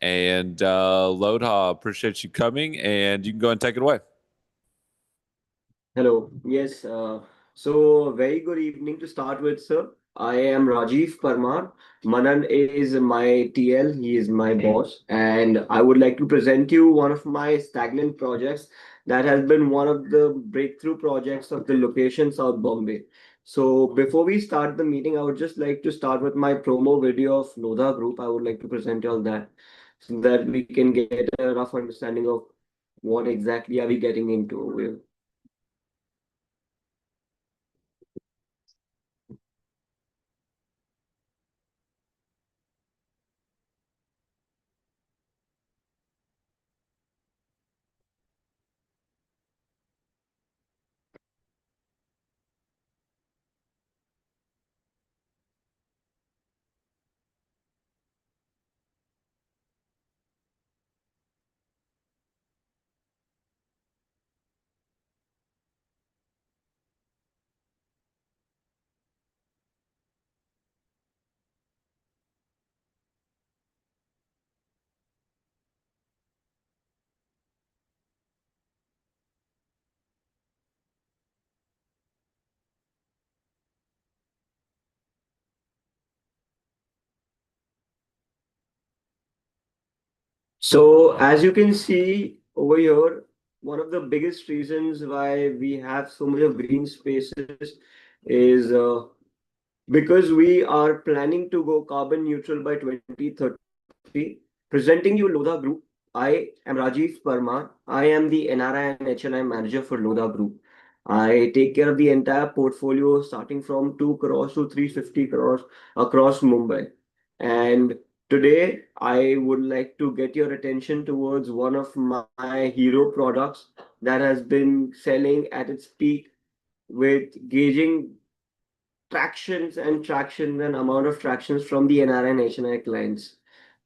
And Lodha, appreciate you coming, and you can go and take it away. Hello. Yes. So very good evening to start with, sir. I am Rajiv Parmar. Manan is my TL. He is my boss, and I would like to present you one of my stagnant projects that has been one of the breakthrough projects of the location South Bombay. So before we start the meeting, I would just like to start with my promo video of Lodha Group. I would like to present you all that so that we can get a rough understanding of what exactly are we getting into over here. So as you can see over here, one of the biggest reasons why we have so much of green spaces is because we are planning to go carbon neutral by 2030. Presenting you Lodha Group, I am Rajiv Parmar. I am the NRI and HNI manager for Lodha Group. I take care of the entire portfolio starting from 2 crores to 350 crores across Mumbai. And today, I would like to get your attention towards one of my hero products that has been selling at its peak with gauging tractions and amount of tractions from the NRI and HNI clients.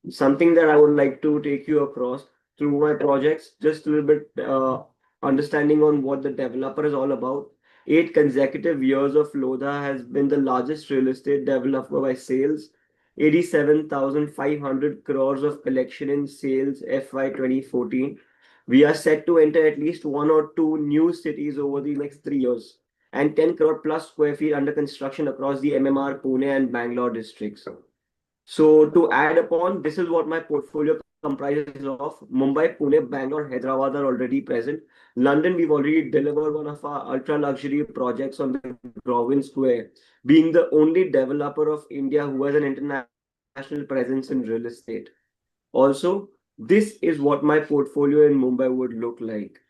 Something that I would like to take you across through my projects, just a little bit understanding on what the developer is all about. 8 consecutive years of Lodha has been the largest real estate developer by sales. 87,500 crores of collection in sales FY 2014. We are set to enter at least one or two new cities over the next 3 years, and 10 crore plus square feet under construction across the MMR, Pune, and Bangalore districts. So to add upon, this is what my portfolio comprises of. Mumbai, Pune, Bangalore, Hyderabad are already present. London, we've already delivered one of our ultra luxury projects on the Grosvenor Square, being the only developer of India who has an international presence in real estate. Also, this is what my portfolio in Mumbai would look like.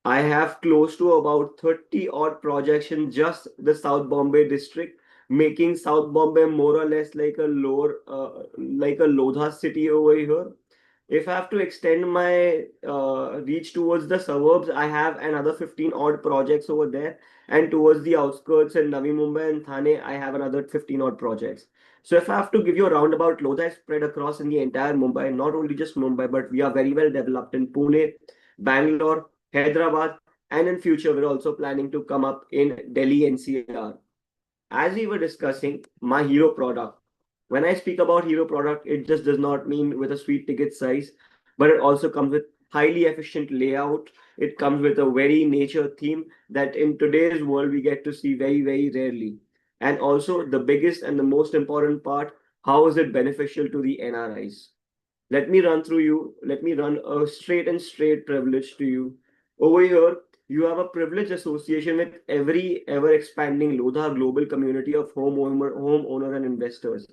I have close to about 30 odd projects in just the South Bombay district, making South Bombay more or less like a Lodha city over here. If I have to extend my reach towards the suburbs, I have another 15 odd projects over there. And towards the outskirts in Navi Mumbai and Thane, I have another 15 odd projects. So if I have to give you a roundabout, Lodha is spread across in the entire Mumbai, not only just Mumbai, but we are very well developed in Pune, Bangalore, Hyderabad, and in future we're also planning to come up in Delhi NCR. As we were discussing, my hero product. When I speak about hero product, it just does not mean with a sweet ticket size, but it also comes with highly efficient layout. It comes with a very nature theme that in today's world we get to see very, very rarely. And also the biggest and the most important part, how is it beneficial to the NRIs? Let me run a straight privilege to you. Over here, you have a privilege association with every ever expanding Lodha global community of homeowners and investors.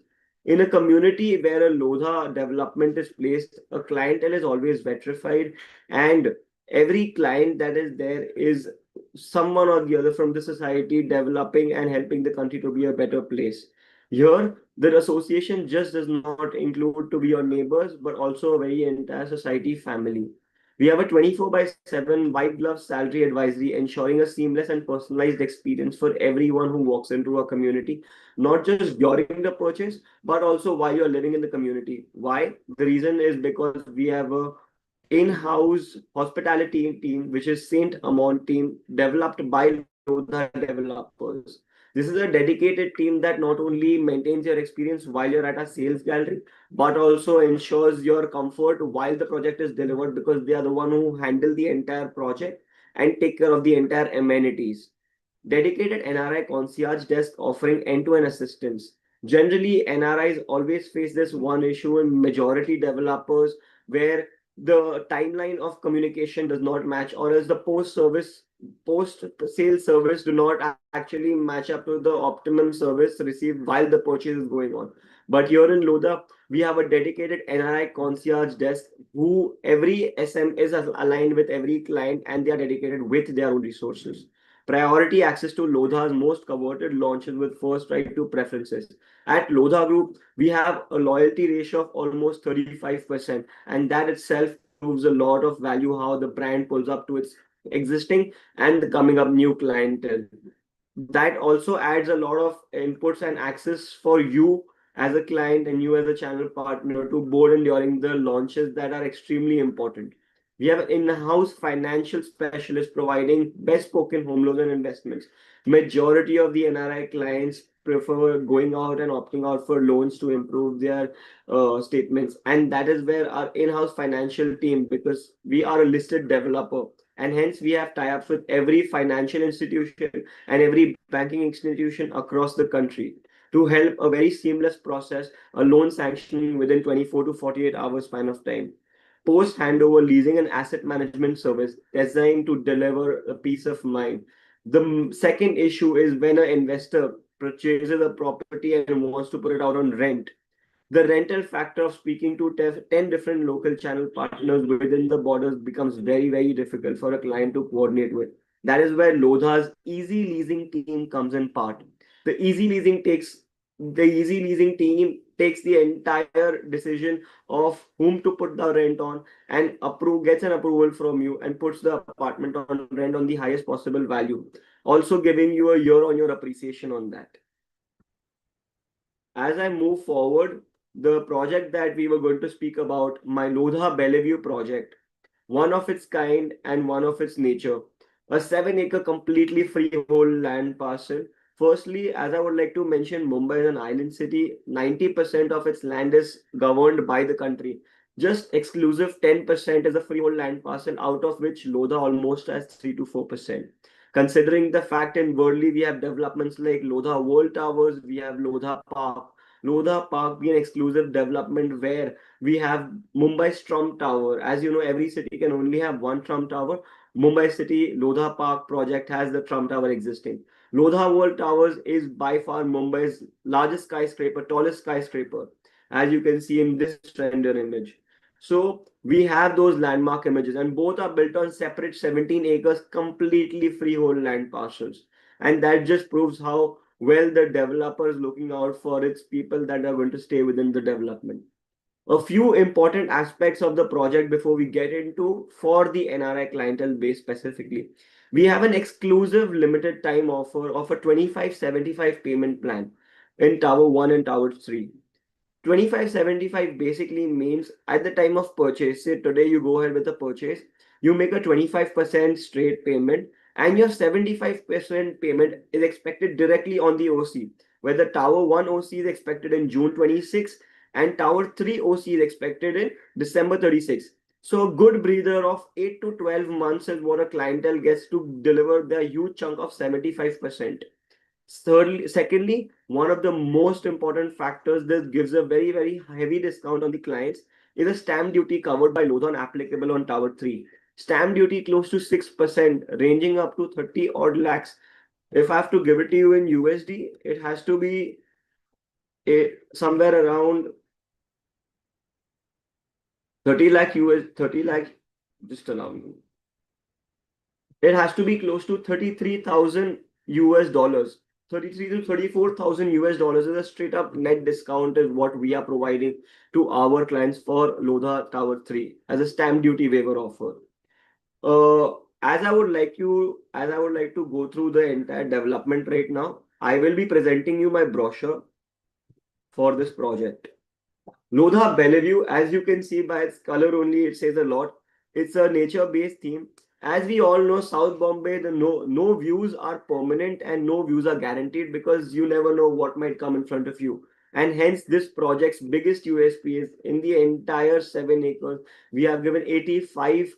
In a community where a Lodha development is placed, a clientele is always vitrified, and every client that is there is someone or the other from the society developing and helping the country to be a better place. Here, the association just does not include to be your neighbors, but also a very entire society family. We have a 24 by 7 white glove salary advisory, ensuring a seamless and personalized experience for everyone who walks into our community, not just during the purchase, but also while you're living in the community. Why? The reason is because we have a in-house hospitality team, which is Saint Amant team, developed by Lodha developers. This is a dedicated team that not only maintains your experience while you're at a sales gallery, but also ensures your comfort while the project is delivered because they are the one who handle the entire project and take care of the entire amenities. Dedicated NRI concierge desk offering end-to-end assistance. Generally, NRIs always face this one issue in majority developers where the timeline of communication does not match, or else the post sale service do not actually match up to the optimum service received while the purchase is going on. But here in Lodha, we have a dedicated NRI concierge desk who every SM is aligned with every client and they are dedicated with their own resources. Priority access to Lodha's most coveted launches with first right to preferences. At Lodha Group, we have a loyalty ratio of almost 35%, and that itself proves a lot of value how the brand pulls up to its existing and the coming up new clientele. That also adds a lot of inputs and access for you as a client and you as a channel partner to board and during the launches that are extremely important. We have an in-house financial specialist providing bespoken home loans and investments. Majority of the NRI clients prefer going out and opting out for loans to improve their statements, and that is where our in-house financial team, because we are a listed developer, and hence we have tie-ups with every financial institution and every banking institution across the country to help a very seamless process, a loan sanctioning within 24 to 48 hours span of time. Post handover leasing and asset management service designed to deliver a peace of mind. The second issue is when an investor purchases a property and wants to put it out on rent. The rental factor of speaking to 10 different local channel partners within the borders becomes very, very difficult for a client to coordinate with. That is where Lodha's easy leasing team comes in part. The easy leasing team takes the entire decision of whom to put the rent on and gets an approval from you and puts the apartment on rent on the highest possible value, also giving you a year on your appreciation on that. As I move forward, the project that we were going to speak about, my Lodha Bellevue project, one of its kind and one of its nature, a 7-acre completely freehold land parcel. Firstly, as I would like to mention, Mumbai is an island city. 90% of its land is governed by the country. Just exclusive 10% is a freehold land parcel, out of which Lodha almost has 3 to 4%. Considering the fact in Worli, we have developments like Lodha World Towers, we have Lodha Park. Lodha Park being an exclusive development where we have Mumbai's Trump Tower. As you know, every city can only have one Trump Tower. Mumbai City Lodha Park project has the Trump Tower existing. Lodha World Towers is by far Mumbai's largest skyscraper, tallest skyscraper, as you can see in this render image. So we have those landmark images, and both are built on separate 17 acres, completely freehold land parcels. And that just proves how well the developer is looking out for its people that are going to stay within the development. A few important aspects of the project before we get into for the NRI clientele base specifically. We have an exclusive limited time offer of a 25/75 payment plan in Tower 1 and Tower 3. 25/75 basically means at the time of purchase, say today you go ahead with a purchase, you make a 25% straight payment, and your 75% payment is expected directly on the OC, where the Tower 1 OC is expected in June 26 and Tower 3 OC is expected in December 36. So a good breather of 8 to 12 months is what a clientele gets to deliver their huge chunk of 75%. Secondly, one of the most important factors, this gives a very, very heavy discount on the clients, is a stamp duty covered by Lodha and applicable on Tower 3. Stamp duty close to 6%, ranging up to 30 odd lakhs. If I have to give it to you in USD, it has to be somewhere around 30 lakh US, 30 lakh, just allow me. It has to be close to 33,000 US dollars. 33 to 34,000 US dollars is a straight up net discount is what we are providing to our clients for Lodha Tower 3 as a stamp duty waiver offer. As I would like to go through the entire development right now, I will be presenting you my brochure for this project. Lodha Bellevue, as you can see by its color only, it says a lot. It's a nature-based theme. As we all know, South Bombay, the no views are permanent and no views are guaranteed because you never know what might come in front of you. And hence, this project's biggest USP is in the entire 7 acres, we have given 85%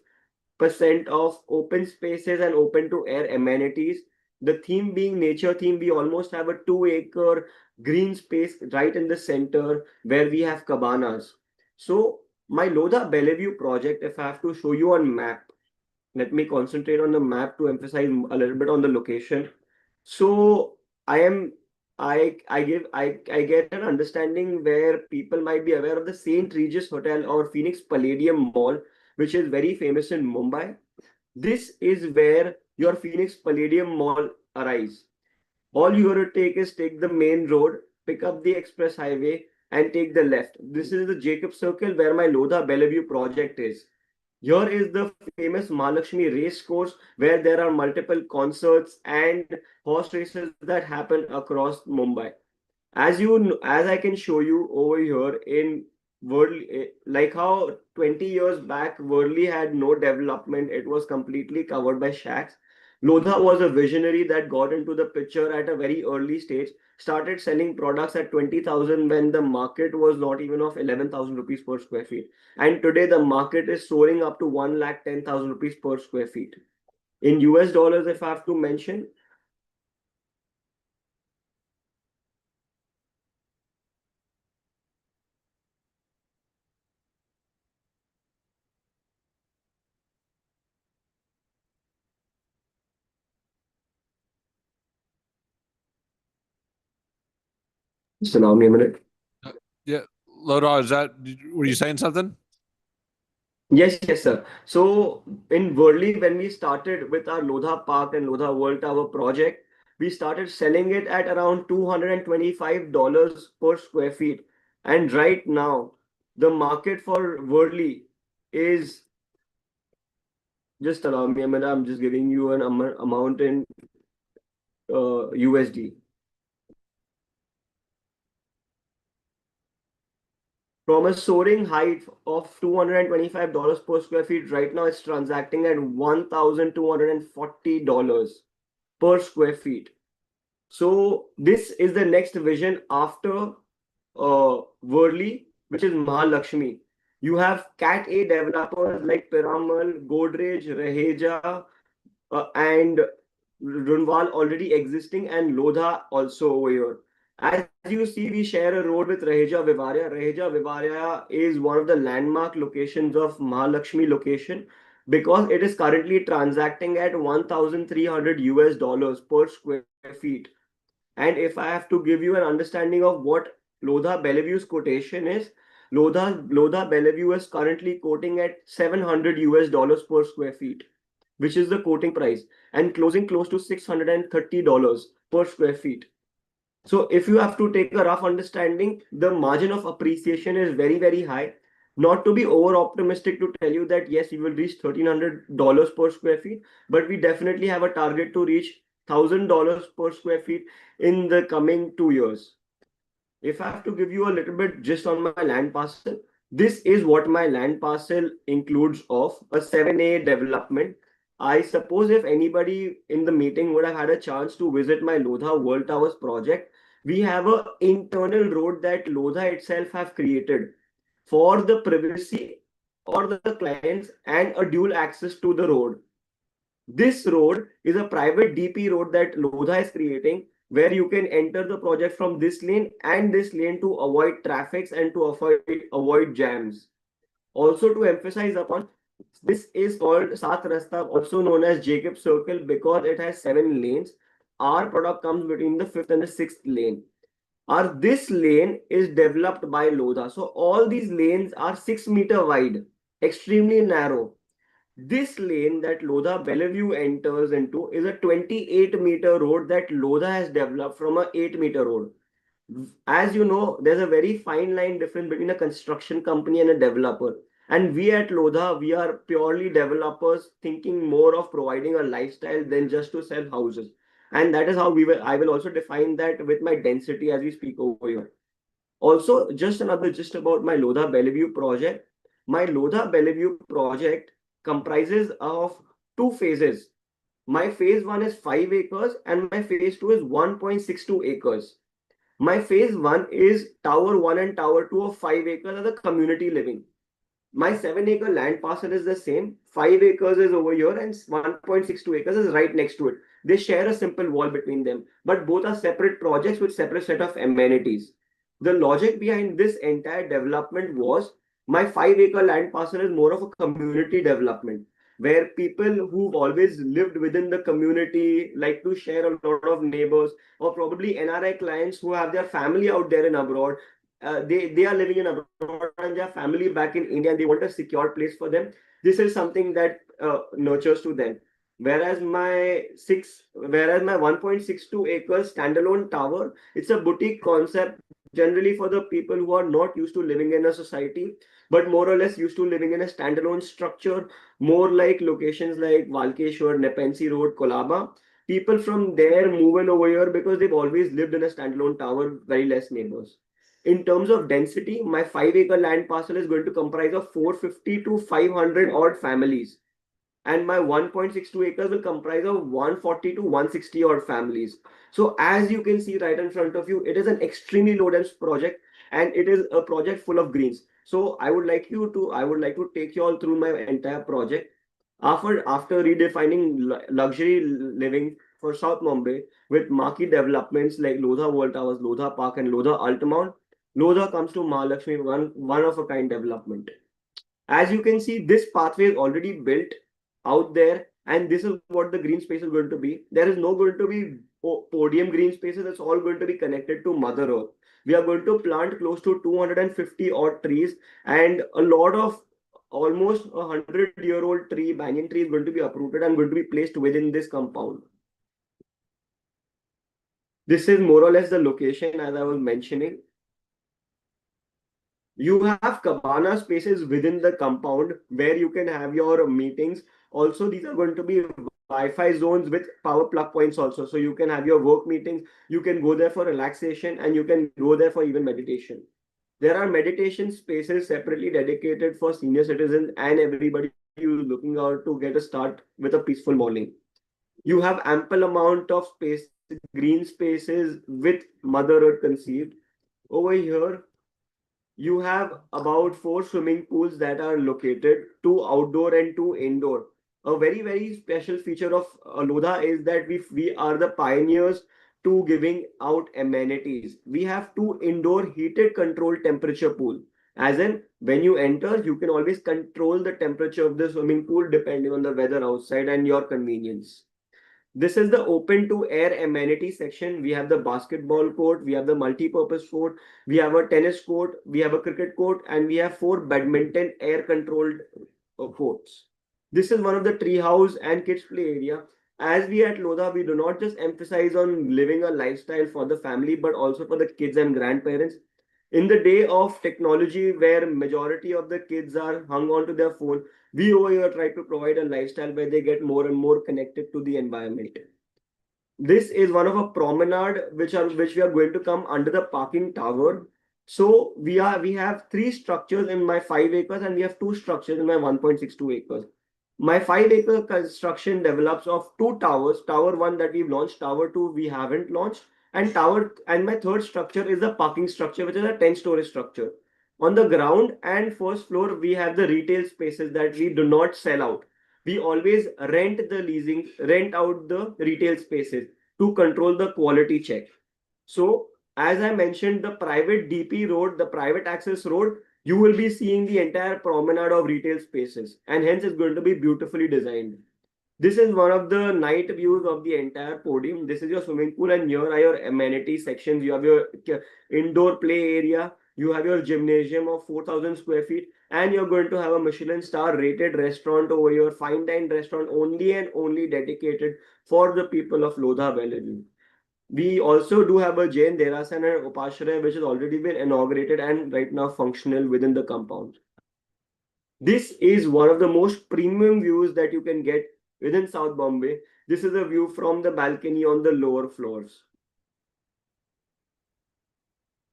of open spaces and open to air amenities. The theme being nature theme, we almost have a 2 acre green space right in the center where we have cabanas. So my Lodha Bellevue project, if I have to show you on map, let me concentrate on the map to emphasize a little bit on the location. So I get an understanding where people might be aware of the St. Regis Hotel or Phoenix Palladium Mall, which is very famous in Mumbai. This is where your Phoenix Palladium Mall arrives. All you have to take is take the main road, pick up the express highway, and take the left. This is the Jacob Circle where my Lodha Bellevue project is. Here is the famous Mahalakshmi race course where there are multiple concerts and horse races that happen across Mumbai. As I can show you over here in Worldly, like how 20 years back Worldly had no development, it was completely covered by shacks. Lodha was a visionary that got into the picture at a very early stage, started selling products at 20,000 when the market was not even of 11,000 rupees per square feet. And today the market is soaring up to 1,10,000 rupees per square feet. In US dollars, if I have to mention, just allow me a minute. Yeah, Lodha, were you saying something? Yes, sir. So in Worli, when we started with our Lodha Park and Lodha World Tower project, we started selling it at around $225 per square feet. And right now, the market for Worli is, just allow me a minute, I'm just giving you an amount in USD. From a soaring height of $225 per square feet, right now it's transacting at $1,240 per square feet. So this is the next vision after Worli, which is Mahalakshmi. You have Cat A developers like Piramal, Godrej, Raheja, and Runwal already existing, and Lodha also over here. As you see, we share a road with Raheja Vivaria. Raheja Vivaria is one of the landmark locations of Mahalakshmi location because it is currently transacting at 1,300 US dollars per square feet. And if I have to give you an understanding of what Lodha Bellevue's quotation is, Lodha Bellevue is currently quoting at 700 US dollars per square feet, which is the quoting price, and closing close to $630 per square feet. So if you have to take a rough understanding, the margin of appreciation is very, very high. Not to be over optimistic to tell you that yes, we will reach $1,300 per square feet, but we definitely have a target to reach $1,000 per square feet in the coming 2 years. If I have to give you a little bit just on my land parcel, this is what my land parcel includes of a 7A development. I suppose if anybody in the meeting would have had a chance to visit my Lodha World Towers project, we have an internal road that Lodha itself have created for the privacy or the clients and a dual access to the road. This road is a private DP road that Lodha is creating where you can enter the project from this lane and this lane to avoid traffics and to avoid jams. Also to emphasize upon, this is called Sat Rasta, also known as Jacob Circle, because it has 7 lanes. Our product comes between the 5th and the 6th lane. This lane is developed by Lodha. So all these lanes are 6 meter wide, extremely narrow. This lane that Lodha Bellevue enters into is a 28-meter road that Lodha has developed from a 8-meter road. As you know, there's a very fine line difference between a construction company and a developer. And we at Lodha, we are purely developers thinking more of providing a lifestyle than just to sell houses. And that is how I will also define that with my density as we speak over here. Also, just another gist about my Lodha Bellevue project. My Lodha Bellevue project comprises of 2 phases. My phase 1 is 5 acres and my phase 2 is 1.62 acres. My phase 1 is tower 1 and tower 2 of 5 acres as a community living. My 7-acre land parcel is the same. 5 acres is over here and 1.62 acres is right next to it. They share a simple wall between them, but both are separate projects with separate set of amenities. The logic behind this entire development was my 5-acre land parcel is more of a community development where people who've always lived within the community like to share a lot of neighbors, or probably NRI clients who have their family out there in abroad. They are living in abroad and their family back in India and they want a secure place for them. This is something that nurtures to them. Whereas my 1.62 acres standalone tower, it's a boutique concept generally for the people who are not used to living in a society, but more or less used to living in a standalone structure, more like locations like Walkeshwar, Nepensi Road, Kolaba. People from there move in over here because they've always lived in a standalone tower, very less neighbors. In terms of density, my 5-acre land parcel is going to comprise of 450 to 500 odd families. And my 1.62 acres will comprise of 140 to 160 odd families. So as you can see right in front of you, it is an extremely low dense project and it is a project full of greens. So I would like to take you all through my entire project. After redefining luxury living for South Mumbai with marquee developments like Lodha World Towers, Lodha Park, and Lodha Altamount, Lodha comes to Mahalakshmi, one of a kind development. As you can see, this pathway is already built out there, and this is what the green space is going to be. There is no going to be podium green spaces. It's all going to be connected to Mother Earth. We are going to plant close to 250 odd trees, and a lot of almost 100-year-old tree, banyan tree, is going to be uprooted and going to be placed within this compound. This is more or less the location as I was mentioning. You have cabana spaces within the compound where you can have your meetings. Also, these are going to be Wi-Fi zones with power plug points also. So you can have your work meetings. You can go there for relaxation and you can go there for even meditation. There are meditation spaces separately dedicated for senior citizens and everybody who's looking out to get a start with a peaceful morning. You have ample amount of space, green spaces with Mother Earth conceived. Over here, you have about 4 swimming pools that are located, 2 outdoor and 2 indoor. A very, very special feature of Lodha is that we are the pioneers to giving out amenities. We have 2 indoor heated controlled temperature pool. As in, when you enter, you can always control the temperature of the swimming pool depending on the weather outside and your convenience. This is the open to air amenity section. We have the basketball court, we have the multi-purpose court, we have a tennis court, we have a cricket court, and we have 4 badminton air controlled courts. This is one of the tree house and kids play area. As we at Lodha, we do not just emphasize on living a lifestyle for the family, but also for the kids and grandparents. In the day of technology where majority of the kids are hung on to their phone, we over here try to provide a lifestyle where they get more and more connected to the environment. This is one of a promenade which we are going to come under the parking tower. So we have 3 structures in my 5 acres and we have 2 structures in my 1.62 acres. My 5-acre construction develops of 2 towers. Tower 1 that we've launched, tower 2 we haven't launched, and my third structure is the parking structure, which is a 10-story structure. On the ground and first floor, we have the retail spaces that we do not sell out. We always rent out the retail spaces to control the quality check. So, as I mentioned, the private DP road, the private access road, You will be seeing the entire promenade of retail spaces, and hence it's going to be beautifully designed. This is one of the night views of the entire podium. This is your swimming pool, and here are your amenity sections. You have your indoor play area. You have your gymnasium of 4,000 square feet, and you're going to have a Michelin star rated restaurant over here, fine dine restaurant only and only dedicated for the people of Lodha Valley. We also do have a Jain Derasan and Upashraya, which has already been inaugurated and right now functional within the compound. This is one of the most premium views that you can get within South Bombay. This is a view from the balcony on the lower floors.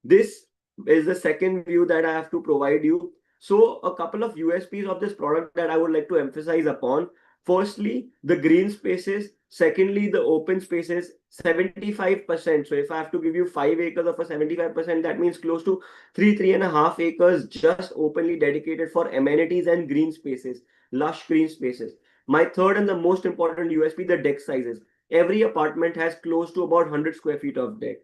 This is the second view that I have to provide you. So a couple of USPs of this product that I would like to emphasize upon. Firstly, the green spaces. Secondly, the open spaces, 75%. So if I have to give you 5 acres of a 75%, that means close to 3.5 acres just openly dedicated for amenities and green spaces, lush green spaces. My third and the most important USP, the deck sizes. Every apartment has close to about 100 square feet of deck.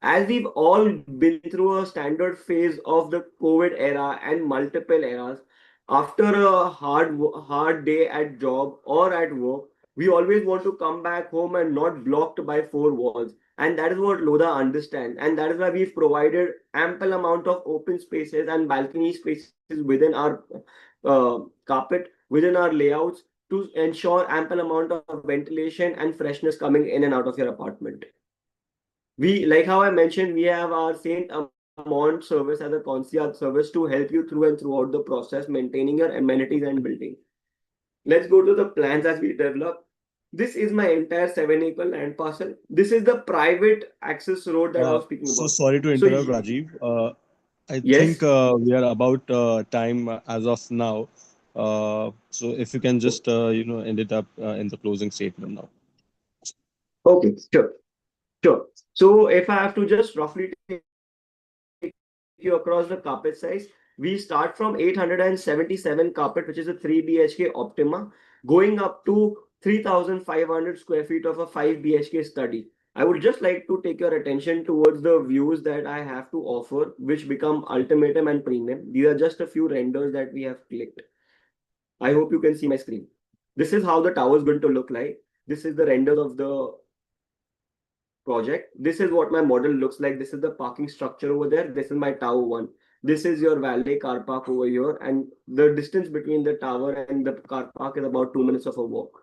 As we've all been through a standard phase of the COVID era and multiple eras, after a hard day at job or at work, we always want to come back home and not blocked by four walls. And that is what Lodha understands. And that is why we've provided ample amount of open spaces and balcony spaces within our carpet, within our layouts to ensure ample amount of ventilation and freshness coming in and out of your apartment. We, like how I mentioned, we have our Saint Amount service as a concierge service to help you through and throughout the process, maintaining your amenities and building. Let's go to the plans as we develop. This is my entire 7-acre land parcel. This is the private access road that I was speaking So about. sorry to So interrupt, Rajiv. I yes, think we are about time as of now. So if you can just end it up in the closing statement now. okay, sure, sure. So if I have to just roughly take you across the carpet size, we start from 877 carpet, which is a 3 BHK Optima, going up to 3,500 square feet of a 5 BHK study. I would just like to take your attention towards the views that I have to offer, which become ultimatum and premium. These are just a few renders that we have clicked. I hope you can see my screen. This is how the tower is going to look like. This is the renders of the project. This is what my model looks like. This is the parking structure over there. This is my tower one. This is your valet car park over here. And the distance between the tower and the car park is about 2 minutes of a walk.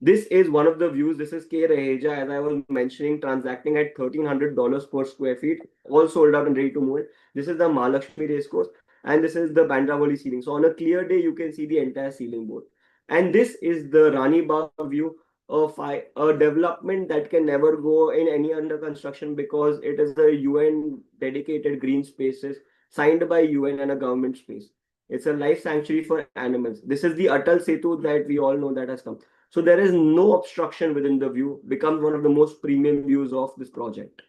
This is one of the views. This is K Raheja, as I was mentioning, transacting at $1,300 per square feet, all sold out and ready to move. This is the Mahalakshmi Racecourse, and this is the Bandravali ceiling. So on a clear day, you can see the entire ceiling board. And this is the Rani Bagh view of a development that can never go in any under construction because it is a UN dedicated green spaces signed by UN and a government space. It's a life sanctuary for animals. This is the Atal Setu that we all know that has come. So there is no obstruction within the view, becomes one of the most premium views of this project.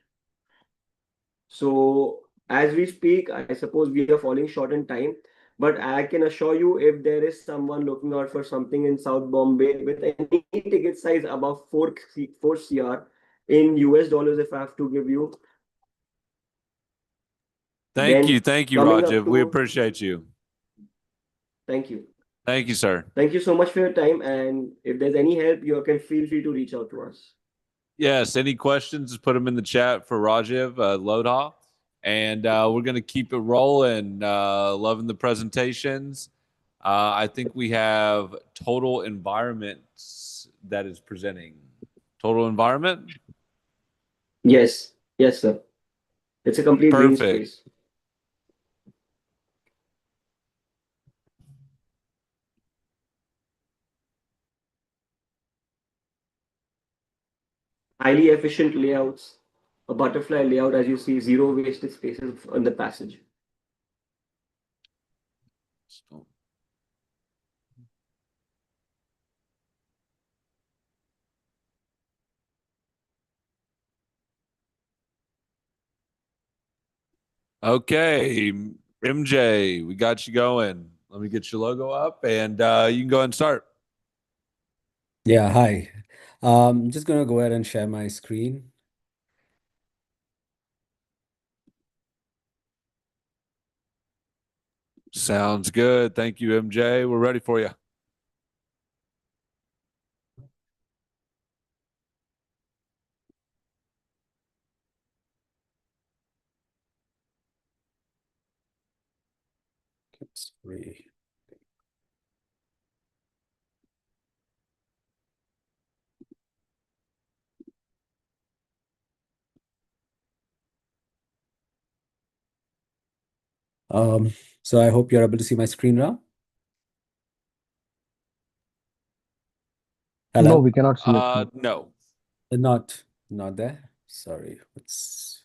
So as we speak, I suppose we are falling short in time, but I can assure you if there is someone looking out for something in South Bombay with any ticket size above 4 CR in US dollars, if I have to give you. Thank you, Coming up Rajiv. We to- appreciate you. Thank you. Thank you, sir. Thank you so much for your time. And if there's any help, you can feel free to reach out to us. Yes, any questions, just put them in the chat for Rajiv Lodha. And we're going to keep it rolling. Loving the presentations. I think we have Total Environments that is presenting. Total Environment? Yes, yes, sir. It's a complete green Perfect. space. Highly efficient layouts, a butterfly layout, as you see, zero wasted spaces on the passage. Okay, MJ, we got you going. Let me get your logo up and you can go ahead and start. Yeah, hi. I'm just going to go ahead and share my screen. Sounds good. Thank you, MJ. We're ready for you. It's free. So I hope you're able to see my screen now. Hello? No, we cannot see it. No. Not there. Sorry. It's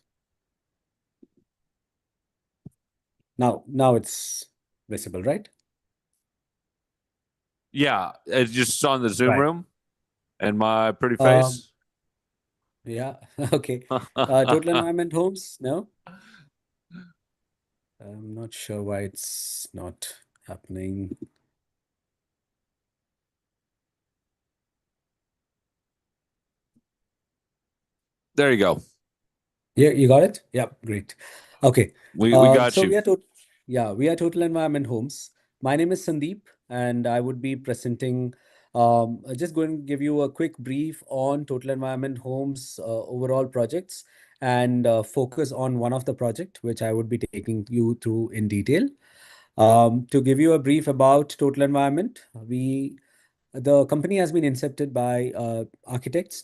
now it's visible, right? Yeah, it's just on the Zoom Right. room and my pretty Um, face. Yeah. Okay. Total environment homes? No? I'm not sure why it's not happening. There you go. Yeah, you got it? Yeah, great. Okay. We got So you. we are Total Environment Homes. My name is Sandeep, and I would be presenting. Just going to give you a quick brief on Total Environment Homes overall projects and focus on one of the project, which I would be taking you through in detail. To give you a brief about Total Environment, the company has been incepted by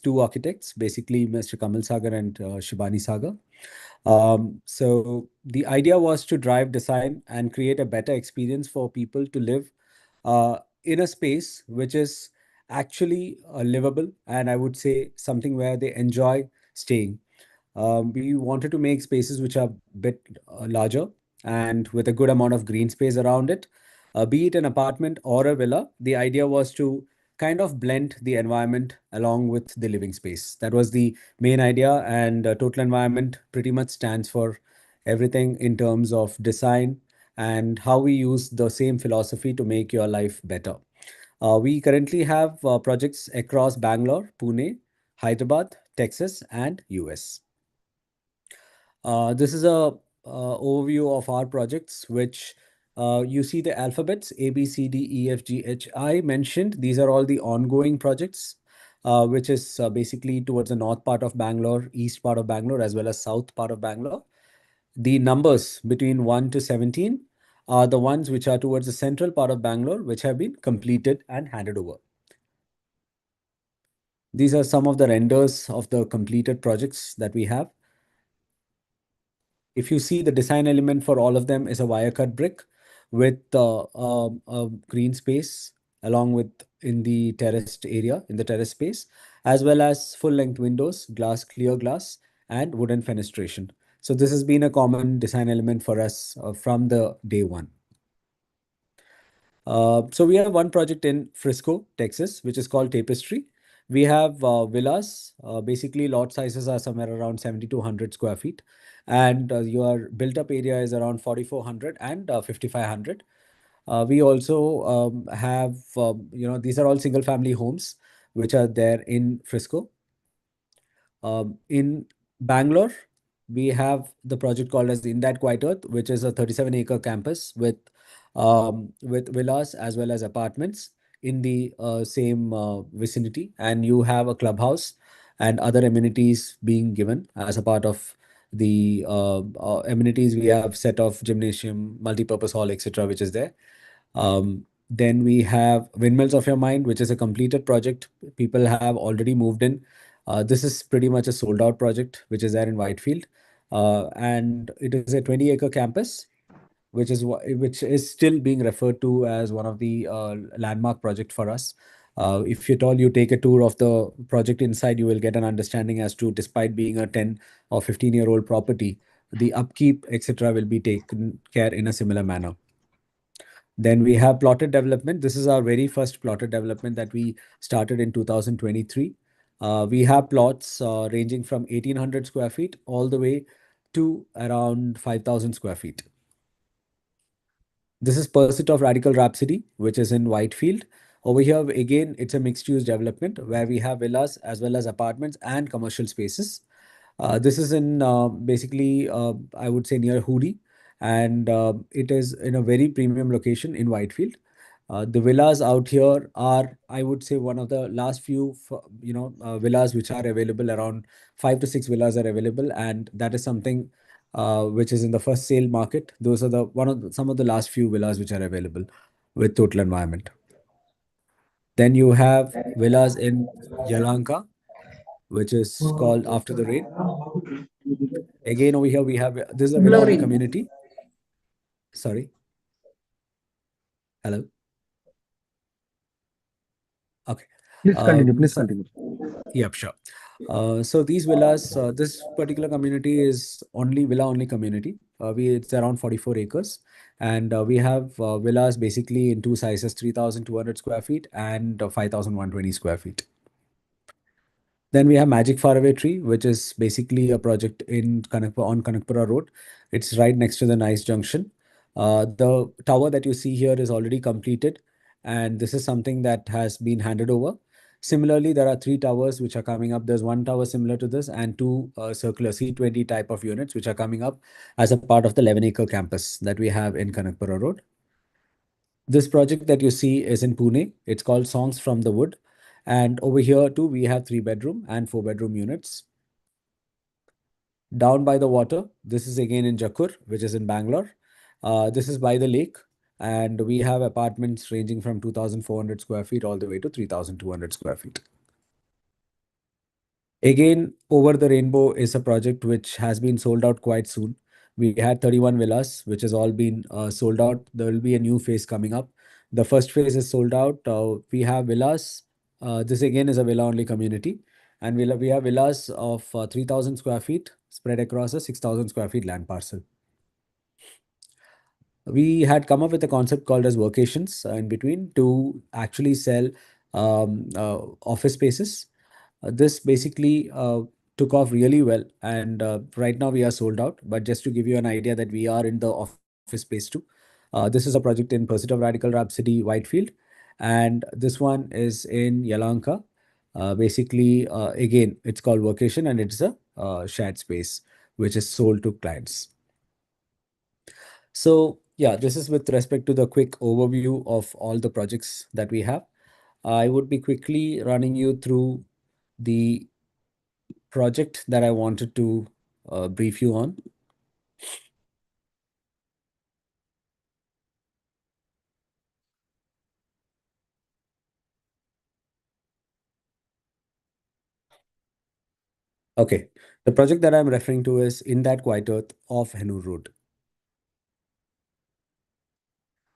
two architects, basically Mr. Kamal Sagar and Shibani Sagar. So the idea was to drive design and create a better experience for people to live in a space which is actually livable, and I would say something where they enjoy staying. We wanted to make spaces which are a bit larger and with a good amount of green space around it. Be it an apartment or a villa, the idea was to kind of blend the environment along with the living space. That was the main idea, and Total Environment pretty much stands for everything in terms of design and how we use the same philosophy to make your life better. We currently have projects across Bangalore, Pune, Hyderabad, Texas, and US. This is a overview of our projects, which you see the alphabets A, B, C, D, E, F, G, H, I mentioned. These are all the ongoing projects, which is basically towards the north part of Bangalore, east part of Bangalore, as well as south part of Bangalore. The numbers between 1 to 17 are the ones which are towards the central part of Bangalore, which have been completed and handed over. These are some of the renders of the completed projects that we have. If you see, the design element for all of them is a wire cut brick with a green space along with in the terraced area, in the terrace space, as well as full length windows, clear glass, and wooden fenestration. So this has been a common design element for us from the day one. So we have one project in Frisco, Texas, which is called Tapestry. We have villas. Basically, lot sizes are somewhere around 7,200 square feet, and your built-up area is around 4,400 and 5,500. We also have, these are all single-family homes which are there in Frisco. In Bangalore, we have the project called as In That Quiet Earth, which is a 37-acre campus with villas as well as apartments in the same vicinity, and you have a clubhouse and other amenities being given as a part of the amenities. We have set of gymnasium, multi-purpose hall, etc., which is there. Then we have Windmills of Your Mind, which is a completed project. People have already moved in. This is pretty much a sold out project, which is there in Whitefield. And it is a 20-acre campus, which is still being referred to as one of the landmark project for us. If at all you take a tour of the project inside, you will get an understanding as to, despite being a 10 or 15-year-old property, the upkeep, etc., will be taken care in a similar manner. Then we have plotted development. This is our very first plotted development that we started in 2023. We have plots ranging from 1,800 square feet all the way to around 5,000 square feet. This is Pursuit of Radical Rhapsody, which is in Whitefield. Over here, again, it's a mixed-use development where we have villas as well as apartments and commercial spaces. This is in basically, I would say, near Hooghly, and it is in a very premium location in Whitefield. The villas out here are, I would say, one of the last few, villas which are available. Around 5 to 6 villas are available, and that is something which is in the first sale market. Those are some of the last few villas which are available with Total Environment. Then you have villas in Yalanka, which is called After the Rain. Again, over here we have, this is a villa only community. Sorry. Hello. Okay. Please continue. Please So, continue. yep, sure. So these villas, this particular community is only villa only community. It's around 44 acres, and we have villas basically in two sizes: 3,200 square feet and 5,120 square feet. Then we have Magic Faraway Tree, which is basically a project in on Kanakpura Road. It's right next to the Nice Junction. The tower that you see here is already completed, and this is something that has been handed over. Similarly, there are 3 towers which are coming up. There's one tower similar to this and two circular C20 type of units which are coming up as a part of the 11-acre campus that we have in Kanakpura Road. This project that you see is in Pune. It's called Songs from the Wood. And over here too, we have 3-bedroom and 4-bedroom units. Down by the water, this is again in Jakur, which is in Bangalore. This is by the lake. And we have apartments ranging from 2,400 square feet all the way to 3,200 square feet. Again, Over the Rainbow is a project which has been sold out quite soon. We had 31 villas, which has all been sold out. There will be a new phase coming up. The first phase is sold out. We have villas. This again is a villa only community. And we have villas of 3,000 square feet spread across a 6,000 square feet land parcel. We had come up with a concept called as workations in between to actually sell office spaces. This basically took off really well, and right now we are sold out. But just to give you an idea that we are in the office space too. This is a project in Pursuit of Radical Rhapsody, Whitefield, and this one is in Yalanka. Basically, again, it's called Vocation, and it's a shared space which is sold to clients. So yeah, this is with respect to the quick overview of all the projects that we have. I would be quickly running you through the project that I wanted to brief you on. Okay, the project that I'm referring to is In That Quiet Earth off Hennur Road.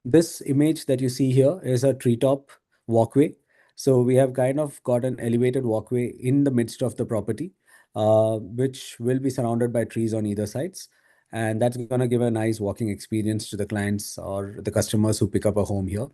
This image that you see here is a treetop walkway. So we have kind of got an elevated walkway in the midst of the property, which will be surrounded by trees on either sides. And that's going to give a nice walking experience to the clients or the customers who pick up a home here.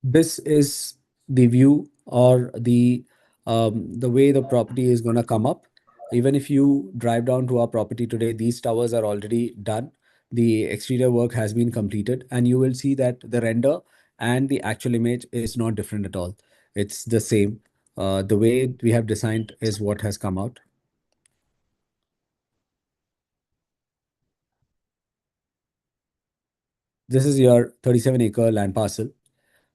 This is the view or the way the property is going to come up. Even if you drive down to our property today, these towers are already done. The exterior work has been completed, and you will see that the render and the actual image is not different at all. It's the same. The way we have designed is what has come out. This is your 37-acre land parcel.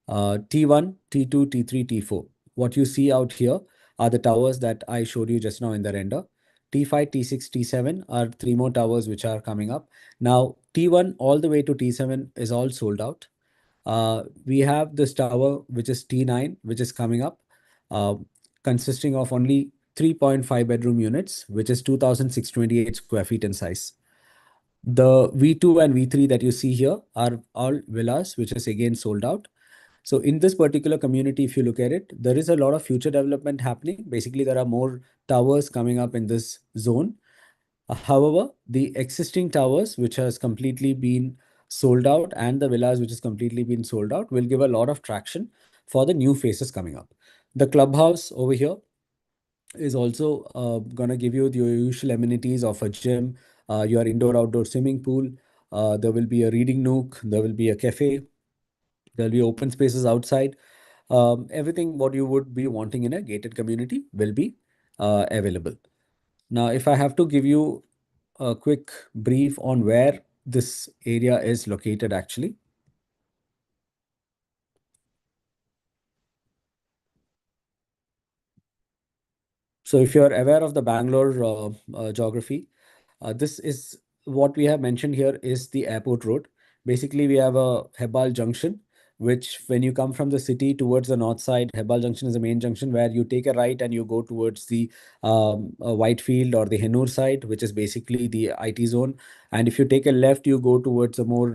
T1, T2, T3, T4. What you see out here are the towers that I showed you just now in the render. T5, T6, T7 are 3 more towers which are coming up. Now, T1 all the way to T7 is all sold out. We have this tower, which is T9, which is coming up, consisting of only 3.5 bedroom units, which is 2,628 square feet in size. The V2 and V3 that you see here are all villas, which is again sold out. So in this particular community, if you look at it, there is a lot of future development happening. Basically, there are more towers coming up in this zone. However, the existing towers, which has completely been sold out, and the villas, which has completely been sold out, will give a lot of traction for the new phases coming up. The clubhouse over here is also going to give you the usual amenities of a gym, your indoor-outdoor swimming pool. There will be a reading nook. There will be a cafe. There'll be open spaces outside. Everything what you would be wanting in a gated community will be available. Now, if I have to give you a quick brief on where this area is located actually. So if you're aware of the Bangalore geography, this is what we have mentioned here is the airport road. Basically, we have a Hebbal junction, which when you come from the city towards the north side, Hebbal junction is the main junction where you take a right and you go towards the Whitefield or the Hennur side, which is basically the IT zone. And if you take a left, you go towards the more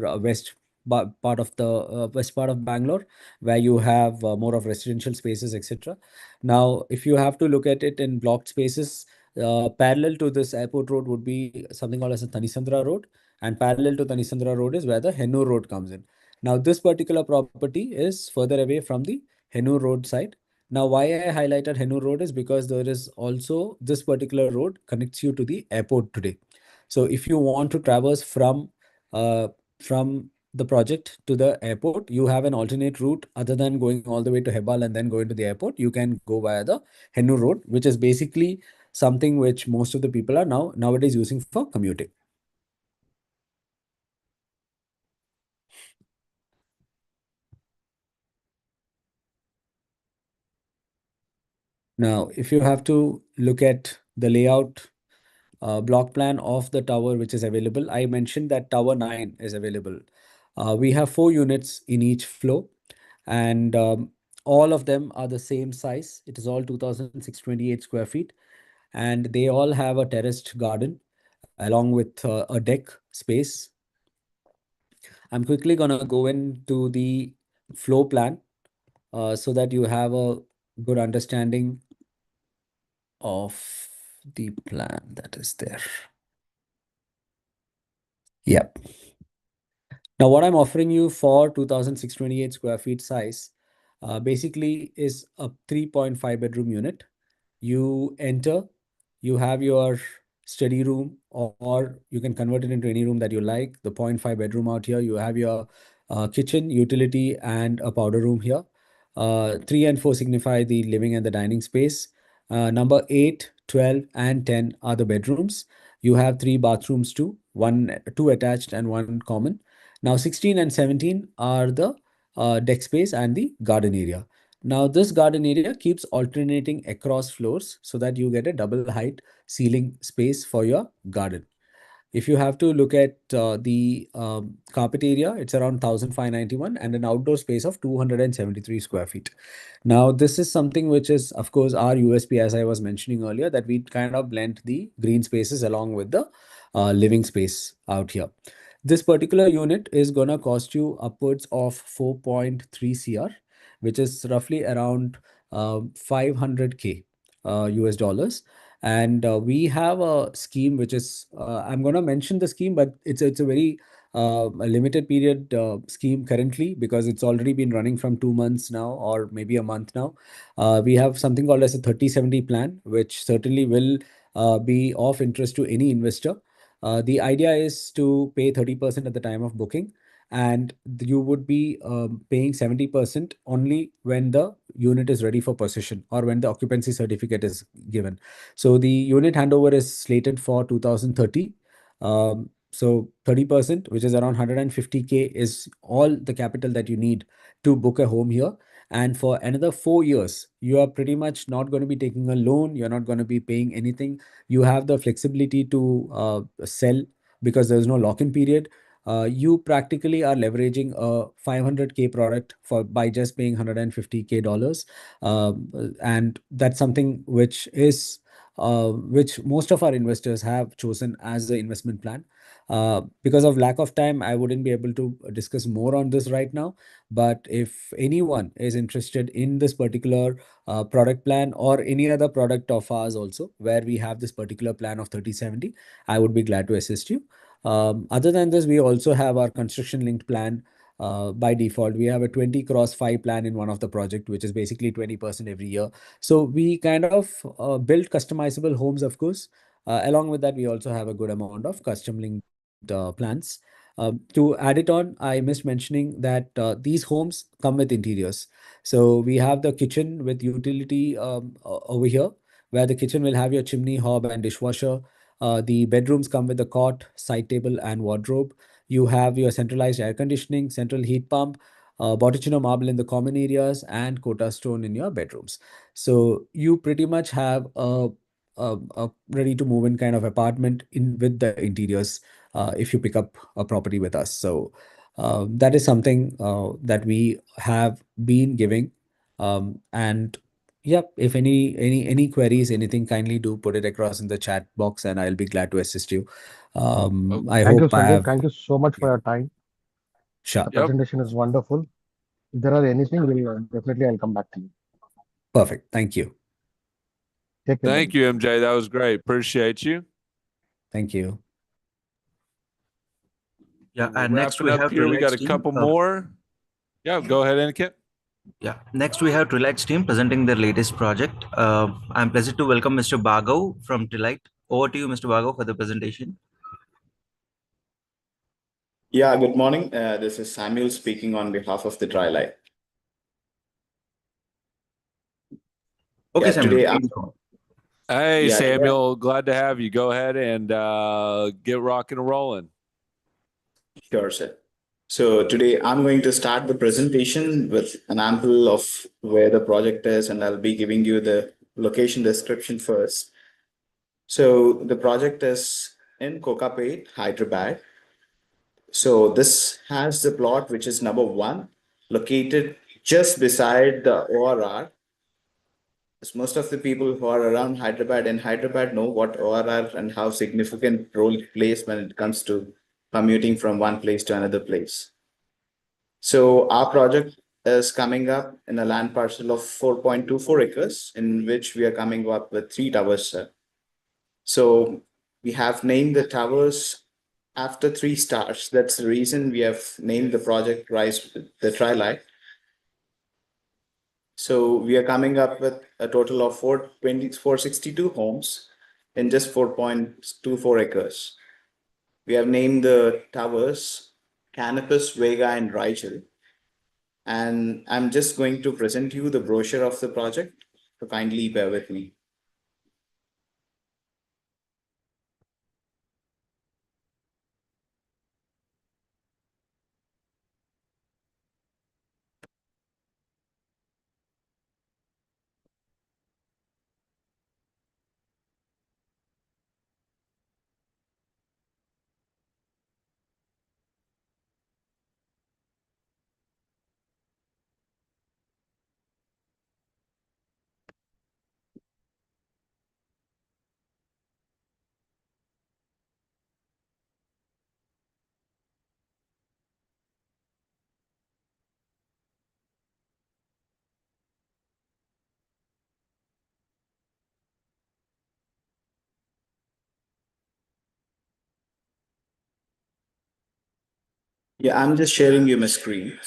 part of the west part of Bangalore, where you have more of residential spaces, etc. Now, if you have to look at it in blocked spaces, parallel to this airport road would be something called as a Tanisandra Road, and parallel to Tanisandra Road is where the Hennur Road comes in. Now, this particular property is further away from the Hennur Road side. Now, why I highlighted Hennur Road is because there is also this particular road connects you to the airport today. So, if you want to traverse from the project to the airport, you have an alternate route other than going all the way to Hebbal and then going to the airport. You can go via the Hennur Road, which is basically something which most of the people are nowadays using for commuting. Now, if you have to look at the layout block plan of the tower which is available, I mentioned that Tower 9 is available. We have 4 units in each floor, and all of them are the same size. It is all 2,628 square feet, and they all have a terraced garden along with a deck space. I'm quickly going to go into the floor plan so that you have a good understanding of the plan that is there. Yep. Now, what I'm offering you for 2,628 square feet size basically is a 3.5 bedroom unit. You enter, you have your study room, or you can convert it into any room that you like. The 0.5 bedroom out here, you have your kitchen, utility, and a powder room here. 3 and 4 signify the living and the dining space. Number 8, 12, and 10 are the bedrooms. You have 3 bathrooms too, 2 attached and 1 common. Now 16 and 17 are the deck space and the garden area. Now this garden area keeps alternating across floors so that you get a double height ceiling space for your garden. If you have to look at the carpet area, it's around 1,591 and an outdoor space of 273 square feet. Now, this is something which is, of course, our USP, as I was mentioning earlier, that we kind of blend the green spaces along with the living space out here. This particular unit is going to cost you upwards of 4.3 CR, which is roughly around 500K US dollars. And we have a scheme which is, I'm going to mention the scheme, but it's a very a limited period scheme currently because it's already been running from 2 months now or maybe a month now. We have something called as a 30/70 plan, which certainly will be of interest to any investor. The idea is to pay 30% at the time of booking, and you would be paying 70% only when the unit is ready for possession or when the occupancy certificate is given. So the unit handover is slated for 2030. So 30%, which is around 150K, is all the capital that you need to book a home here. And for another 4 years, you are pretty much not going to be taking a loan. You're not going to be paying anything. You have the flexibility to sell because there's no lock-in period. You practically are leveraging a 500K product by just paying $150K. And that's something which most of our investors have chosen as the investment plan. Because of lack of time, I wouldn't be able to discuss more on this right now. But if anyone is interested in this particular product plan or any other product of ours also, where we have this particular plan of 30/70, I would be glad to assist you. Other than this, we also have our construction linked plan. By default, we have a 20x5 plan in one of the project, which is basically 20% every year. So we kind of build customizable homes, of course. Along with that, we also have a good amount of custom linked plans. To add it on, I missed mentioning that these homes come with interiors. So we have the kitchen with utility over here, where the kitchen will have your chimney, hob, and dishwasher. The bedrooms come with a cot, side table, and wardrobe. You have your centralized air conditioning, central heat pump, Botticino marble in the common areas, and Kota stone in your bedrooms. So you pretty much have a ready to move in kind of apartment in with the interiors if you pick up a property with us. So that is something that we have been giving. And yep, if any queries, anything, kindly do put it across in the chat box, and I'll be glad to assist you. I Thank you, hope I Sandeep. have. Thank you so much for Yeah, your time. sure. The Yep. presentation is wonderful. If there are anything, definitely I'll come back to you. Perfect. Thank you. Take care. Thank you, MJ. That was great. Appreciate you. Thank you. Yeah, We're and next wrapping we up have here. We got Relax a team. couple more. Yeah, go ahead, Aniket. Yeah, next we have Relax team presenting their latest project. I'm pleased to welcome Mr. Bhargav from Delight. Over to you, Mr. Bhargav, for the presentation. Yeah, good morning. This is Samuel speaking on behalf of the Trilight. Okay, Yeah, Samuel, today, please go on. Hey, yeah, today, Samuel. Glad to have you. Go ahead and get rocking and rolling. sure, sir. So today I'm going to start the presentation with an ample of where the project is, and I'll be giving you the location description first. So the project is in Kokapet, Hyderabad. So this has the plot which is number 1, located just beside the ORR. As most of the people who are around Hyderabad and Hyderabad know what ORR and how significant role it plays when it comes to commuting from one place to another place. So our project is coming up in a land parcel of 4.24 acres, in which we are coming up with 3 towers, sir. So we have named the towers after 3 stars. That's the reason we have named the project Rise with the Trilight. So we are coming up with a total of 462 homes in just 4.24 acres. We have named the towers Canopus, Vega, and Rigel. And I'm just going to present you the brochure of the project, so kindly bear with me. Yeah, I'm just sharing you my screen.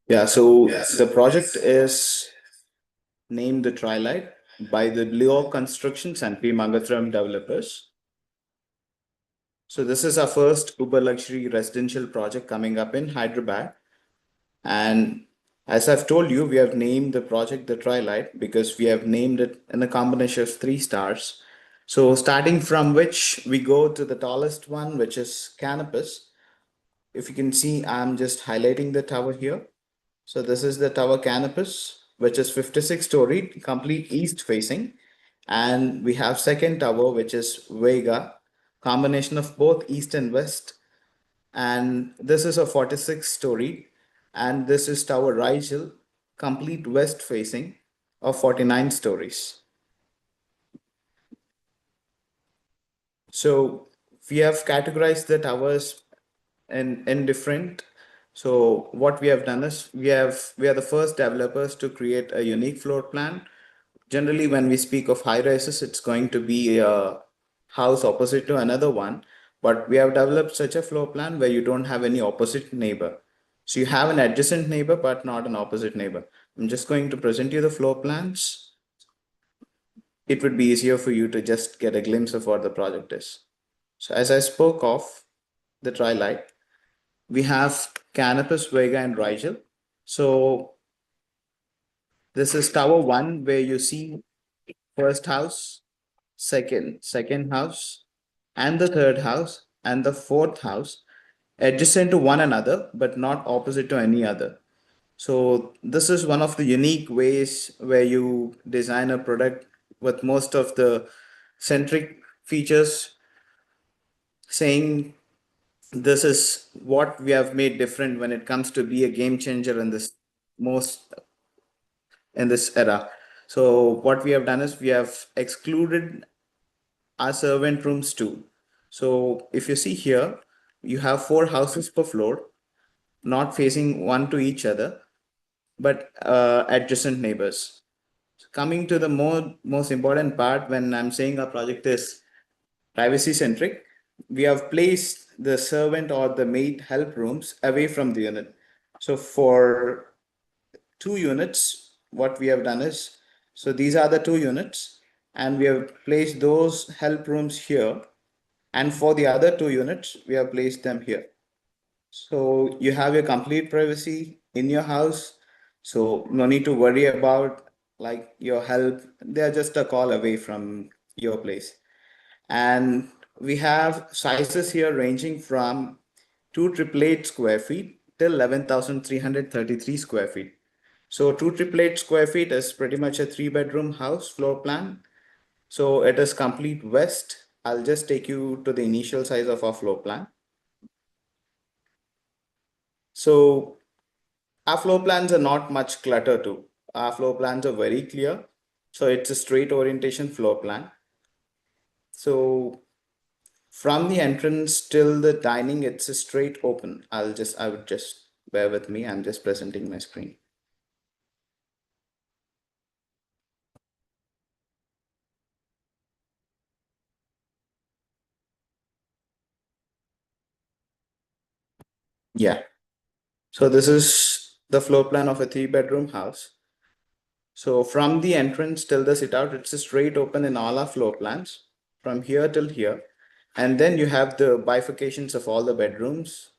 Yeah, so the project is named the Trilight by the Leo Constructions and P. Mangatram developers. So this is our first uber luxury residential project coming up in Hyderabad. And as I've told you, we have named the project the Trilight because we have named it in a combination of 3 stars. So starting from which we go to the tallest one, which is Canopus. If you can see, I'm just highlighting the tower here. So this is the tower Canopus, which is 56 story, complete east facing. And we have second tower, which is Vega, combination of both east and west. And this is a 46 story. And this is tower Rigel, complete west facing of 49 stories. So we have categorized the towers in different. So what we have done is we are the first developers to create a unique floor plan. Generally, when we speak of high rises, it's going to be a house opposite to another one. But we have developed such a floor plan where you don't have any opposite neighbor. So you have an adjacent neighbor, but not an opposite neighbor. I'm just going to present you the floor plans. It would be easier for you to just get a glimpse of what the project is. So as I spoke of the Trilight, we have Canopus, Vega, and Rigel. So This is tower one, where you see first house, second house, and the third house, and the fourth house adjacent to one another, but not opposite to any other. So this is one of the unique ways where you design a product with most of the centric features, saying this is what we have made different when it comes to be a game changer in this most in this era. So what we have done is we have excluded our servant rooms too. So if you see here, you have 4 houses per floor, not facing one to each other, but adjacent neighbors. So coming to the most important part, when I'm saying our project is privacy centric, we have placed the servant or the maid help rooms away from the unit. So for 2 units, what we have done is, so these are the 2 units, and we have placed those help rooms here. And for the other 2 units, we have placed them here. So you have your complete privacy in your house. So no need to worry about like your help. They are just a call away from your place. And we have sizes here ranging from 2,888 square feet till 11,333 square feet. So 2,888 square feet is pretty much a 3-bedroom house floor plan. So it is complete west. I'll just take you to the initial size of our floor plan. So our floor plans are not much clutter too. Our floor plans are very clear. So it's a straight orientation floor plan. So from the entrance till the dining, it's a straight open. I would just bear with me. I'm just presenting my screen. Yeah. So this is the floor plan of a 3-bedroom house. So from the entrance till the sit out, it's a straight open in all our floor plans from here till here. And then you have the bifurcations of all the bedrooms.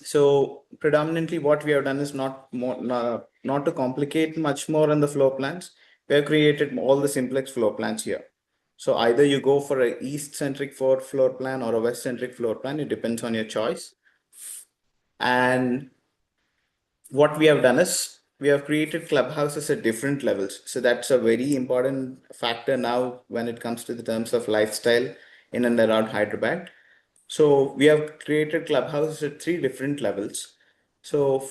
So predominantly what we have done is not to complicate much more on the floor plans. We have created all the simplex floor plans here. So either you go for a east centric floor plan or a west centric floor plan. It depends on your choice. And what we have done is we have created clubhouses at different levels. So that's a very important factor now when it comes to the terms of lifestyle in and around Hyderabad. So we have created clubhouses at 3 different levels. So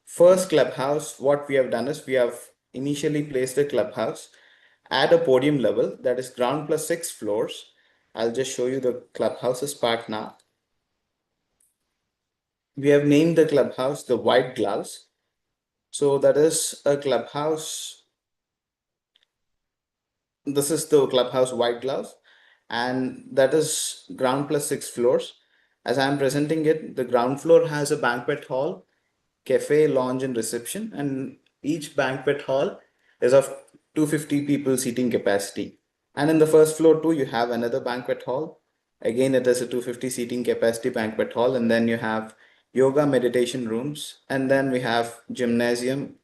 first clubhouse, what we have done is we have initially placed a clubhouse at a podium level, that is ground plus 6 floors. I'll just show you the clubhouses part now. We have named the clubhouse the White Gloves. So that is a clubhouse. This is the clubhouse White Gloves, and that is ground plus 6 floors. As I'm presenting it, the ground floor has a banquet hall, cafe, lounge, and reception, and each banquet hall is of 250 people seating capacity. And in the first floor too, you have another banquet hall. Again, it is a 250 seating capacity banquet hall, and then you have yoga meditation rooms, and then we have gymnasium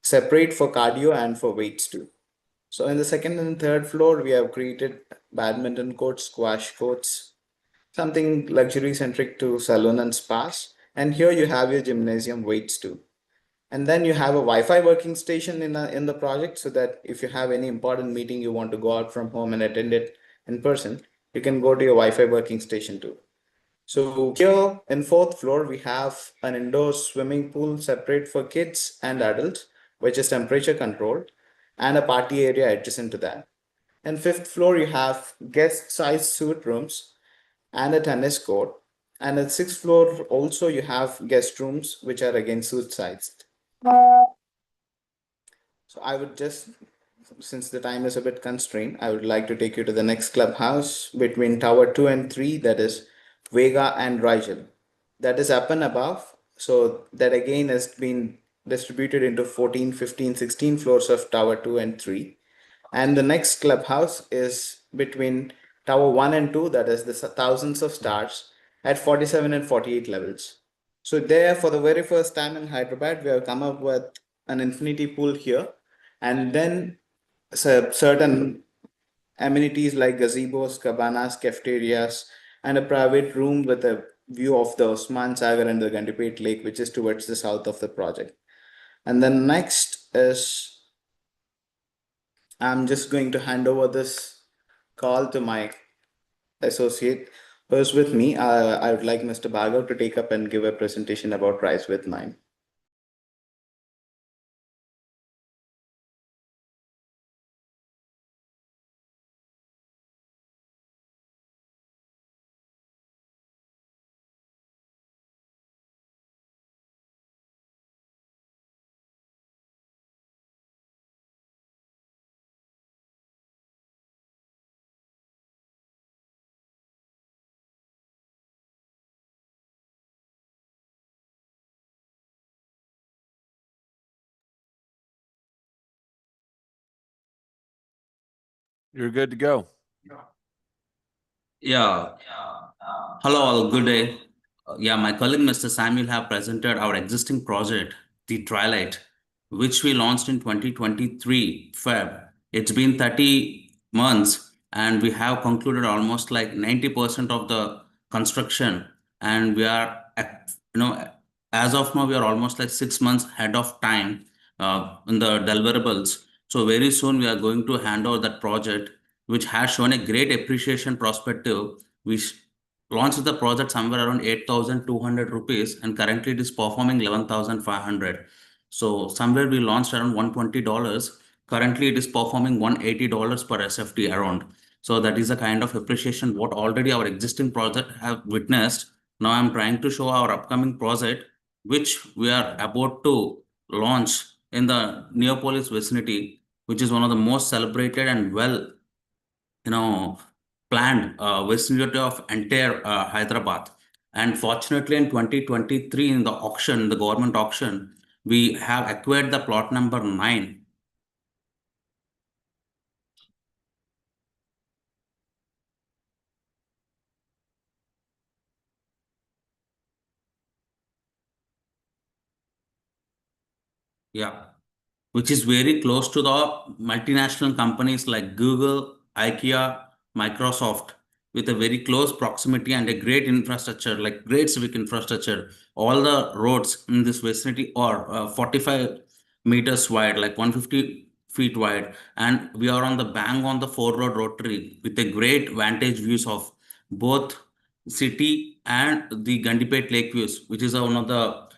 separate for cardio and for weights too. So in the second and third floor, we have created badminton courts, squash courts, something luxury centric to salon and spas. And here you have your gymnasium weights too. And then you have a Wi-Fi working station in the project, so that if you have any important meeting you want to go out from home and attend it in person, you can go to your Wi-Fi working station too. So here in fourth floor, we have an indoor swimming pool separate for kids and adults, which is temperature controlled, and a party area adjacent to that. And fifth floor, you have guest size suite rooms and a tennis court. And at sixth floor, also you have guest rooms, which are again suite sized. So I would just, since the time is a bit constrained, I would like to take you to the next clubhouse between Tower 2 and 3, that is Vega and Rigel. That is up and above. So that again has been distributed into 14, 15, 16 floors of Tower 2 and 3. And the next clubhouse is between Tower 1 and 2, that is the thousands of stars at 47 and 48 levels. So there, for the very first time in Hyderabad, we have come up with an infinity pool here, and then certain amenities like gazebos, cabanas, cafeterias, and a private room with a view of the Osman Sagar and the Gandipet Lake, which is towards the south of the project. And then next is, I'm just going to hand over this call to my associate who's with me. I would like Mr. Bhargav to take up and give a presentation about Rise with 9. You're good to go. Yeah. Hello, all. Good day. Yeah, my colleague Mr. Samuel have presented our existing project, the Twilight, which we launched in 2023 Feb. It's been 30 months, and we have concluded almost like 90% of the construction, and we are, as of now, we are almost like 6 months ahead of time in the deliverables. So very soon we are going to hand over that project, which has shown a great appreciation perspective. We launched the project somewhere around 8,200 rupees, and currently it is performing 11,500. So somewhere we launched around $120. Currently it is performing $180 per SFT around. So that is a kind of appreciation what already our existing project have witnessed. Now I'm trying to show our upcoming project, which we are about to launch in the Neopolis vicinity, which is one of the most celebrated and well, planned vicinity of entire Hyderabad. And fortunately, in 2023, in the auction, the government auction, we have acquired the plot number 9. Yeah, which is very close to the multinational companies like Google, IKEA, Microsoft, with a very close proximity and a great infrastructure, like great civic infrastructure. All the roads in this vicinity are 45 meters wide, like 150 feet wide. And we are on the bank on the 4 road rotary with a great vantage views of both city and the Gandipet Lake views, which is one of the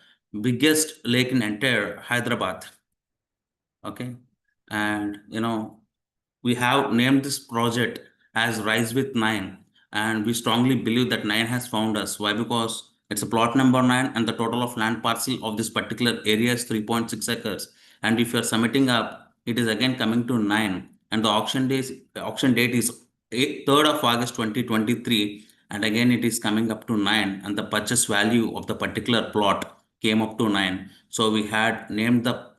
biggest lake in entire Hyderabad. Okay. And we have named this project as Rise with 9, and we strongly believe that 9 has found us. Why? Because it's a plot number 9, and the total of land parcel of this particular area is 3.6 acres. And if you're submitting up, it is again coming to 9, and the auction date is 3rd of August 2023, and again it is coming up to 9, and the purchase value of the particular plot came up to 9. So we had named the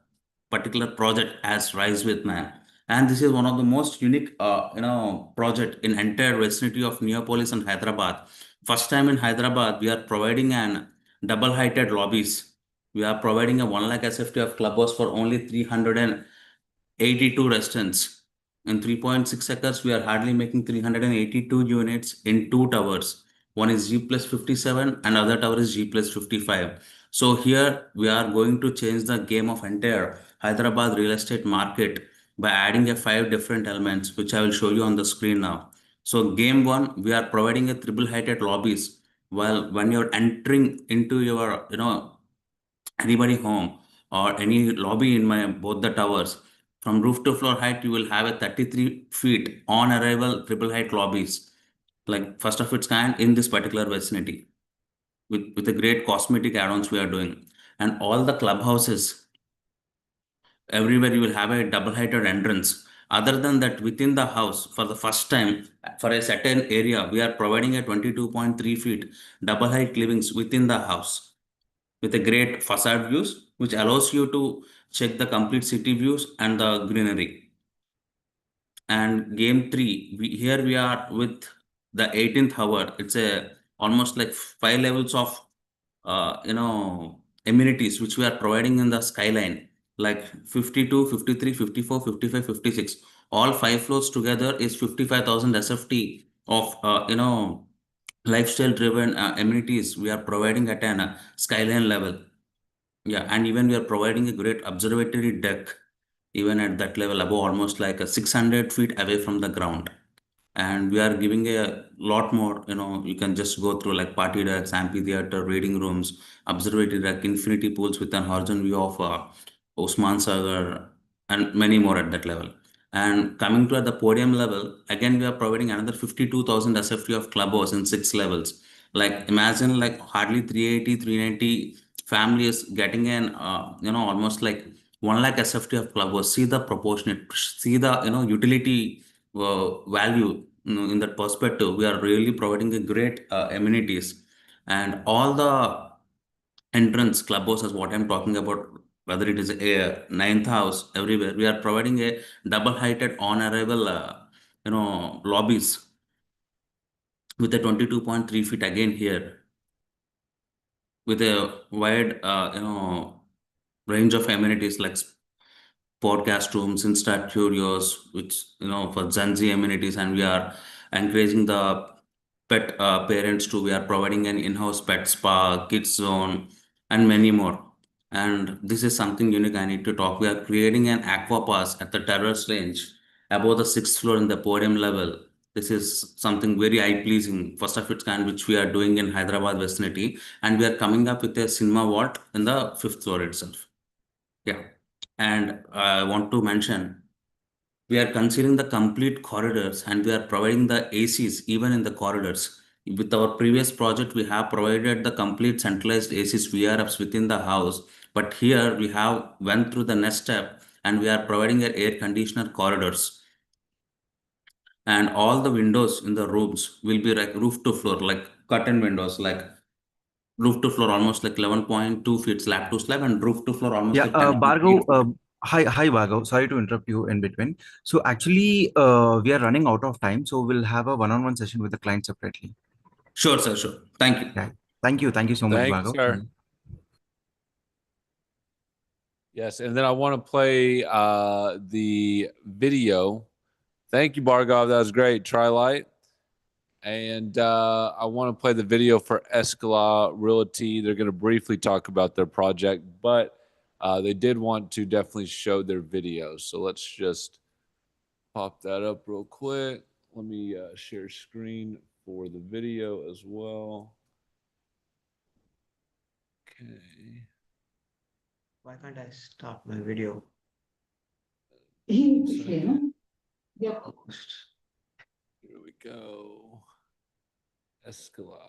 particular project as Rise with 9. And this is one of the most unique, project in entire vicinity of Neopolis and Hyderabad. First time in Hyderabad, we are providing an double-heighted lobbies. We are providing a 1 lakh SFT of clubhouse for only 382 residents. In 3.6 acres, we are hardly making 382 units in 2 towers. One is G plus 57 and other tower is G plus 55. So here we are going to change the game of entire Hyderabad real estate market by adding a 5 different elements, which I will show you on the screen now. So game 1, we are providing a triple heighted lobbies. While when you're entering into your, anybody home or any lobby in my both the towers, from roof to floor height, you will have a 33 feet on arrival triple height lobbies, like first of its kind in this particular vicinity, with the great cosmetic add-ons we are doing. And all the clubhouses, everywhere you will have a double-heighted entrance. Other than that, within the house, for the first time, for a certain area, we are providing a 22.3 feet double height livings within the house with a great facade views, which allows you to check the complete city views and the greenery. And game 3, here we are with the 18th hour. It's a almost like 5 levels of amenities which we are providing in the skyline. like 52, 53, 54, 55, 56. All 5 floors together is 55,000 SFT of, lifestyle driven amenities we are providing at an skyline level. Yeah, and even we are providing a great observatory deck, even at that level, above almost like a 600 feet away from the ground. And we are giving a lot more, you can just go through like party decks, amphitheater, reading rooms, observatory deck, infinity pools with an horizon view of Usman Sagar, and many more at that level. And coming to at the podium level, again, we are providing another 52,000 SFT of clubhouse in 6 levels. Like imagine like hardly 380, 390 families getting an, almost like 1 lakh SFT of clubhouse. See the proportionate, see the, utility value, in that perspective. We are really providing a great amenities, and all the entrance clubhouse is what I'm talking about. Whether it is a ninth house, everywhere we are providing a double heighted on arrival, lobbies with a 22.3 feet again here, with a wide, range of amenities like podcast rooms, Insta Curios, which, for Gen Z amenities, and we are encouraging the pet parents to. We are providing an in-house pet spa, kids zone, and many more. And this is something unique I need to talk. We are creating an aqua pass at the terrace range above the 6th floor in the podium level. This is something very eye-pleasing, first of its kind, which we are doing in Hyderabad vicinity, and we are coming up with a cinema vault in the 5th floor itself. Yeah. And I want to mention, we are considering the complete corridors, and we are providing the ACs even in the corridors. With our previous project, we have provided the complete centralized ACs VRFs within the house. But here we have went through the next step, and we are providing an air conditioner corridors. And all the windows in the rooms will be like roof to floor, like curtain windows, like roof to floor almost like 11.2 feet slab to slab, and roof to floor almost Yeah, like 10 Bhargav, feet. hi, Bhargav. Sorry to interrupt you in between. So actually, we are running out of time, so we'll have a one-on-one session with the client separately. Sure, sir, sure. Thank you. Yeah. Thank you so much, Thanks, Bhargav. sir. Yes, and then I want to play the video. Thank you, Bhargav. That was great. Trilight. And I want to play the video for Escala Realty. They're going to briefly talk about their project, but they did want to definitely show their video. So let's just pop that up real quick. Let me share screen for the video as well. Okay. Why can't I start my video? Here we go. Escala.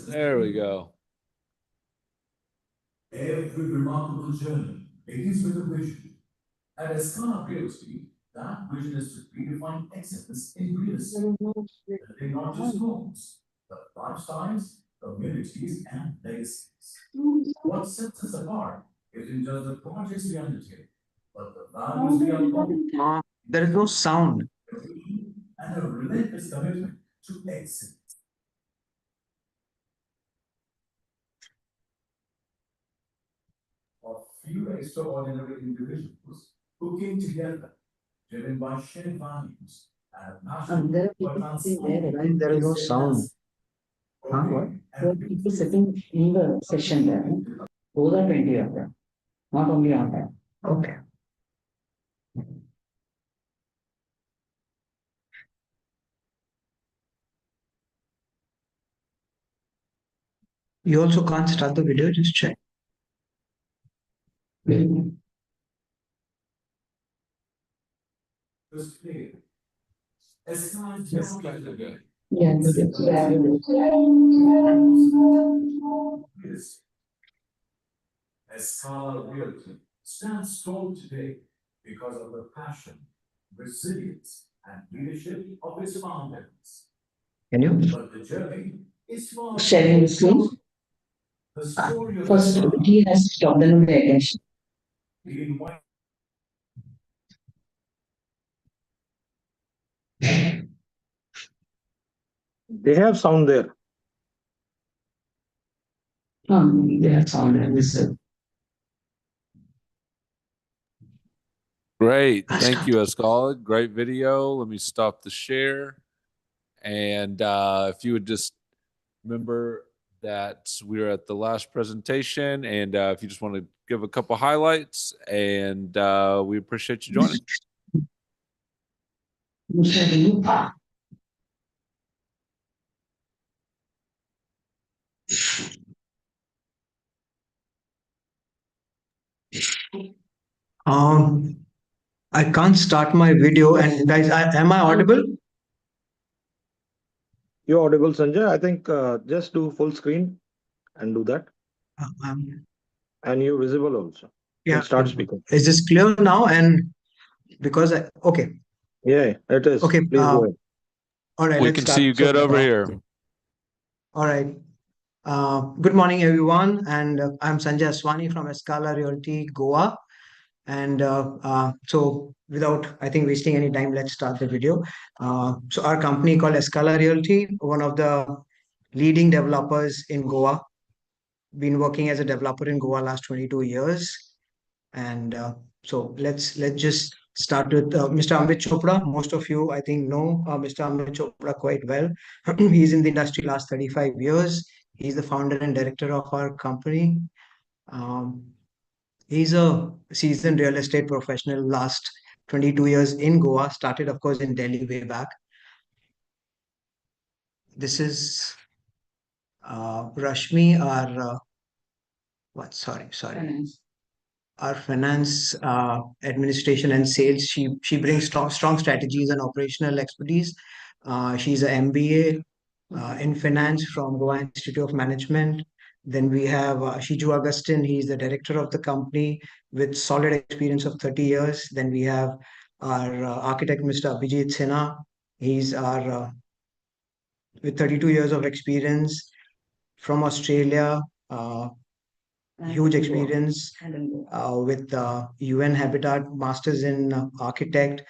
There we go. Every remarkable journey begins with a vision. At Escala Realty, that vision is to redefine excellence in real estate. Building not just homes, but lifestyles, communities, and legacies. What sets us apart isn't just the projects we undertake, but the values we uphold. There is no sound. And a relentless commitment to excellence. Of few extraordinary individuals who came together, driven by shared values and a passion for transforming. There is no sound. Huh? What? There are people sitting in the session there. Those are 20 of them. Not only on that. Okay. You also can't start the video, just check. Just clear. Escala's good. Yeah, Escala Realty stands tall today because of the passion, resilience, and leadership of its founders. Can you? But the journey is far. Sharing the screen? The story of First, Escala he has stopped the attention. in white. They have sound there. They have sound there. Listen. Great. Thank you, Escala. Great video. Let me stop the share. And if you would just remember that we were at the last presentation, and if you just want to give a couple highlights, and we appreciate you joining. I can't start my video. And guys, am I audible? You're audible, Sanjay. I think just do full screen and do that. And you're visible also. You Yeah. can start speaking. Is this clear now? And because okay. Yeah, it is. Okay. Please go ahead. All right. We let's can start. see you good over here. All right. Good morning, everyone. And I'm Sanjay Aswani from Escala Realty, Goa. And so without, I think, wasting any time, let's start the video. So our company called Escala Realty, one of the leading developers in Goa, been working as a developer in Goa last 22 years. And so let's just start with Mr. Amit Chopra. Most of you, I think, know Mr. Amit Chopra quite well. He's in the industry last 35 years. He's the founder and director of our company. He's a seasoned real estate professional, last 22 years in Goa, started, of course, in Delhi way back. This is Rashmi, our, sorry. Our finance, administration and sales. She brings strong strategies and operational expertise. She's an MBA in finance from Goa Institute of Management. Then we have Shiju Augustin. He's the director of the company with solid experience of 30 years. Then we have our architect, Mr. Abhijit Sinha. He's our with 32 years of experience from Australia. Huge experience with UN Habitat, Masters in Architect,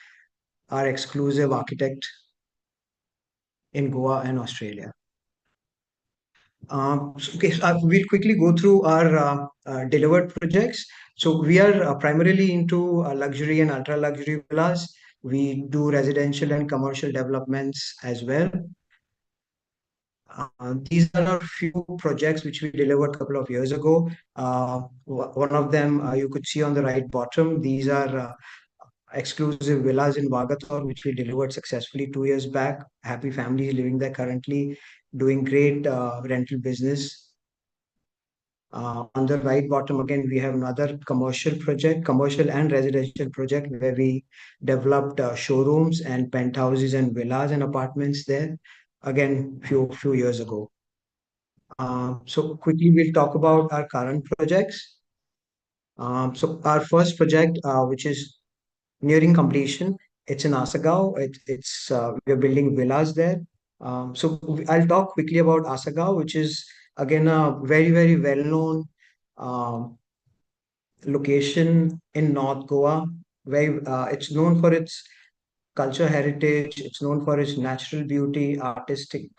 our exclusive architect in Goa and Australia. We'll quickly go through our delivered projects. So we are primarily into luxury and ultra luxury villas. We do residential and commercial developments as well. These are a few projects which we delivered a couple of years ago. One of them you could see on the right bottom. These are exclusive villas in Vagator, which we delivered successfully 2 years back. Happy families living there currently, doing great rental business. On the right bottom, again, we have another commercial project, commercial and residential project, where we developed showrooms and penthouses and villas and apartments there. Again, few years ago. So quickly, we'll talk about our current projects. So our first project, which is nearing completion, it's in Asagao. We're building villas there. So I'll talk quickly about Asagao, which is again a very well-known location in North Goa, where it's known for its culture heritage. It's known for its natural beauty, artistic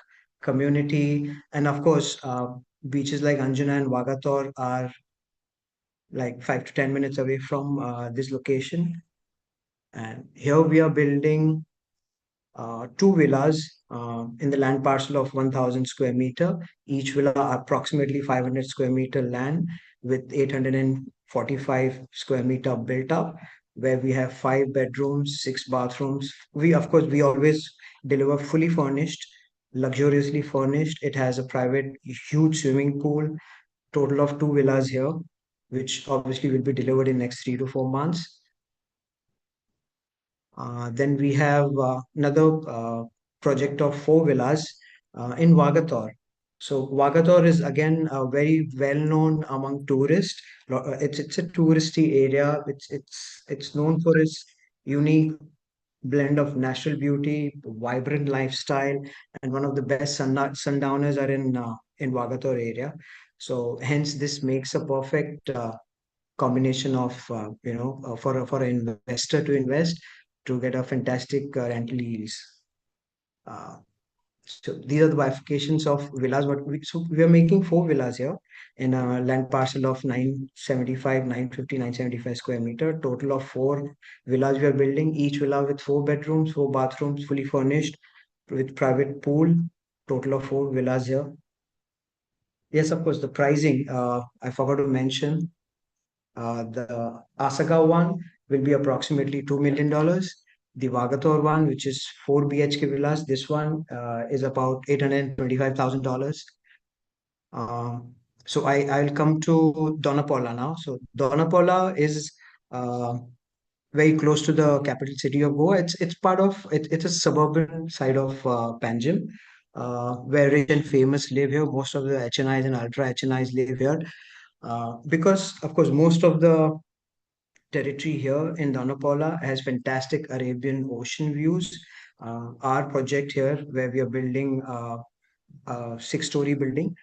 community, and of course, beaches like Anjuna and Vagator are like 5 to 10 minutes away from this location. And here we are building two villas in the land parcel of 1,000 square meter. Each villa approximately 500 square meter land with 845 square meter built up, where we have 5 bedrooms, 6 bathrooms. We always deliver fully furnished, luxuriously furnished. It has a private, huge swimming pool. Total of 2 villas here, which obviously will be delivered in next 3 to 4 months. Then we have another project of 4 villas in Vagator. So Vagator is again very well known among tourists. It's a touristy area. It's known for its unique blend of natural beauty, vibrant lifestyle, and one of the best sundowners are in Vagator area. So hence this makes a perfect combination of for an investor to invest to get a fantastic rental yields. So these are the bifurcations of villas. So we are making 4 villas here in a land parcel of 975, 950, 975 square meter. Total of 4 villas we are building. Each villa with 4 bedrooms, 4 bathrooms, fully furnished with private pool. Total of 4 villas here. Yes, of course, the pricing, I forgot to mention. The Asaka one will be approximately $2 million. The Vagator one, which is 4 BHK villas, this one is about $825,000. So I'll come to Donapaula now. So Donapaula is very close to the capital city of Goa. It's part of it's a suburban side of Panjim, where rich and famous live here. Most of the HNIs and ultra HNIs live here. Because of course most of the territory here in Donapaula has fantastic Arabian Ocean views. Our project here, where we are building a 6-story building,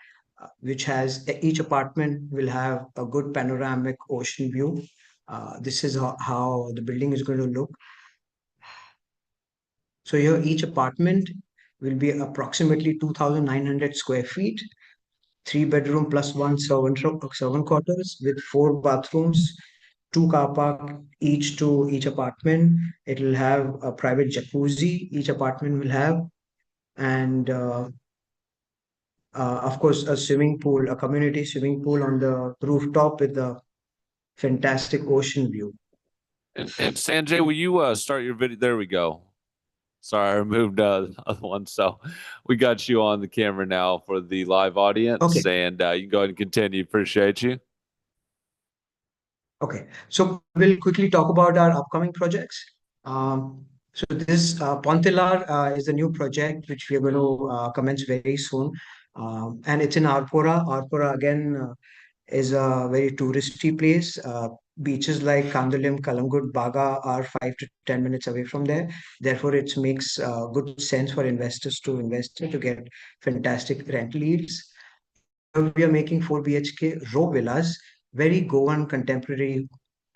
which has each apartment will have a good panoramic ocean view. This is how the building is going to look. So here each apartment will be approximately 2,900 square feet, 3 bedroom plus one servant quarters with 4 bathrooms, 2 car park each to each apartment. It will have a private jacuzzi each apartment will have, and of course a swimming pool, a community swimming pool on the rooftop with a fantastic ocean view. And Sanjay, will you start your video? There we go. Sorry, I removed the other one. So we got you on the camera now for the live audience. Okay. And you can go ahead and continue. Appreciate you. Okay, so we'll quickly talk about our upcoming projects. So this Pontilar is a new project which we are going to commence very soon. And it's in Arpora. Arpora again is a very touristy place. Beaches like Kandalim, Kalangut, Baga are 5 to 10 minutes away from there. Therefore, it makes good sense for investors to invest to get fantastic rental yields. We are making 4 BHK row villas, very Goan contemporary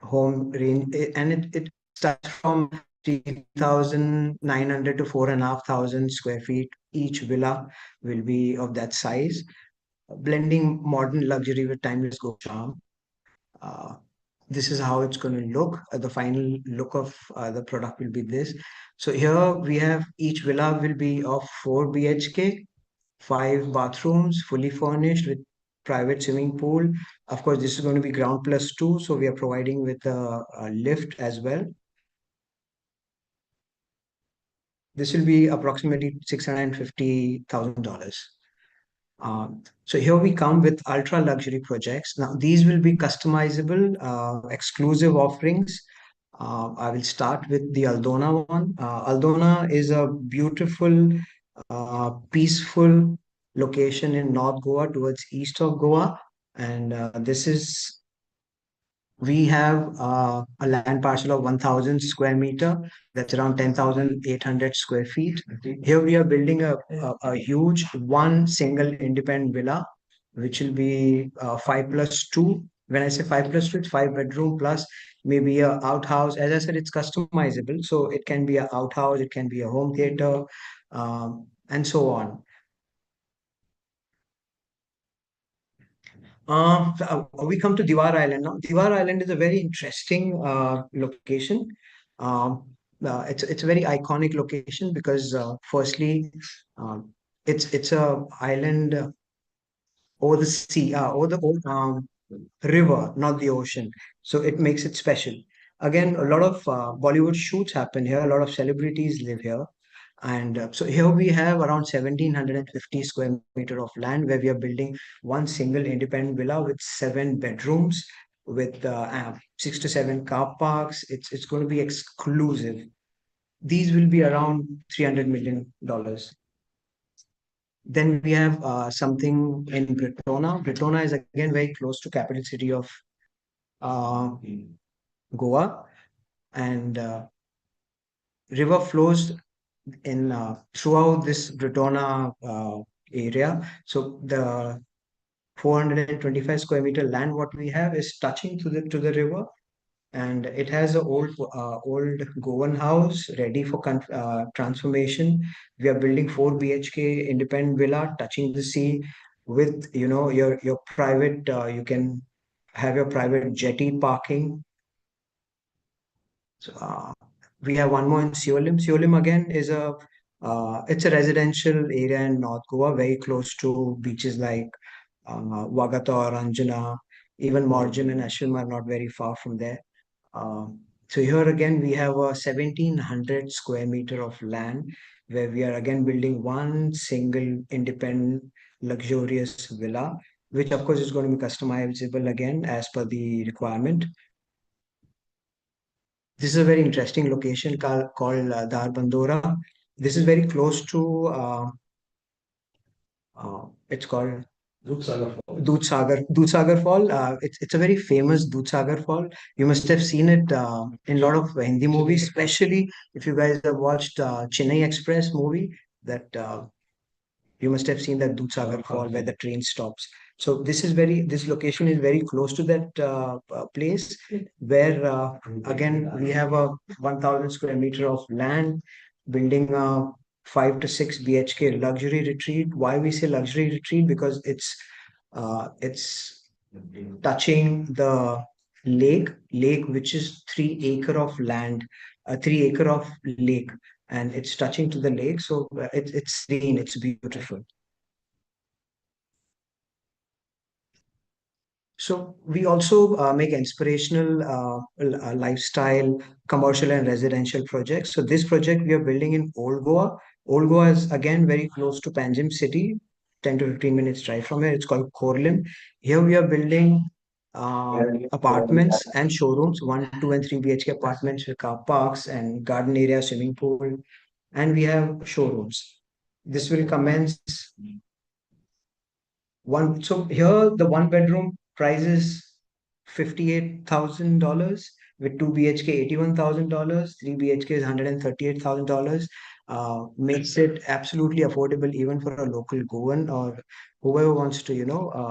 home range, and it starts from 3,900 to 4,500 square feet. Each villa will be of that size, blending modern luxury with timeless Goa charm. This is how it's going to look. The final look of the product will be this. So here we have each villa will be of 4 BHK, 5 bathrooms, fully furnished with private swimming pool. Of course, this is going to be ground plus 2, so we are providing with a lift as well. This will be approximately $650,000. So here we come with ultra luxury projects. Now these will be customizable, exclusive offerings. I will start with the Aldona one. Aldona is a beautiful, peaceful location in North Goa towards east of Goa. And we have a land parcel of 1,000 square meter. That's around 10,800 square feet. Here we are building a huge one single independent villa, which will be 5+2. When I say 5+2, it's 5 bedroom plus maybe a outhouse. As I said, it's customizable. So it can be an outhouse, it can be a home theater, and so on. We come to Diwar Island now. Diwar Island is a very interesting location. It's a very iconic location because firstly, it's a island over the sea, over the river, not the ocean. So it makes it special. Again, a lot of Bollywood shoots happen here. A lot of celebrities live here. And so here we have around 1,750 square meter of land where we are building one single independent villa with 7 bedrooms, with 6 to 7 car parks. It's going to be exclusive. These will be around $300 million. Then we have something in Britona. Britona is again very close to capital city of Goa, and river flows in throughout this Britona area. So the 425 square meter land what we have is touching to the river. and it has a old Goan house ready for transformation. We are building 4 BHK independent villa touching the sea with your private. You can have your private jetty parking. So, we have one more in Seolim. Seolim again is it's a residential area in North Goa, very close to beaches like Wagator, Anjuna, even Morjan and Ashram are not very far from there. So here again, we have a 1,700 square meter of land where we are again building one single independent luxurious villa, which of course is going to be customizable again as per the requirement. This is a very interesting location called Dar Bandora. This is very close to, it's called Dudhsagar Fall. It's a very famous Dudhsagar Fall. You must have seen it in a lot of Hindi movies, especially if you guys have watched Chennai Express movie. That you must have seen that Dudhsagar Fall where the train stops. So this location is very close to that place where again we have a 1,000 square meter of land, building a 5 to 6 BHK luxury retreat. Why we say luxury retreat? Because it's touching the lake which is 3 acre of land, 3 acre of lake, and it's touching to the lake. So it's serene, it's beautiful. So we also make inspirational lifestyle, commercial and residential projects. So this project we are building in Old Goa. Old Goa is again very close to Panjim city, 10 to 15 minutes drive from here. It's called Korlim. Here we are building apartments and showrooms, 1, 2, and 3 BHK apartments with car parks and garden area, swimming pool, and we have showrooms. This will commence one. So here the one bedroom price is $58,000 with 2 BHK $81,000, 3 BHK is $138,000. Makes it absolutely affordable even for a local Goan or whoever wants to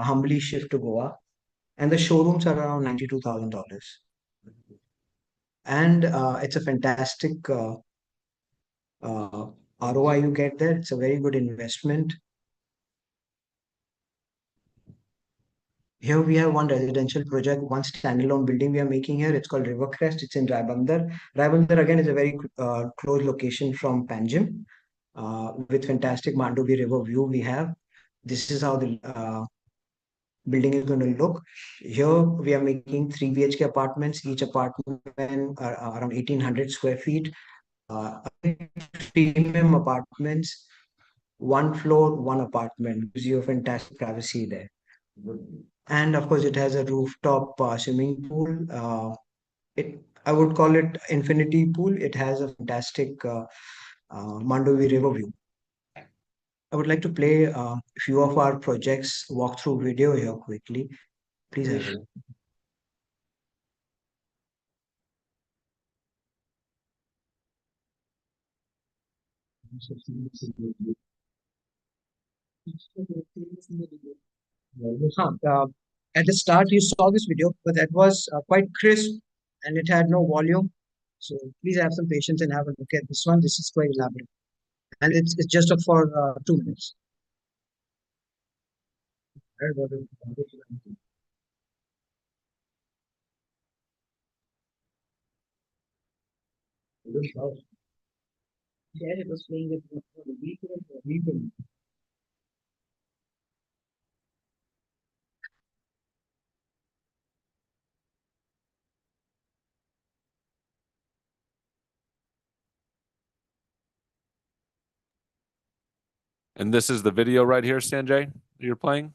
humbly shift to Goa. And the showrooms are around $92,000. And it's a fantastic ROI you get there. It's a very good investment. Here we have one residential project, one standalone building we are making here. It's called Rivercrest. It's in Raibandar. Raibandar again is a very close location from Panjim, with fantastic Mandovi River view we have. This is how the building is going to look. Here we are making 3 BHK apartments. Each apartment are around 1,800 square feet. Premium apartments, one floor, one apartment, gives you a fantastic privacy there. And of course, it has a rooftop swimming pool. I would call it infinity pool. It has a fantastic Mandovi River view. I would like to play a few of our projects walkthrough video here quickly. Please have a look. At the start, you saw this video, but that was quite crisp and it had no volume. So please have some patience and have a look at this one. This is quite elaborate. And it's just for 2 minutes. Yeah, it was playing it for the weekend. And this is the video right here, Sanjay, you're playing?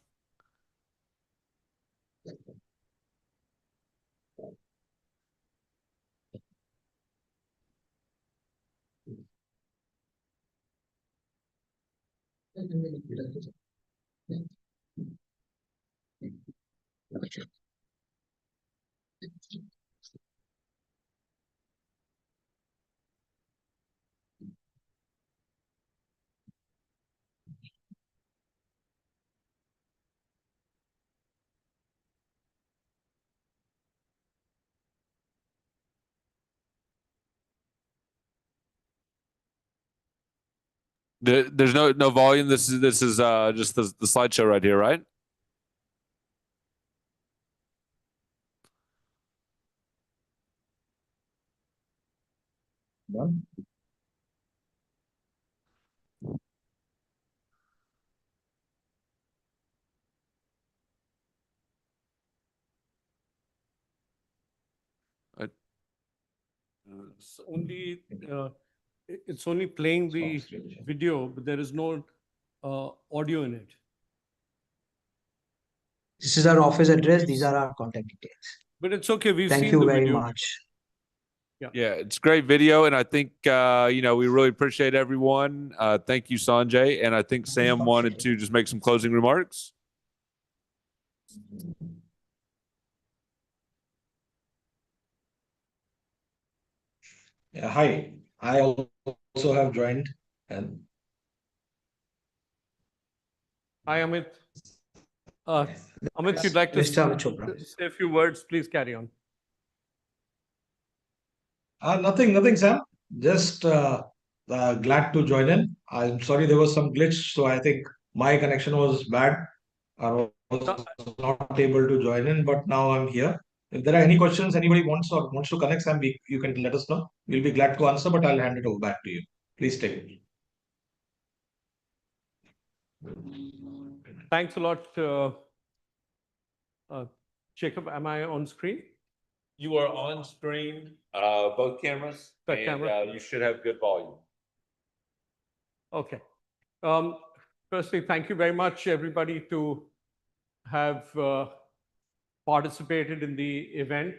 There's no volume. This is just the slideshow right here, right? It's only it's only playing the video, but there is no audio in it. This is our office address. These are our contact details. But it's okay. We've Thank seen you the very video. much. Yeah, it's great video, and I think we really appreciate everyone. Thank you, Sanjay, and I think Sam wanted to just make some closing remarks. Yeah, hi. I also have joined, and Hi, Amit. Amit, if you'd like to Mr. Amit Chopra. say a few words, please carry on. nothing, Sam. Just glad to join in. I'm sorry there was some glitch, so I think my connection was bad. I was not able to join in, but now I'm here. If there are any questions anybody wants to connect, Sam, you can let us know. We'll be glad to answer, but I'll hand it over back to you. Please take it. Thanks a lot, Jacob. Am I on screen? You are on screen, both cameras, The camera. you should have good volume. Okay. Firstly, thank you very much, everybody, to have participated in the event.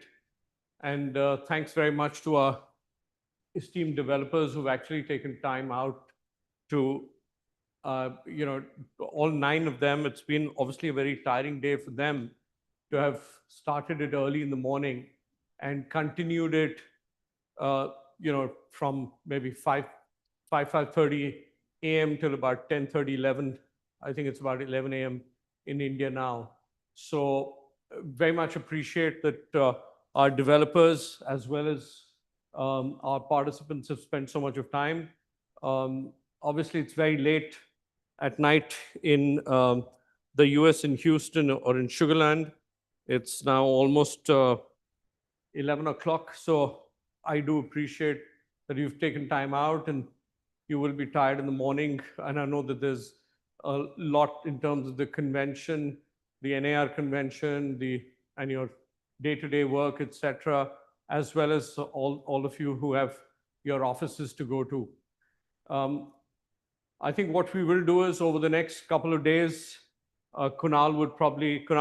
And thanks very much to our esteemed developers who've actually taken time out to, all 9 of them. It's been obviously a very tiring day for them to have started it early in the morning and continued it, from maybe 5:30 a.m. till about 10:30, 11. I think it's about 11 a.m. in India now. So very much appreciate that our developers as well as our participants have spent so much of time. Obviously, it's very late at night in the US, in Houston or in Sugarland. It's now almost 11 o'clock. So I do appreciate that you've taken time out, and you will be tired in the morning. And I know that there's a lot in terms of the convention, the NAR convention, and your day-to-day work, etc., as well as all of you who have your offices to go to. I think what we will do is over the next couple of days, Kunal,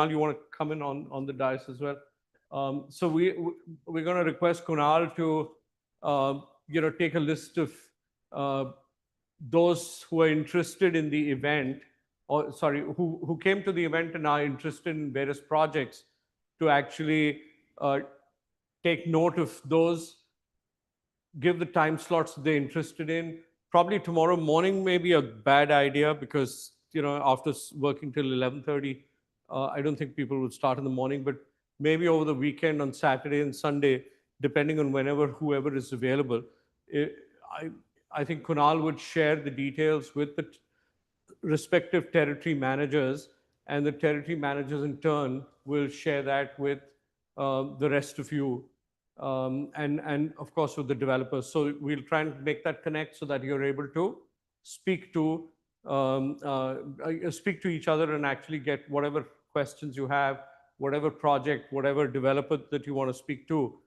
you want to come in on the dais as well? So we're going to request Kunal to take a list of those who are interested in the event, or sorry, who came to the event and are interested in various projects, to actually take note of those, give the time slots they're interested in. Probably tomorrow morning may be a bad idea because, after working till 11:30, I don't think people would start in the morning, but maybe over the weekend on Saturday and Sunday, depending on whoever is available. I think Kunal would share the details with the respective territory managers, and the territory managers in turn will share that with the rest of you, and of course with the developers. So we'll try and make that connect so that you're able to speak to each other and actually get whatever questions you have, whatever project, whatever developer that you want to speak to,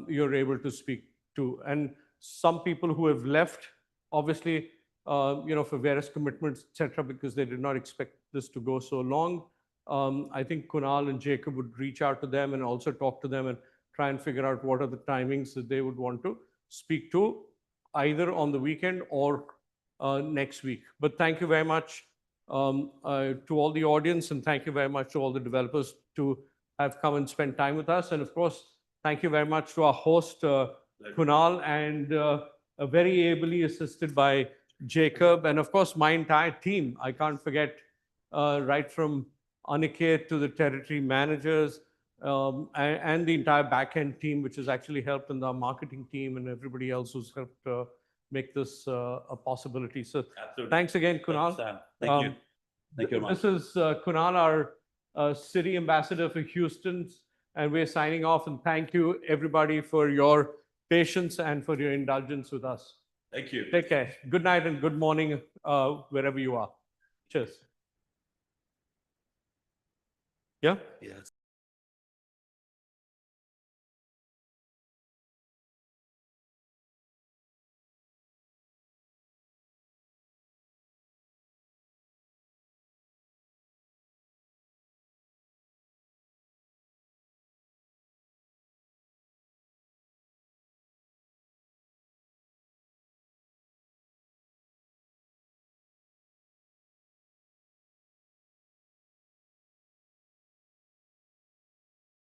you're able to speak to. And some people who have left, obviously, for various commitments, etc., because they did not expect this to go so long. I think Kunal and Jacob would reach out to them and also talk to them and try and figure out what are the timings that they would want to speak to, either on the weekend or next week. But thank you very much to all the audience, and thank you very much to all the developers to have come and spent time with us. And of course, thank you very much to our host, Kunal, and very ably assisted by Jacob, and of course, my entire team. I can't forget, right from Aniket to the territory managers, and the entire back-end team, which has actually helped, in the marketing team and everybody else who's helped make this a possibility. So Absolutely. thanks again, Thank you, Kunal. Sam. Thank you. Thank you very much. This is Kunal, our city ambassador for Houston, and we're signing off. And thank you, everybody, for your patience and for your indulgence with us. Thank you. Take care. Good night and good morning, wherever you are. Cheers. Yeah? Yes.